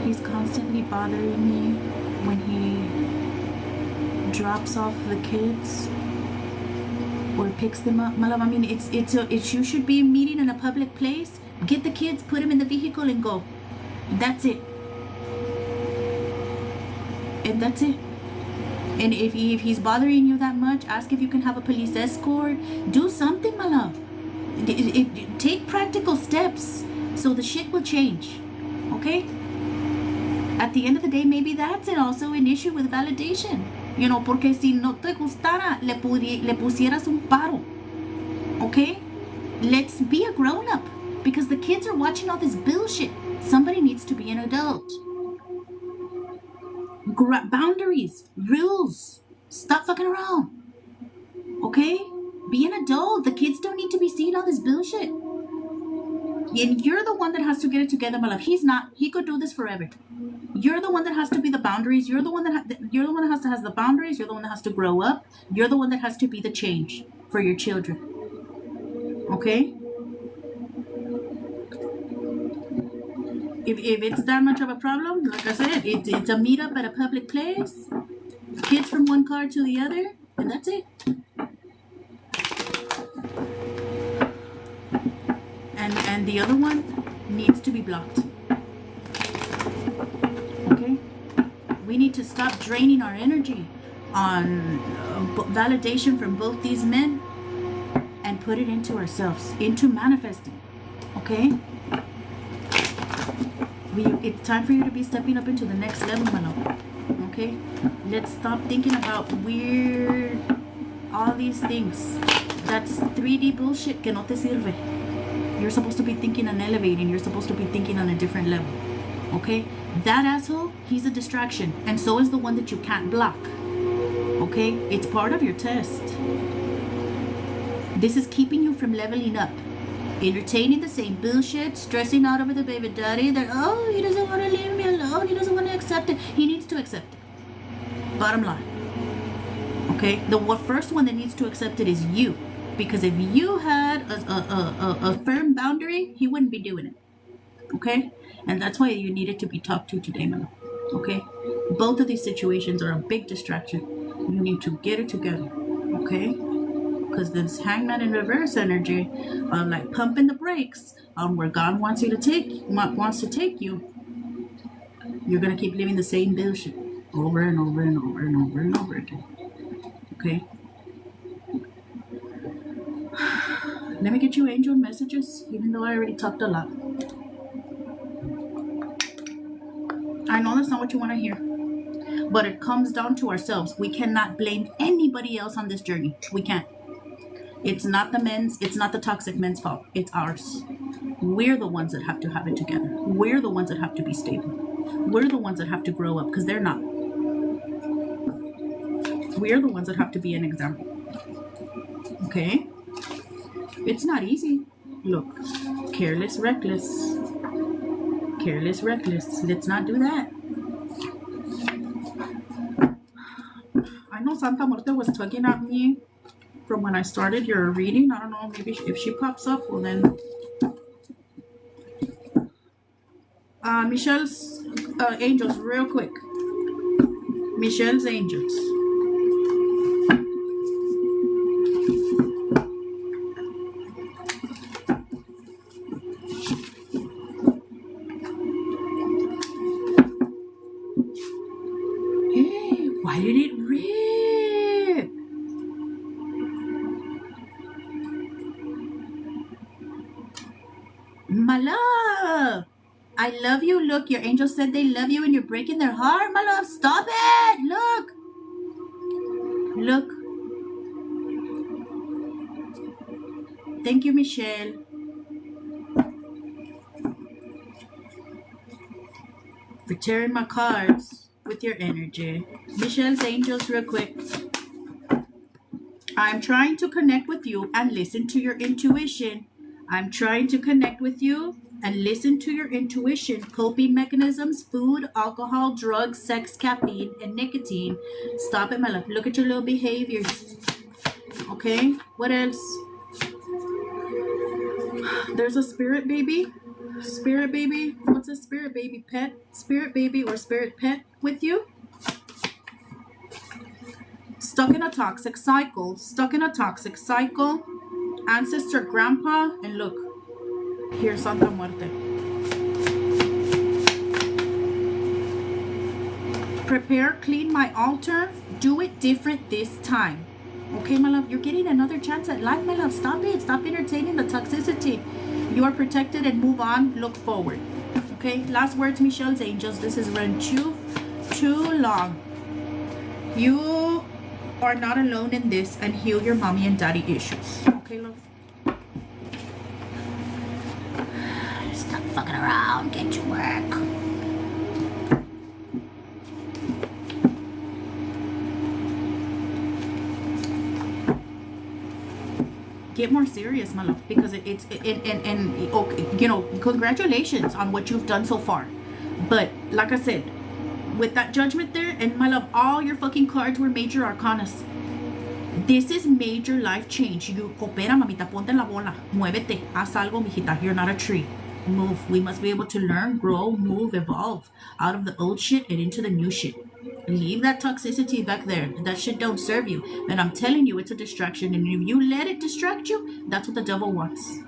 He's constantly bothering me when he drops off the kids or picks them up. My love, I mean, it's you should be meeting in a public place. Get the kids, put them in the vehicle and go. That's it. And that's it. And if he's bothering you that much, ask if you can have a police escort. Do something, my love. Take practical steps so the shit will change. Okay? At the end of the day, maybe that's it. Also an issue with validation. You know, porque si no te gustara, le pusieras un paro. Okay? Let's be a grown-up. Because the kids are watching all this bullshit. Somebody needs to be an adult. Boundaries, rules. Stop fucking around. Okay? Be an adult. The kids don't need to be seeing all this bullshit. And you're the one that has to get it together, my love. He's not. He could do this forever. You're the one that has to be the boundaries. You're the one that has the boundaries. You're the one that has to grow up. You're the one that has to be the change for your children. Okay? If it's that much of a problem, like I said, it's a meetup at a public place. Kids from one car to the other, and that's it. And the other one needs to be blocked. Okay? We need to stop draining our energy on validation from both these men and put it into ourselves, into manifesting. Okay? It's time for you to be stepping up into the next level, my love. Okay? Let's stop thinking about weird, all these things. That's 3D bullshit que no te sirve. You're supposed to be thinking and elevating. You're supposed to be thinking on a different level. Okay? That asshole, he's a distraction. And so is the one that you can't block. Okay? It's part of your test. This is keeping you from leveling up. Entertaining the same bullshit, stressing out over the baby daddy that, oh, he doesn't want to leave me alone. He doesn't want to accept it. He needs to accept it. Bottom line. Okay? The first one that needs to accept it is you. Because if you had a firm boundary, he wouldn't be doing it. Okay? And that's why you needed to be talked to today, man. Okay? Both of these situations are a big distraction. You need to get it together. Okay? Because this hangman in reverse energy, like pumping the brakes on where God wants to take you, you're gonna keep living the same bullshit over and over and over and over and over again. Okay? Let me get you angel messages, even though I already talked a lot. I know that's not what you want to hear, but it comes down to ourselves. We cannot blame anybody else on this journey. We can't. It's not the toxic men's fault. It's ours. We're the ones that have to have it together. We're the ones that have to be stable. We're the ones that have to grow up, because they're not. We're the ones that have to be an example. Okay? It's not easy. Look, careless, reckless. Careless, reckless. Let's not do that. I know Santa Muerte was tugging at me from when I started your reading. I don't know, maybe if she pops up, well then. Michelle's angels, real quick. Michelle's angels. Hey, why did it rip? My love, I love you. Look, your angel said they love you and you're breaking their heart. My love, stop it. Look. Look. Thank you, Michelle. For tearing my cards with your energy. Michelle's angels, real quick. I'm trying to connect with you and listen to your intuition. I'm trying to connect with you and listen to your intuition. Coping mechanisms, food, alcohol, drugs, sex, caffeine, and nicotine. Stop it, my love. Look at your little behaviors. Okay? What else? There's a spirit baby. Spirit baby. What's a spirit baby pet? Spirit baby or spirit pet with you? Stuck in a toxic cycle. Stuck in a toxic cycle. Ancestor, grandpa, and look, here's Santa Muerte. Prepare, clean my altar. Do it different this time. Okay, my love, you're getting another chance at life, my love. Stop it. Stop entertaining the toxicity. You are protected and move on. Look forward. Okay, last words, Michelle's angels. This has run too long. You are not alone in this, and heal your mommy and daddy issues. Okay, love? Stop fucking around. Get to work. Get more serious, my love, because it's okay, you know, congratulations on what you've done so far. But like I said, with that judgment there, and my love, all your fucking cards were major arcanas. This is major life change. You coopera, mamita, ponte en la bola. Muévete. Haz algo, mijita. You're not a tree. Move. We must be able to learn, grow, move, evolve out of the old shit and into the new shit. Leave that toxicity back there. That shit don't serve you. And I'm telling you, it's a distraction. And if you let it distract you, that's what the devil wants.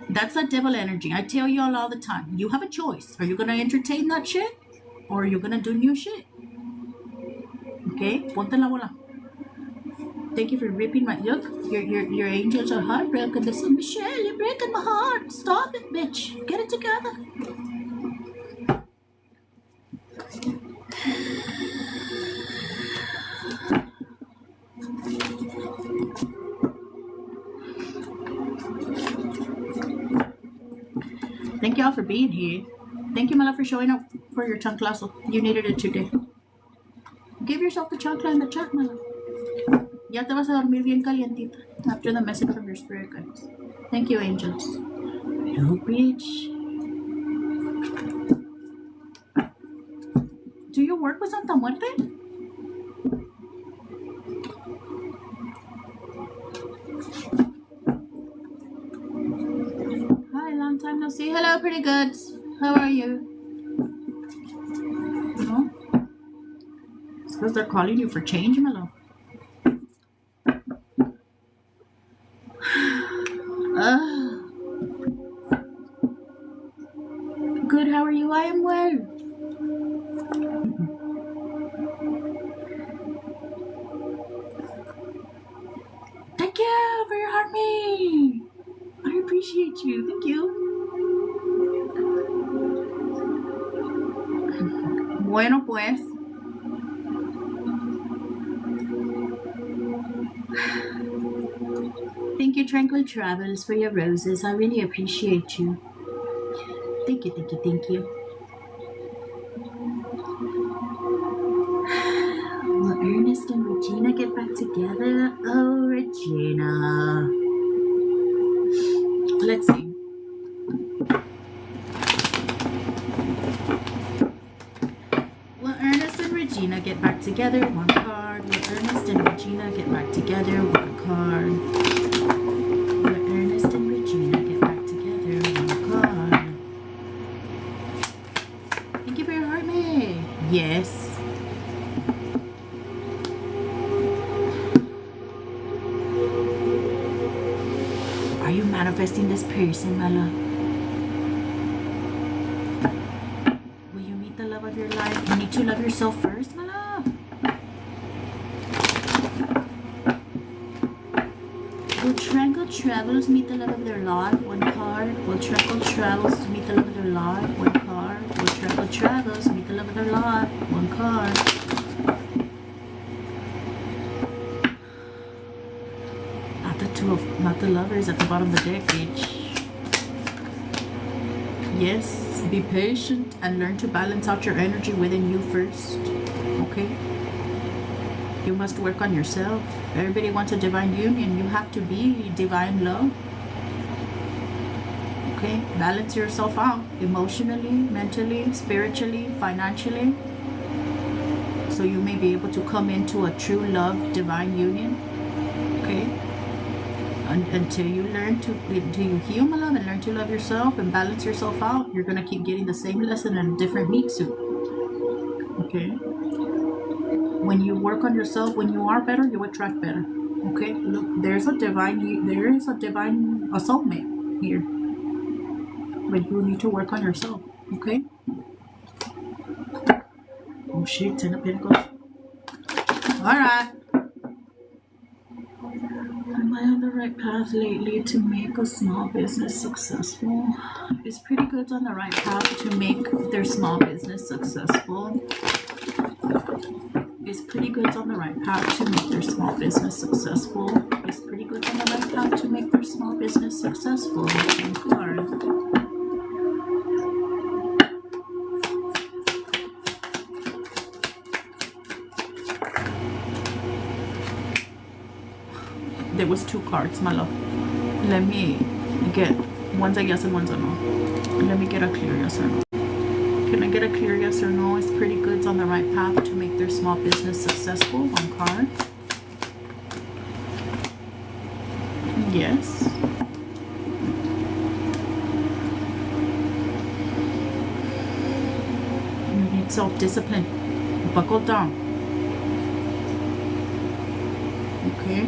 That's that devil energy. I tell y'all all the time. You have a choice. Are you going to entertain that shit? Or are you going to do new shit? Okay? Ponte en la bola. Thank you for ripping my look. Your angels are heartbroken. They say, Michelle, you're breaking my heart. Stop it, bitch. Get it together. Thank y'all for being here. Thank you, my love, for showing up for your chanclazo. You needed it today. Give yourself the chancla in the chat, my love. Ya te vas a dormir bien calientita after the message from your spirit guides. Thank you, angels. No, bitch. Do you work with Santa Muerte? Hi, long time no see. Hello, pretty goods. How are you? No? It's because they're calling you for change, my love. Good, how are you? I am well. Thank you for your heart, me. I appreciate you. Thank you. Bueno, pues. Thank you, Tranquil Travels, for your roses. I really appreciate you. Thank you, thank you, thank you. Will Ernest and Regina get back together? Oh, Regina. Let's see. Will Ernest and Regina get back together? One card. Will Ernest and Regina get back together? One card. Will Ernest and Regina get back together? One card. Thank you for your heart, May. Yes. Are you manifesting this person, my love? Will you meet the love of your life? You need to love yourself first, my love. Will Tranquil Travels meet the love of their life? One card. Will Tranquil Travels meet the love of their life? One card. Will Tranquil Travels meet the love of their life? One card. Not the lovers at the bottom of the deck, bitch. Yes, be patient and learn to balance out your energy within you first. Okay? You must work on yourself. Everybody wants a divine union. You have to be divine love. Okay? Balance yourself out emotionally, mentally, spiritually, financially. So you may be able to come into a true love, divine union. Okay? Until you heal, my love, and learn to love yourself and balance yourself out, you're gonna keep getting the same lesson in a different meat suit. Okay? When you work on yourself, when you are better, you attract better. Okay? Look, there is a soulmate here. But you need to work on yourself. Okay? Oh shit, 10 of Pentacles. Alright. Am I on the right path lately to make a small business successful? Is Pretty Goods on the right path to make their small business successful? is pretty good on the right path to make their small business successful. Is pretty good on the right path to make their small business successful. One card. There was 2 cards, my love. Let me get, one's a yes and one's a no. Let me get a clear yes or no. Can I get a clear yes or no? It's pretty good on the right path to make their small business successful. 1 card. Yes. You need self-discipline. Buckle down. Okay.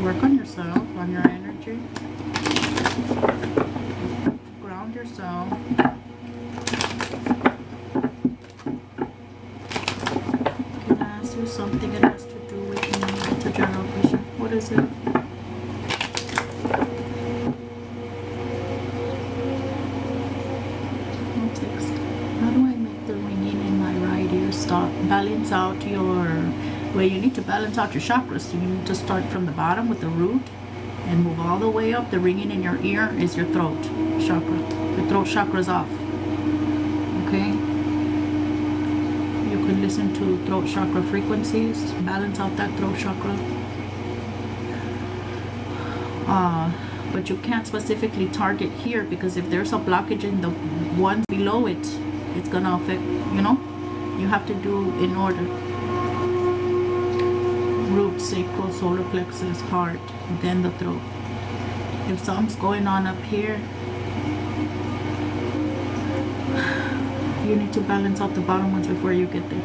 Work on yourself, on your energy. Ground yourself. Can I ask you something that has to do with me? It's a general question. What is it? No text. How do I make the ringing in my right ear stop? Balance out your... Well, you need to balance out your chakras. So you need to start from the bottom with the root and move all the way up. The ringing in your ear is your throat chakra. Your throat chakra is off. Okay? You can listen to throat chakra frequencies. Balance out that throat chakra. But you can't specifically target here, because if there's a blockage in the ones below it, it's gonna affect, you know? You have to do in order. Root, sacral, solar plexus, heart, then the throat. If something's going on up here, you need to balance out the bottom ones before you get there.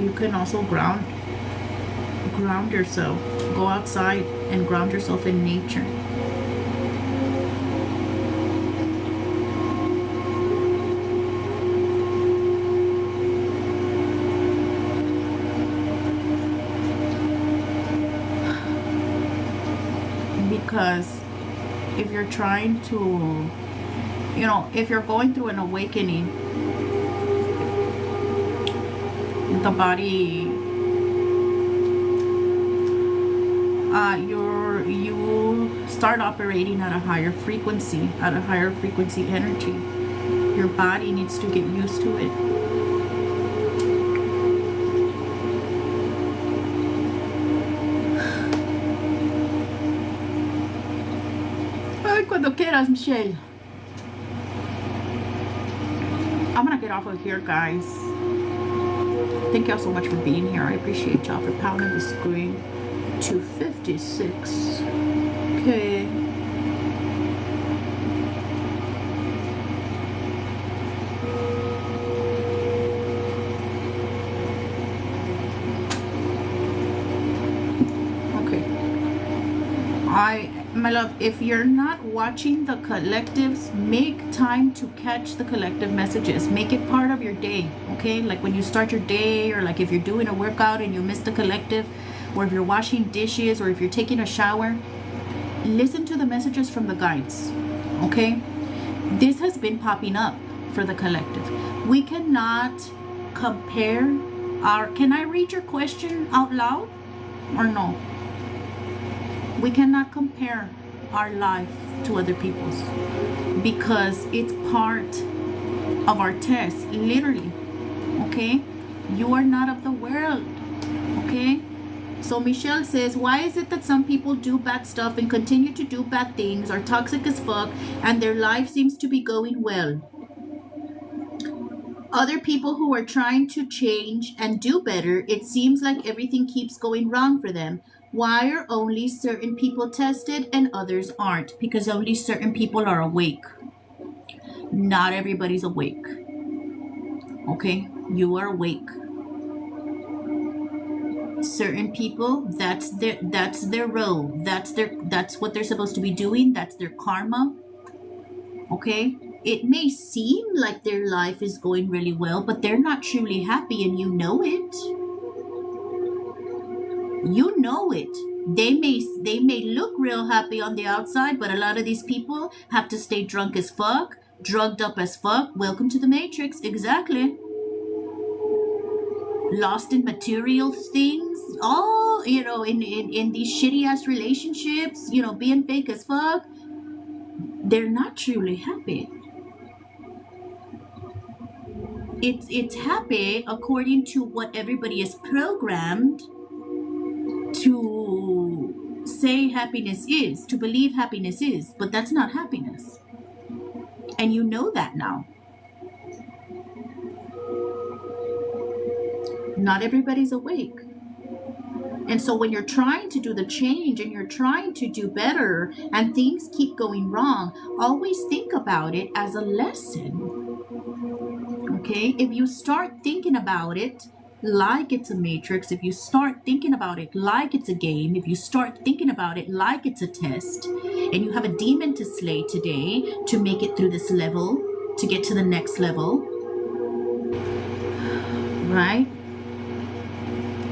You can also ground yourself. Go outside and ground yourself in nature. Because if you're trying to, you know, if you're going through an awakening, the body, you start operating at a higher frequency, energy. Your body needs to get used to it. Cuando quieras, Michelle. I'm gonna get off of here, guys. Thank y'all so much for being here. I appreciate y'all for pounding the screen. 256. Okay. My love, if you're not watching the collectives, make time to catch the collective messages. Make it part of your day, okay? Like when you start your day, or like if you're doing a workout and you miss the collective, or if you're washing dishes, or if you're taking a shower, listen to the messages from the guides, okay? This has been popping up for the collective. We cannot compare our... Can I read your question out loud or no? We cannot compare our life to other people's, because it's part of our test, literally, okay? You are not of the world, okay? So Michelle says, why is it that some people do bad stuff and continue to do bad things, are toxic as fuck, and their life seems to be going well? Other people who are trying to change and do better, it seems like everything keeps going wrong for them. Why are only certain people tested and others aren't? Because only certain people are awake. Not everybody's awake. Okay? You are awake. Certain people, that's their role. That's what they're supposed to be doing. That's their karma. Okay? It may seem like their life is going really well, but they're not truly happy, and you know it. You know it. They may look real happy on the outside, but a lot of these people have to stay drunk as fuck, drugged up as fuck. Welcome to the Matrix. Exactly. Lost in material things, all in these shitty ass relationships, being fake as fuck. They're not truly happy. It's happy according to what everybody is programmed to say happiness is, to believe happiness is, but that's not happiness. And you know that now. Not everybody's awake. And so when you're trying to do the change and you're trying to do better and things keep going wrong, always think about it as a lesson. Okay? If you start thinking about it like it's a matrix, if you start thinking about it like it's a game, if you start thinking about it like it's a test, and you have a demon to slay today to make it through this level, to get to the next level, right?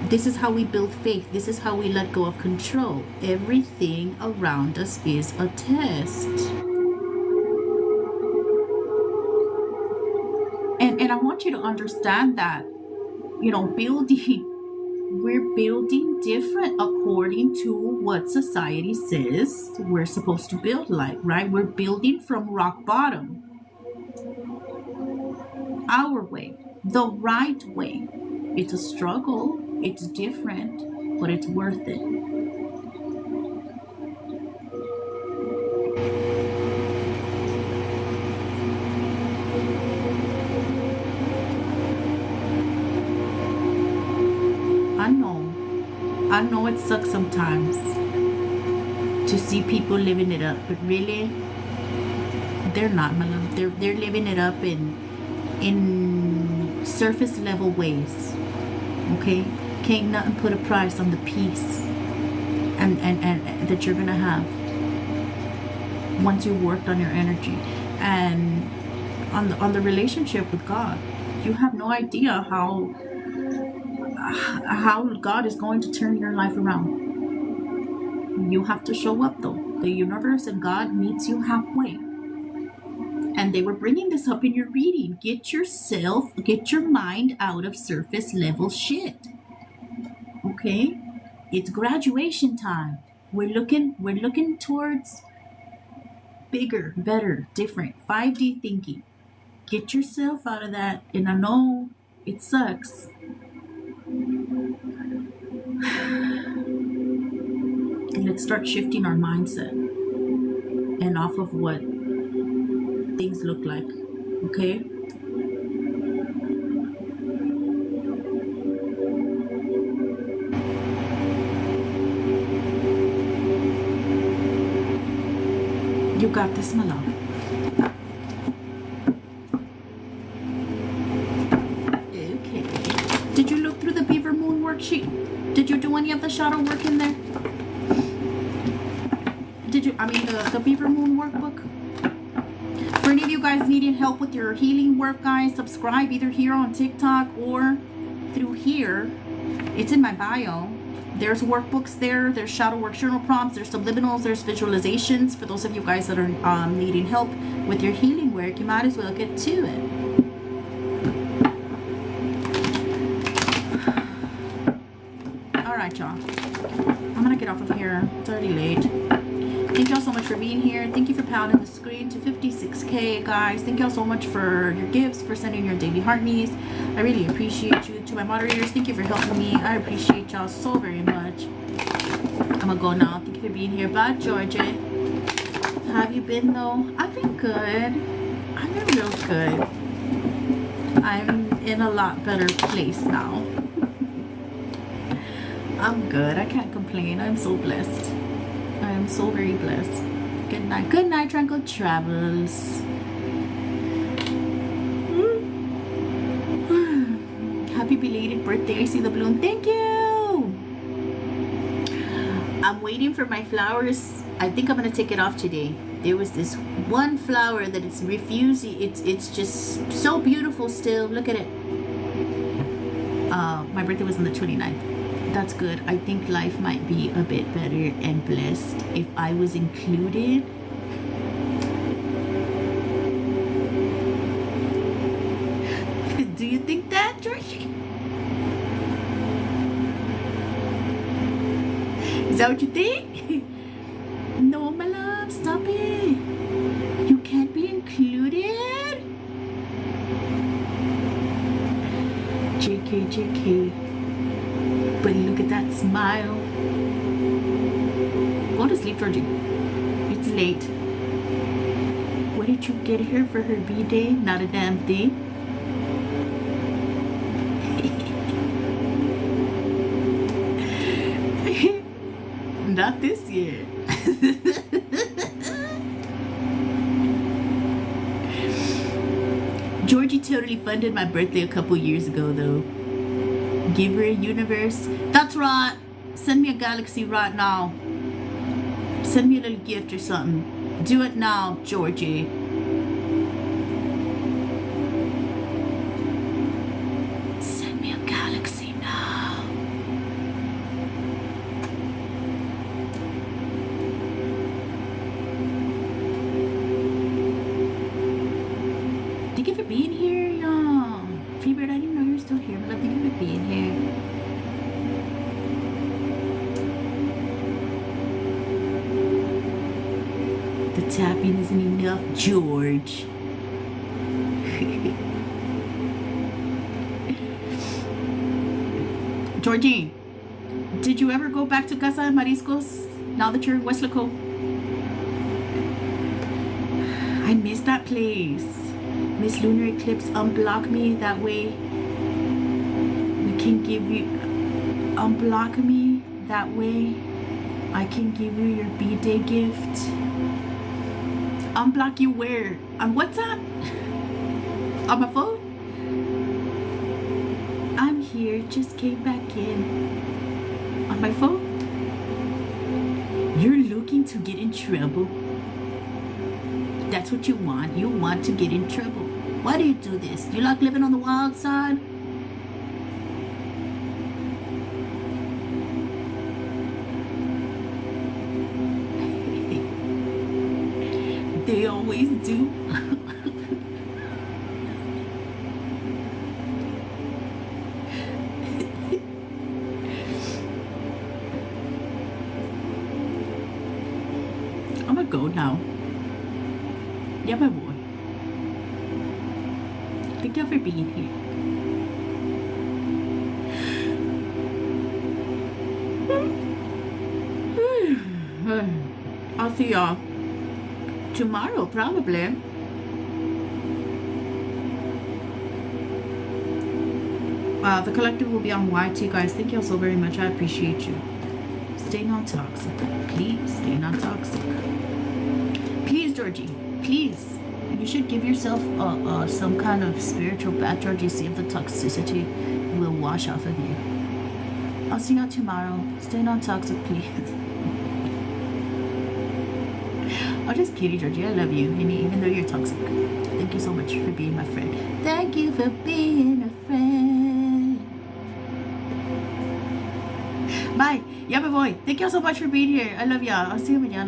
This is how we build faith. This is how we let go of control. Everything around us is a test. And I want you to understand that, we're building different according to what society says we're supposed to build like, right? We're building from rock bottom. Our way, the right way. It's a struggle. It's different, but it's worth it. I know it sucks sometimes to see people living it up, but really, they're not, my love. They're living it up in surface level ways. Okay? Can't nothing put a price on the peace and that you're gonna have once you worked on your energy and on the relationship with God. You have no idea how God is going to turn your life around. You have to show up though. The universe and God meets you halfway. And they were bringing this up in your reading. Get your mind out of surface level shit. Okay? It's graduation time. We're looking towards bigger, better, different, 5D thinking. Get yourself out of that. And I know it sucks. Let's start shifting our mindset and off of what things look like. Okay? You got this, my love. Okay. Did you look through the Beaver Moon worksheet? Did you do any of the shadow work in there? The Beaver Moon workbook? For any of you guys needing help with your healing work, guys, subscribe either here on TikTok or through here. It's in my bio. There's workbooks there. There's shadow work journal prompts. There's subliminals. There's visualizations. For those of you guys that are needing help with your healing work, you might as well get to it. All right, y'all. I'm going to get off of here. It's already late. Thank y'all so much for being here. Thank you for pounding the screen to 56K, guys. Thank y'all so much for your gifts, for sending your daily heart needs. I really appreciate you. To my moderators, thank you for helping me. I appreciate y'all so very much. I'm gonna go now. Thank you for being here. Bye, Georgia. How have you been, though? I've been good. I've been real good. I'm in a lot better place now. I'm good. I can't complain. I'm so blessed. I am so very blessed. Good night. Good night, tranquil travels. Happy belated birthday. I see the balloon. Thank you. I'm waiting for my flowers. I think I'm going to take it off today. There was this one flower that it's refusing. It's just so beautiful still. Look at it. My birthday was on the 29th. That's good. I think life might be a bit better and blessed if I was included. Do you think that, Georgie? Is that what you think? No, my love, stop it. You can't be included. JK, JK. But look at that smile. Go to sleep, Georgie. It's late. What did you get her for her B-day? Not a damn thing. Not this year. Georgie totally funded my birthday a couple years ago, though. Give her a universe. That's right. Send me a galaxy right now. Send me a little gift or something. Do it now, Georgie. Send me a galaxy now. Thank you for being here, y'all. Freebird, I didn't know you were still here, but thank you for being here. The tapping isn't enough, George. Georgie, did you ever go back to Casa de Mariscos now that you're in Weslaco? I miss that place. Miss Lunar Eclipse, unblock me. That way we can give you, unblock me. That way I can give you your B-Day gift. Unblock you where? On WhatsApp? On my phone? I'm here, just came back in. On my phone? You're looking to get in trouble. That's what you want. You want to get in trouble. Why do you do this? You like living on the wild side? They always do. I'm gonna go now. Yeah, my boy. Thank you for being here. I'll see y'all tomorrow, probably. The collective will be on YT, guys. Thank you all so very much. I appreciate you. Stay non-toxic. Please, stay non-toxic. Please, Georgie. Please. You should give yourself some kind of spiritual bath, Georgie. See if the toxicity will wash off of you. I'll see y'all tomorrow. Stay non-toxic, please. I'm just kidding, Georgie. I love you, even though you're toxic. Thank you so much for being my friend. Thank you for being a friend. Bye. Yeah, my boy. Thank you so much for being here. I love y'all. I'll see you mañana.